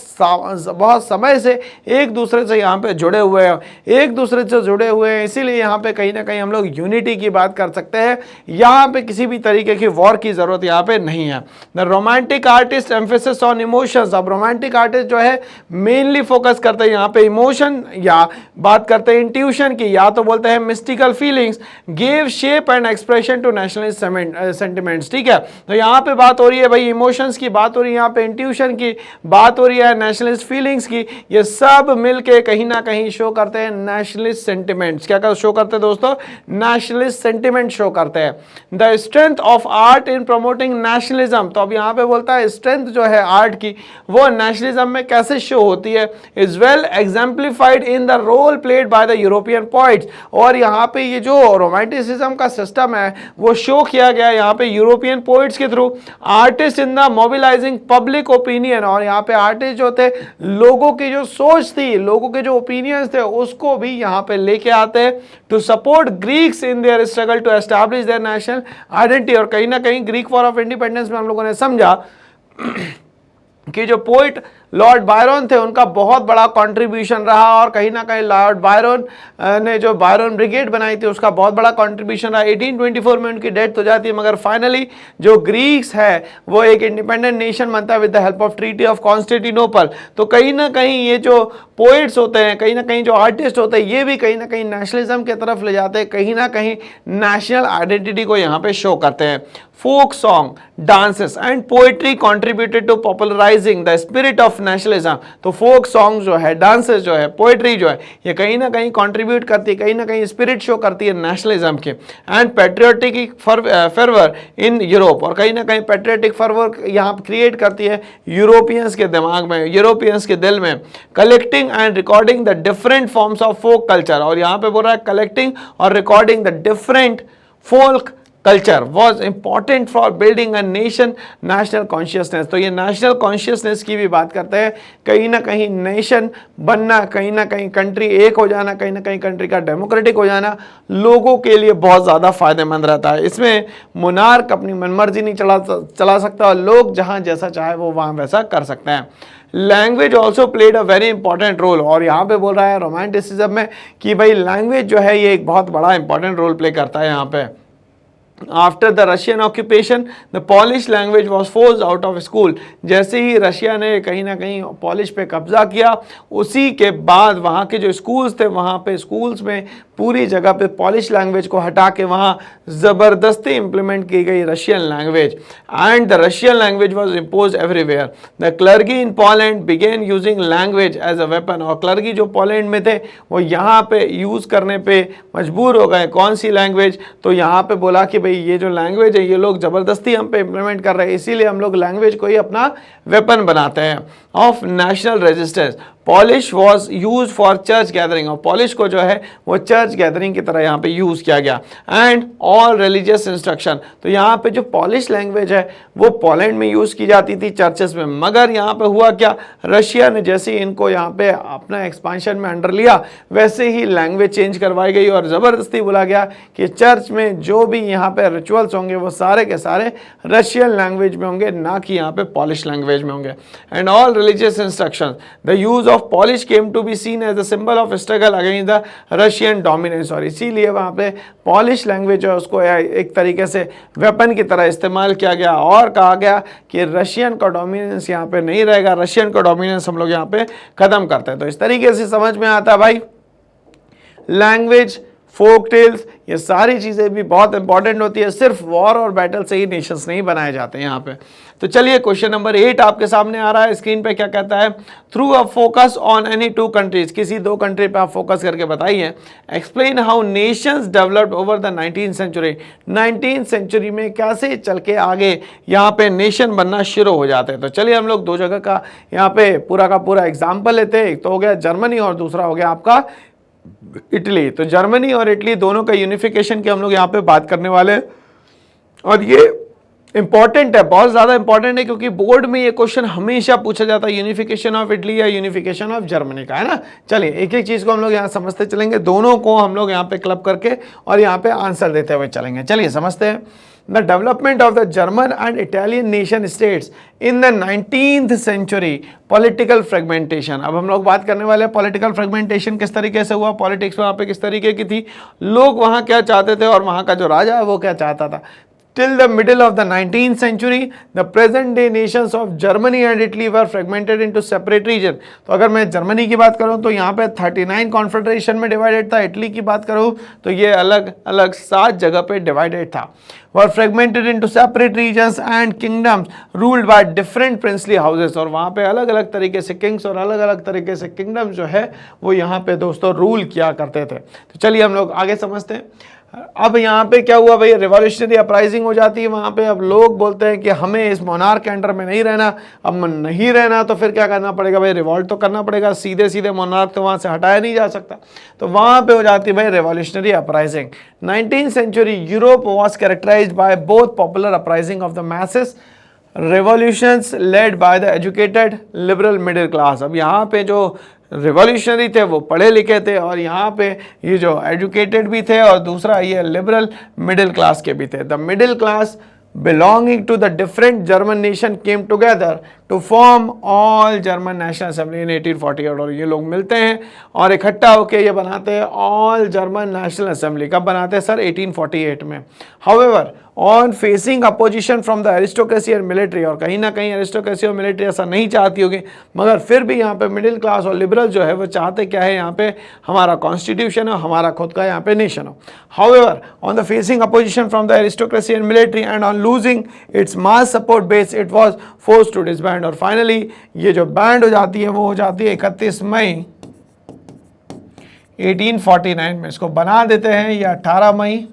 समय से एक दूसरे से यहाँ पे जुड़े हुए हैं, इसीलिए यहाँ पे कहीं ना कहीं हम लोग यूनिटी की बात कर सकते हैं। यहाँ पे किसी भी तरीके की वॉर की जरूरत यहाँ पे नहीं है। The romantic artist emphasis on emotions, अब रोमांटिक आर्टिस्ट जो है मेनली फोकस करते हैं यहाँ पे इमोशन, या बात करते हैं इंट्यूशन की, या तो बोलते हैं mystical feelings, give shape and expression to nationalist sentiments. ठीक है, तो यहाँ पे बात हो रही है भाई इमोशंस की, बात हो रही है यहाँ पे इंट्यूशन की, बात हो रही है नेशनलिस्ट फीलिंग्स की, ये सब मिलके कहीं ना कहीं शो करते हैं नेशनलिस्ट सेंटिमेंट्स। क्या शो करते हैं दोस्तों, नेशनलिस्ट सेंटिमेंट शो करते हैं। The strength of art in promoting nationalism, तो अब यहाँ पे बोलता है स्ट्रेंथ जो है आर्ट की वो नेशनलिज्म में कैसे शो होती है, is well exemplified in the role played by the European poets. और यहाँ पे ये जो रोमांटिसिज्म का सिस्टम है वो शो किया गया यहाँ पे यूरोपियन पोइट्स के through. Artist in the mobilising public opinion, और यहाँ पे आर्टिस्ट जो थे लोगों की जो सोच थी, लोगों के जो ओपिनियंस थे उसको भी यहाँ पे लेके आते हैं to support Greeks in their struggle to establish their national identity. और कहीं ना कहीं ग्रीक वॉर ऑफ इंडिपेंडेंस में हम लोगों ने समझा कि जो पोइट लॉर्ड बायरन थे उनका बहुत बड़ा कंट्रीब्यूशन रहा, और कहीं ना कहीं लॉर्ड बायरन ने जो बायरन ब्रिगेड बनाई थी उसका बहुत बड़ा कंट्रीब्यूशन रहा। 1824 में उनकी डेथ हो जाती है, मगर फाइनली जो ग्रीक्स है वो एक इंडिपेंडेंट नेशन बनता है with the help of treaty of Constantinople. तो कहीं ना कहीं ये जो पोइट्स होते हैं, कहीं ना कहीं जो आर्टिस्ट होते हैं, ये भी कहीं ना कहीं नेशनलिज्म की तरफ ले जाते हैं, कहीं ना कहीं नेशनल आइडेंटिटी को यहाँ पे शो करते हैं। Folk song, dances and poetry contributed to popularising the spirit of nationalism. तो फोक सॉन्ग जो है, डांसेस जो है, पोएट्री जो है, ये कहीं ना कहीं कंट्रीब्यूट करती है, कहीं ना कहीं स्पिरिट शो करती है नेशनलिज्म की। And patriotic fervour in Europe, और कहीं ना कहीं पैट्रियोटिक फर्वर यहाँ क्रिएट करती है यूरोपियंस के दिमाग में, यूरोपियंस के दिल में। Collecting and recording the different forms of folk culture, और यहाँ पे बोल रहा है कलेक्टिंग और recording the different folk culture was important for building a nation national consciousness. तो ये नेशनल कॉन्शियसनेस की भी बात करते हैं, कहीं ना कहीं नेशन बनना, कहीं ना कहीं कंट्री एक हो जाना, कहीं ना कहीं कंट्री का डेमोक्रेटिक हो जाना लोगों के लिए बहुत ज़्यादा फायदेमंद रहता है। इसमें मोनार्क अपनी मनमर्जी नहीं चला सकता, और लोग जहाँ जैसा चाहे वो वहाँ वैसा कर सकते हैं। Language also played a very important role, और यहाँ पे बोल रहा है रोमांटिसिज्म में कि भाई लैंग्वेज जो है ये एक बहुत बड़ा इंपॉर्टेंट रोल प्ले करता है यहाँ पे। After the Russian occupation the polish language was forced out of school, जैसे ही रशिया ने कहीं ना कहीं पॉलिश पे कब्जा किया उसी के बाद वहाँ के जो स्कूल्स थे, वहाँ पे स्कूल्स में पूरी जगह पे पॉलिश लैंग्वेज को हटा के वहाँ ज़बरदस्ती इम्प्लीमेंट की गई Russian language, and the Russian language was impose everywhere. The clergy in Poland began using language as a weapon, और क्लर्गी जो पोलैंड में थे वो यहाँ पे यूज़ करने पे मजबूर हो गए। कौन सी लैंग्वेज, तो यहाँ पे बोला कि भाई ये जो लैंग्वेज है ये लोग ज़बरदस्ती हम पे इम्प्लीमेंट कर रहे हैं, इसीलिए हम लोग लैंग्वेज को ही अपना वेपन बनाते हैं। Of national resistance, polish was use for church gathering, और पॉलिश को जो है वो चर्च गैदरिंग की तरह यहाँ पे यूज़ किया गया। एंड ऑल रिलीजियस इंस्ट्रक्शन, तो यहाँ पे जो पॉलिश लैंग्वेज है वो पोलैंड में यूज़ की जाती थी चर्चेस में, मगर यहाँ पे हुआ क्या, रशिया ने जैसे ही इनको यहाँ पे अपना एक्सपांशन में अंडर लिया वैसे ही लैंग्वेज चेंज करवाई गई, और ज़बरदस्ती बोला गया कि चर्च में जो भी यहाँ पे रिचुअल्स होंगे वो सारे के सारे रशियन लैंग्वेज में होंगे, ना कि यहाँ पे पॉलिश लैंग्वेज में होंगे। And all religious instruction, the use of Polish came to be seen as the symbol of struggle against the Russian dominance, और इसीलिए वहाँ पे पॉलिश लैंग्वेज है उसको एक तरीके से वेपन की तरह इस्तेमाल किया गया, और कहा गया कि रशियन का डोमिनेंस यहाँ पे नहीं रहेगा, रशियन का डोमिनेंस हम लोग यहाँ पे खत्म करते हैं। तो इस तरीके से समझ में आता है भाई लैंग्वेज फोक टेल्स, ये सारी चीज़ें भी बहुत इंपॉर्टेंट होती है। सिर्फ वॉर और बैटल से ही नेशंस नहीं बनाए जाते हैं यहाँ पे। तो चलिए क्वेश्चन नंबर 8 आपके सामने आ रहा है स्क्रीन पे। क्या कहता है? Through a focus on any two countries, किसी दो कंट्री पे आप फोकस करके बताइए, explain how nations developed over the 19th century. 19th century में कैसे चल के आगे यहाँ पे नेशन बनना शुरू हो जाते हैं। तो चलिए हम लोग दो जगह का यहाँ पे पूरा का पूरा एग्जाम्पल लेते हैं। एक तो हो गया जर्मनी और दूसरा हो गया आपका इटली। तो जर्मनी और इटली दोनों का यूनिफिकेशन की हम लोग यहाँ पे बात करने वाले हैं और ये इंपॉर्टेंट है, बहुत ज्यादा इंपॉर्टेंट है, क्योंकि बोर्ड में ये क्वेश्चन हमेशा पूछा जाता है, यूनिफिकेशन ऑफ इटली या यूनिफिकेशन ऑफ जर्मनी का, है ना। चलिए एक एक चीज को हम लोग यहाँ समझते चलेंगे, दोनों को हम लोग यहाँ पे क्लब करके और यहाँ पे आंसर देते हुए चलेंगे। चलिए समझते हैं। The development of the German and Italian nation states in the 19th century, political fragmentation। अब हम लोग बात करने वाले हैं पॉलिटिकल फ्रेगमेंटेशन किस तरीके से हुआ, पॉलिटिक्स वहाँ पे किस तरीके की थी, लोग वहाँ क्या चाहते थे और वहाँ का जो राजा है वो क्या चाहता था। Till the middle of the 19th century, the present day nations of Germany and Italy were fragmented into separate region। तो अगर मैं जर्मनी की बात करूं तो यहाँ पे 39 कॉन्फेडरेशन में डिवाइडेड था, इटली की बात करूं तो ये अलग अलग 7 जगह पे डिवाइडेड था। were fragmented into separate regions and kingdoms ruled by different princely houses। और वहाँ पे अलग अलग तरीके से किंग्स और अलग अलग तरीके से किंगडम जो है वो यहाँ पे दोस्तों रूल किया करते थे। तो चलिए हम लोग आगे समझते हैं। अब यहाँ पे क्या हुआ भाई, रिवॉल्यूशनरी अपराइजिंग हो जाती है वहाँ पे। अब लोग बोलते हैं कि हमें इस मोनार्क के अंडर में नहीं रहना। अब नहीं रहना तो फिर क्या करना पड़ेगा भाई, रिवॉल्ट तो करना पड़ेगा। सीधे सीधे मोनार्क तो वहाँ से हटाया नहीं जा सकता, तो वहाँ पे हो जाती है भाई revolutionary uprising. 19th century Europe was characterised by both popular uprising of the masses, revolutions led by the educated liberal middle class। अब यहाँ पे जो रिवॉल्यूशनरी थे वो पढ़े लिखे थे और यहाँ पे ये जो एजुकेटेड भी थे और दूसरा ये लिबरल मिडिल क्लास के भी थे। The middle class belonging to the different German nation came together to form all German National Assembly in 1848। और ये लोग मिलते हैं और इकट्ठा होकर ये बनाते हैं ऑल जर्मन नेशनल असेंबली। कब बनाते हैं सर? 1848 में। However, on facing opposition from the aristocracy and military, और कहीं ना कहीं एरिस्टोक्रेसी और मिलिट्री ऐसा नहीं चाहती होगी, मगर फिर भी यहाँ पे मिडिल क्लास और लिबरल जो है वो चाहते क्या है, यहाँ पे हमारा कॉन्स्टिट्यूशन हो, हमारा खुद का यहाँ पे नेशन हो। However, on the facing opposition from the aristocracy and military and on losing its mass support base, it was forced to disband। और फाइनली ये जो बैंड हो जाती है वो हो जाती है 31 मई 1849 में। इसको बना देते हैं या 18 मई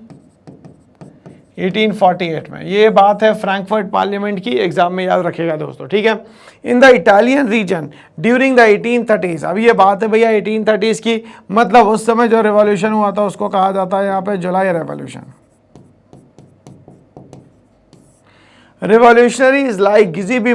1848 में। ये बात है फ्रैंकफर्ट पार्लियामेंट की, एग्जाम में याद रखिएगा दोस्तों, ठीक है। In the Italian reason during the 1830। अब ये बात है भैया 1830 की, मतलब उस समय जो रेवोल्यूशन हुआ था उसको कहा जाता है यहाँ पे जुलाई रेवोल्यूशन। रिवॉल्यूशनरीज लाइक गिज़िबी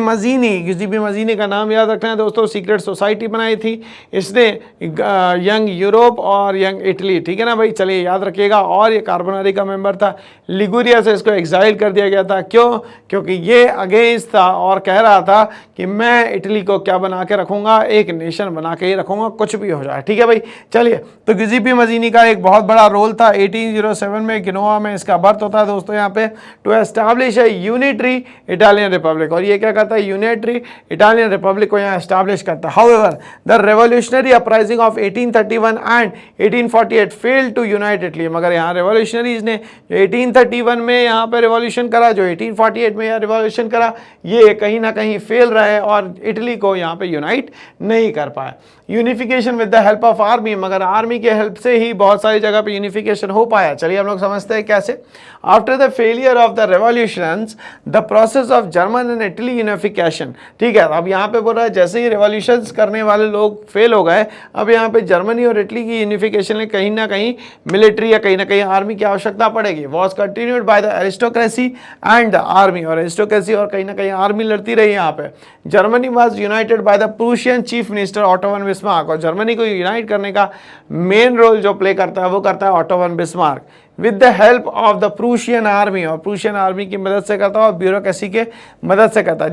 मजीनी का नाम याद रखना है दोस्तों, सीक्रेट सोसाइटी बनाई थी इसने, यंग यूरोप और यंग इटली, ठीक है ना भाई। चलिए याद रखिएगा। और ये कार्बोनारी का मेंबर था, लिगुरिया से इसको एग्जाइल कर दिया गया था। क्यों? क्योंकि ये अगेंस्ट था और कह रहा था कि मैं इटली को क्या बना के रखूंगा, एक नेशन बना के ही रखूंगा, कुछ भी हो जाए, ठीक है भाई। चलिए, तो गिज़िबी मजीनी का एक बहुत बड़ा रोल था। 1807 में गिनोआ में इसका बर्थ होता है दोस्तों यहाँ पे, to establish a unitary Italian republic. और ये क्या करता है, यूनिटरी इटालियन रिपब्लिक को यहाँ एस्टैब्लिश करता है। However the revolutionary uprising of 1831 and 1848 failed to unite Italy. मगर यहाँ रेवोल्यूशनरीज ने जो 1831 में यहाँ पे रेवोल्यूशन करा, जो 1848 में यहाँ रेवोल्यूशन करा, ये कहीं ना कहीं फेल रहा है और इटली को यहाँ पे यूनाइट नहीं कर पाया। Unification with the help of army, मगर आर्मी के हेल्प से ही बहुत सारी जगह पे यूनिफिकेशन हो पाया। चलिए हम लोग समझते हैं कैसे। After the failure of the revolutions the process of German and Italy unification, ठीक है। अब यहाँ पे बोल रहा है जैसे ही रेवोल्यूशंस करने वाले लोग फेल हो गए, अब यहाँ पे जर्मनी और इटली की यूनिफिकेशन में कहीं ना कहीं मिलिट्री या कहीं ना कहीं आर्मी की आवश्यकता पड़ेगी। Was continued by the aristocracy and the army, और एरिस्टोक्रेसी और कहीं ना कहीं आर्मी लड़ती रही यहाँ पे। Germany was United by the Prussian chief minister auto von Bismarck, और जर्मनी को यूनाइट करने का मेन रोल जो प्ले करता है वो करता है auto von Bismarck, with the help of the Prussian army, और प्रूशियन आर्मी की मदद से करता है और ब्यूरोक्रेसी के मदद से करता है।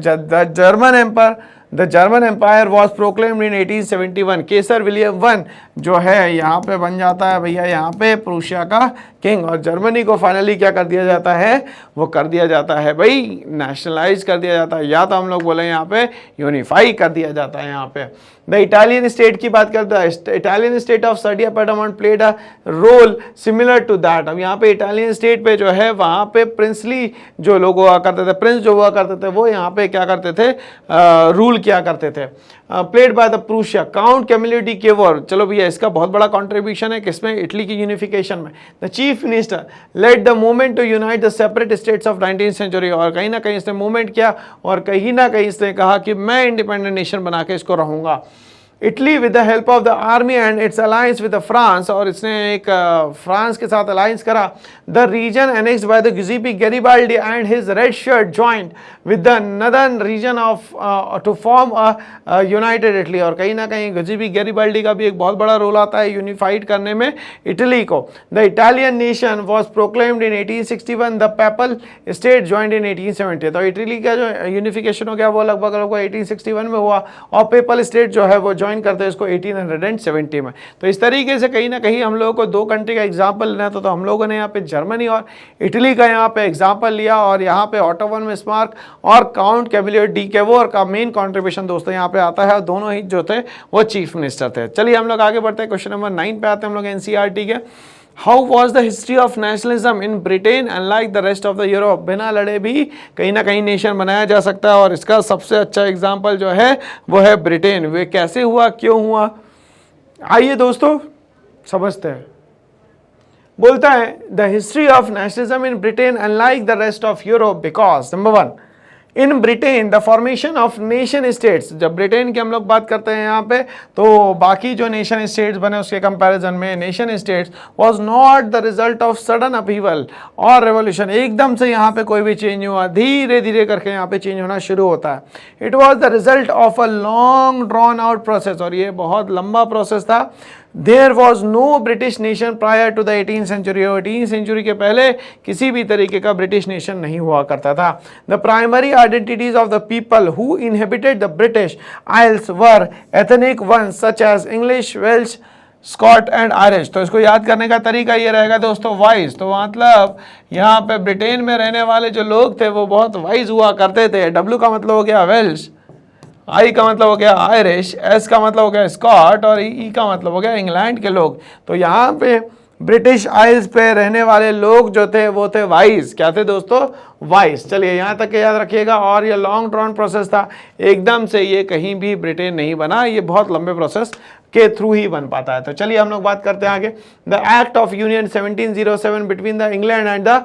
The German empire was proclaimed in 1871। Kaiser William one जो है यहाँ पे बन जाता है भैया यहाँ पे प्रूशिया का किंग। और जर्मनी को फाइनली क्या कर दिया जाता है, वो कर दिया जाता है भाई नेशनलाइज कर दिया जाता है, या तो हम लोग बोले यहाँ पे यूनिफाई कर दिया जाता है यहाँ पे। द इटालियन स्टेट की बात करते हैं, Italian state of Sardinia Piedmont played a role similar to that. अब यहाँ पे इटालियन स्टेट पे जो है वहाँ पे प्रिंसली जो लोग हुआ करते थे, प्रिंस जो हुआ करते थे, वो यहाँ पे क्या करते थे, रूल किया करते थे। Played by the Prussia count Camillo de Cavour. चलो भैया इसका बहुत बड़ा कॉन्ट्रीब्यूशन है किसमें, इटली की यूनिफिकेशन में। The chief minister led the movement to unite the separate states of 19th century. और कहीं ना कहीं इसने मूवमेंट किया और कहीं ना कहीं इसने कहा कि मैं इंडिपेंडेंट नेशन बना के इसको रहूंगा। Italy with the help of the army and its alliance with France, और इसने एक फ्रांस के साथ अलायंस करा। The region annexed by the Giuseppe Garibaldi and his red shirt joined with the northern region of to form a united Italy. और कहीं ना कहीं गिउसेपी गैरिबाल्डी का भी एक बहुत बड़ा रोल आता है यूनिफाइड करने में इटली को। The Italian nation was proclaimed in 1861, the PayPal state joined in 1870। तो इटली का जो यूनिफिकेशन हो गया वो लगभग 1861 में हुआ, और पेपल स्टेट जो है वो ज्वाइन करते हैं इसको 1870 में। तो इस तरीके से कहीं ना कहीं हम लोगों को दो कंट्री का एग्जांपल लेना था, तो हम लोगों ने यहाँ पे जर्मनी और इटली का यहाँ पे एग्जांपल लिया, और यहाँ पे ऑटो वन बिस्मार्क और काउंट कैमिलो डी केवर का मेन कंट्रीब्यूशन दोस्तों यहाँ पे आता है, और दोनों ही जो थे वो चीफ मिनिस्टर थे। चलिए हम लोग आगे बढ़ते हैं, क्वेश्चन नंबर 9 पे आते हैं हम लोग एनसीईआरटी के। How was the history of nationalism in Britain unlike the rest of the Europe? बिना लड़े भी कहीं ना कहीं नेशन बनाया जा सकता है, और इसका सबसे अच्छा एग्जाम्पल जो है वो है ब्रिटेन। वे कैसे हुआ, क्यों हुआ, आइए दोस्तों समझते हैं। बोलता है the history of nationalism in Britain unlike the rest of Europe because number 1 in Britain the formation of nation states. जब ब्रिटेन की हम लोग बात करते हैं यहाँ पे, तो बाकी जो नेशन स्टेट्स बने उसके कंपैरिजन में nation states was not the result of sudden upheaval और रेवोल्यूशन। एकदम से यहाँ पे कोई भी चेंज नहीं हुआ, धीरे धीरे करके यहाँ पे चेंज होना शुरू होता है। It was the result of a long drawn out process, और ये बहुत लंबा प्रोसेस था। There was no British nation prior to the 18th century। 18th century के पहले किसी भी तरीके का ब्रिटिश नेशन नहीं हुआ करता था। The primary identities of the people who inhabited the British Isles were ethnic ones such as English, Welsh, Scot and Irish. तो इसको याद करने का तरीका ये रहेगा दोस्तों वाइज। तो मतलब यहाँ पे ब्रिटेन में रहने वाले जो लोग थे वो बहुत वाइज हुआ करते थे। डब्ल्यू का मतलब हो गया वेल्श, आई का मतलब हो गया आयरिश, एस का मतलब हो गया स्कॉट, और ई का मतलब हो गया इंग्लैंड के लोग। तो यहाँ पे ब्रिटिश आइल्स पे रहने वाले लोग जो थे वो थे वाइस। क्या थे दोस्तों, वाइस। चलिए यहाँ तक के याद रखिएगा। और ये लॉन्ग ड्रॉन प्रोसेस था, एकदम से ये कहीं भी ब्रिटेन नहीं बना, ये बहुत लंबे प्रोसेस के थ्रू ही बन पाता है। तो चलिए हम लोग बात करते हैं आगे। The act of union 1707 between the England and the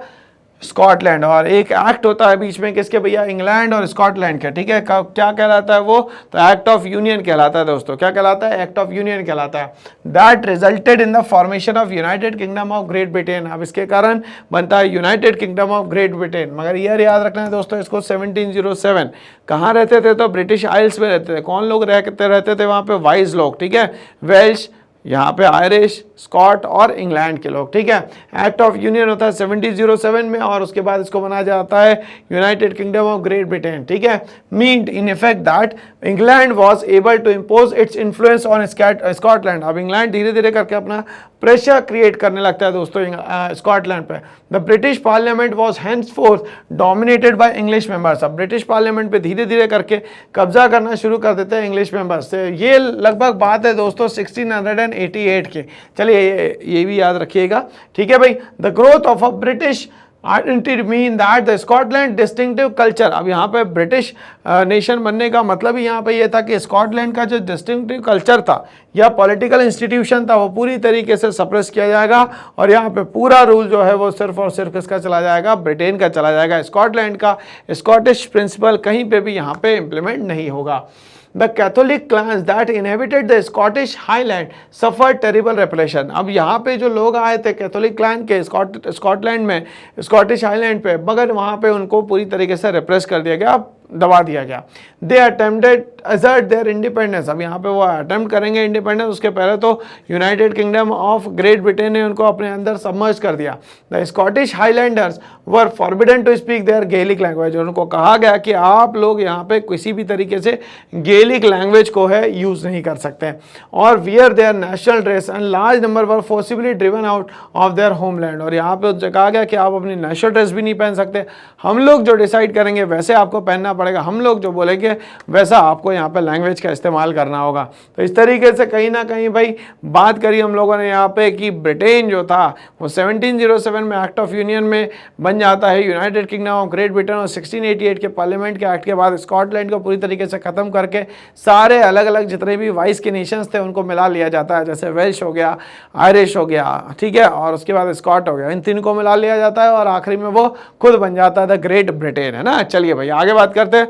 Scotland. और एक एक्ट होता है बीच में किसके भैया, इंग्लैंड और स्कॉटलैंड के, ठीक है। क्या कहलाता है वो, तो एक्ट ऑफ यूनियन कहलाता है दोस्तों। क्या कहलाता है, एक्ट ऑफ यूनियन कहलाता है। That resulted in the formation of United Kingdom of Great Britain. अब इसके कारण बनता है United Kingdom of Great Britain. मगर ईयर याद रखना है दोस्तों इसको, 1707। कहाँ रहते थे, तो ब्रिटिश आइल्स में रहते थे। कौन लोग रहते थे वहाँ पे, वाइज लोग, ठीक है, वेल्श, यहाँ पे आयरिश, स्कॉट और इंग्लैंड के लोग, ठीक है। एक्ट ऑफ यूनियन होता है 1707 में, और उसके बाद इसको बनाया जाता है United Kingdom of Great Britain, ठीक है। Meant in effect that England was able to impose its influence on Scotland. अब इंग्लैंड धीरे धीरे करके अपना प्रेशर क्रिएट करने लगता है दोस्तों स्कॉटलैंड पे। The British Parliament was henceforth dominated by English members. अब ब्रिटिश पार्लियामेंट पे धीरे धीरे करके कब्जा करना शुरू कर देते हैं इंग्लिश मेंबर्स से। ये लगभग बात है दोस्तों 1688 की। चलिए ये भी याद रखिएगा, ठीक है भाई। The growth of a British identity mean that the Scotland distinctive culture. अब यहाँ पे ब्रिटिश नेशन बनने का मतलब ही यहाँ पे ये था कि स्कॉटलैंड का जो डिस्टिंक्टिव कल्चर था या पॉलिटिकल इंस्टीट्यूशन था वो पूरी तरीके से सप्रेस किया जाएगा, और यहाँ पे पूरा रूल जो है वो सिर्फ और सिर्फ इसका चला जाएगा, ब्रिटेन का चला जाएगा। स्कॉटलैंड का स्कॉटिश प्रिंसिपल कहीं पे भी यहाँ पे इम्प्लीमेंट नहीं होगा। The Catholic clans that inhabited the Scottish Highland suffered terrible repression। अब यहाँ पे जो लोग आए थे कैथोलिक क्लैन के स्कॉटलैंड में, स्कॉटिश हाईलैंड पे, मगर वहाँ पे उनको पूरी तरीके से रिप्रेस कर दिया गया दबा दिया गया। दे अटेम्प्टेड असर्ट देयर इंडिपेंडेंस, अब यहाँ पे वो अटेम्प्ट करेंगे इंडिपेंडेंस, उसके पहले तो United Kingdom of Great Britain ने उनको अपने अंदर सबमर्ज कर दिया। The Scottish Highlanders were forbidden to speak their Gaelic language, उनको कहा गया कि आप लोग यहाँ पे किसी भी तरीके से गेलिक लैंग्वेज को है यूज नहीं कर सकते, और wear there national dress and large number were forcibly driven out of their homeland, और यहाँ पे उनसे कहा गया कि आप अपनी नेशनल ड्रेस भी नहीं पहन सकते, हम लोग जो डिसाइड करेंगे वैसे आपको पहनना पड़ेगा, हम लोग जो बोलेंगे वैसा आपको यहाँ पे लैंग्वेज का इस्तेमाल करना होगा। तो इस तरीके से कहीं ना कहीं भाई बात करी हम लोगों ने यहाँ पे कि ब्रिटेन जो था वो 1707 में एक्ट ऑफ यूनियन में बन जाता है United Kingdom of Great Britain, और 1688 के पार्लियामेंट के एक्ट के बाद स्कॉटलैंड को पूरी तरीके से खत्म करके सारे अलग अलग जितने भी वाइस के नेशंस थे उनको मिला लिया जाता है, जैसे वेल्श हो गया, आयरिश हो गया, ठीक है, और उसके बाद स्कॉट हो गया, इन तीन को मिला लिया जाता है और आखिरी में वो खुद बन जाता है द ग्रेट ब्रिटेन, है ना। चलिए भाई आगे बात करते हैं,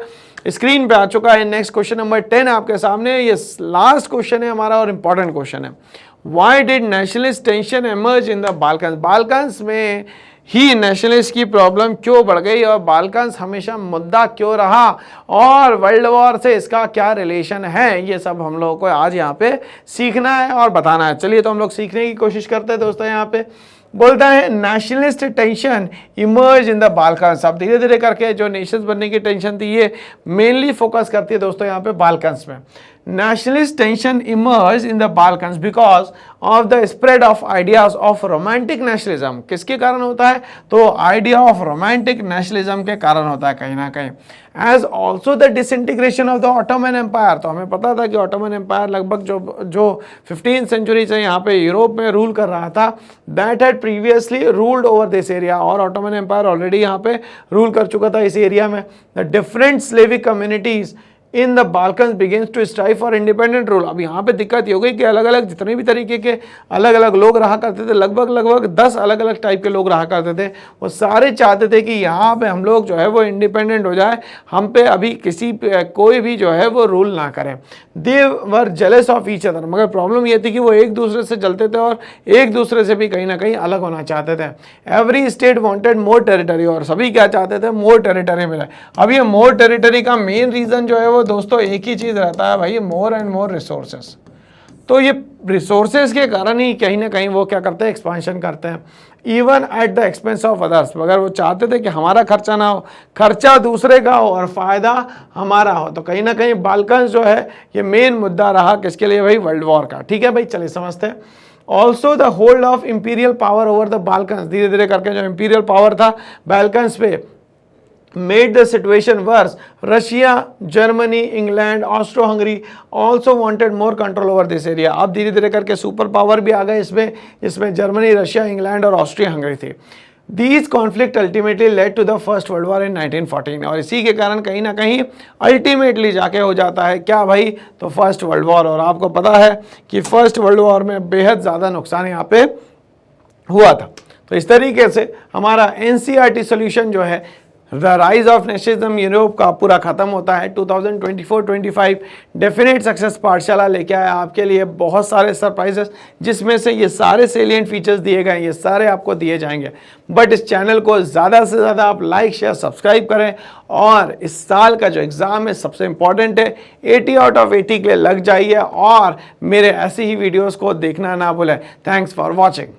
स्क्रीन पे आ चुका है नेक्स्ट क्वेश्चन नंबर 10 आपके सामने, ये लास्ट क्वेश्चन है हमारा और इंपॉर्टेंट क्वेश्चन है। Why did nationalist tension emerge in the Balkans, Balkans में ही नेशनलिस्ट की प्रॉब्लम क्यों बढ़ गई और बाल्कन्स हमेशा मुद्दा क्यों रहा और वर्ल्ड वॉर से इसका क्या रिलेशन है, ये सब हम लोगों को आज यहाँ पे सीखना है और बताना है। चलिए तो हम लोग सीखने की कोशिश करते हैं दोस्तों। यहाँ पे बोलता है nationalist tension emerge in the Balkans, अब धीरे धीरे करके जो नेशंस बनने की टेंशन थी ये मेनली फोकस करती है दोस्तों यहाँ पे बाल्कन्स में। nationalist tension emerged in the Balkans because of the spread of ideas of romantic nationalism। किसके कारण होता है, तो आइडिया ऑफ रोमांटिक नेशनलिज्म के कारण होता है कहीं ना कहीं। As also the disintegration of the Ottoman empire, तो हमें पता था कि ऑटोमन एम्पायर लगभग जो 15th सेंचुरी से यहाँ पे यूरोप में रूल कर रहा था, that had previously ruled over this area, और ऑटोमन एम्पायर ऑलरेडी यहाँ पे रूल कर चुका था इस एरिया में। The different Slavic communities in the Balkans begins to strive for independent rule. अब यहाँ पे दिक्कत ये हो गई कि अलग अलग जितने भी तरीके के अलग अलग लोग रहा करते थे, लगभग 10 अलग अलग टाइप के लोग रहा करते थे, वो सारे चाहते थे कि यहाँ पे हम लोग जो है वो इंडिपेंडेंट हो जाए, हम पे अभी कोई भी जो है वो रूल ना करें। दे वर जेलस ऑफ ईच अदर, मगर प्रॉब्लम ये थी कि वो एक दूसरे से जलते थे और एक दूसरे से भी कहीं ना कहीं अलग होना चाहते थे। Every state wanted more territory, और सभी क्या चाहते थे, मोर टेरिटरी मिले। अब ये मोर टेरिटरी का मेन रीजन जो है वो दोस्तों एक ही चीज रहता है भाई, मोर एंड मोर रिसोर्सेस। तो ये रिसोर्सेज के कारण ही कहीं ना कहीं वो क्या करते हैं, एक्सपांशन करते हैं, even at the expense of others. मगर वो चाहते थे कि हमारा खर्चा ना हो, खर्चा दूसरे का हो और फायदा हमारा हो। तो कहीं ना कहीं बाल्कन्स जो है ये मेन मुद्दा रहा किसके लिए भाई, वर्ल्ड वॉर का। ठीक है भाई, चलिए समझते हैं। Also the hold of imperial power over the Balkans, धीरे धीरे करके जो इंपीरियल पावर था बाल्कन्स पे, made the situation worse. Russia, Germany, England, Austro-Hungary also wanted more control over this area। अब धीरे धीरे करके सुपर पावर भी आ गए इसमें, जिसमें जर्मनी, रशिया, इंग्लैंड और ऑस्ट्रिया हंगरी थी। These conflict ultimately led to the First World War in 1914, और इसी के कारण कहीं ना कहीं अल्टीमेटली जाके हो जाता है क्या भाई, तो फर्स्ट वर्ल्ड वॉर। और आपको पता है कि फर्स्ट वर्ल्ड वॉर में बेहद ज़्यादा नुकसान यहाँ पे हुआ था। तो इस तरीके से हमारा NCERT सोल्यूशन जो है the rise of nationalism Europe का पूरा खत्म होता है। 2024-25 डेफिनेट सक्सेस पाठशाला लेके आया आपके लिए बहुत सारे सरप्राइजेस, जिसमें से ये सारे सेलिएंट फीचर्स दिए गए, ये सारे आपको दिए जाएंगे। बट इस चैनल को ज़्यादा से ज़्यादा आप लाइक शेयर सब्सक्राइब करें, और इस साल का जो एग्ज़ाम है सबसे इंपॉर्टेंट है, 80 आउट ऑफ 80 के लिए लग जाइए, और मेरे ऐसी ही वीडियोज़ को देखना ना भूलें। Thanks for watching.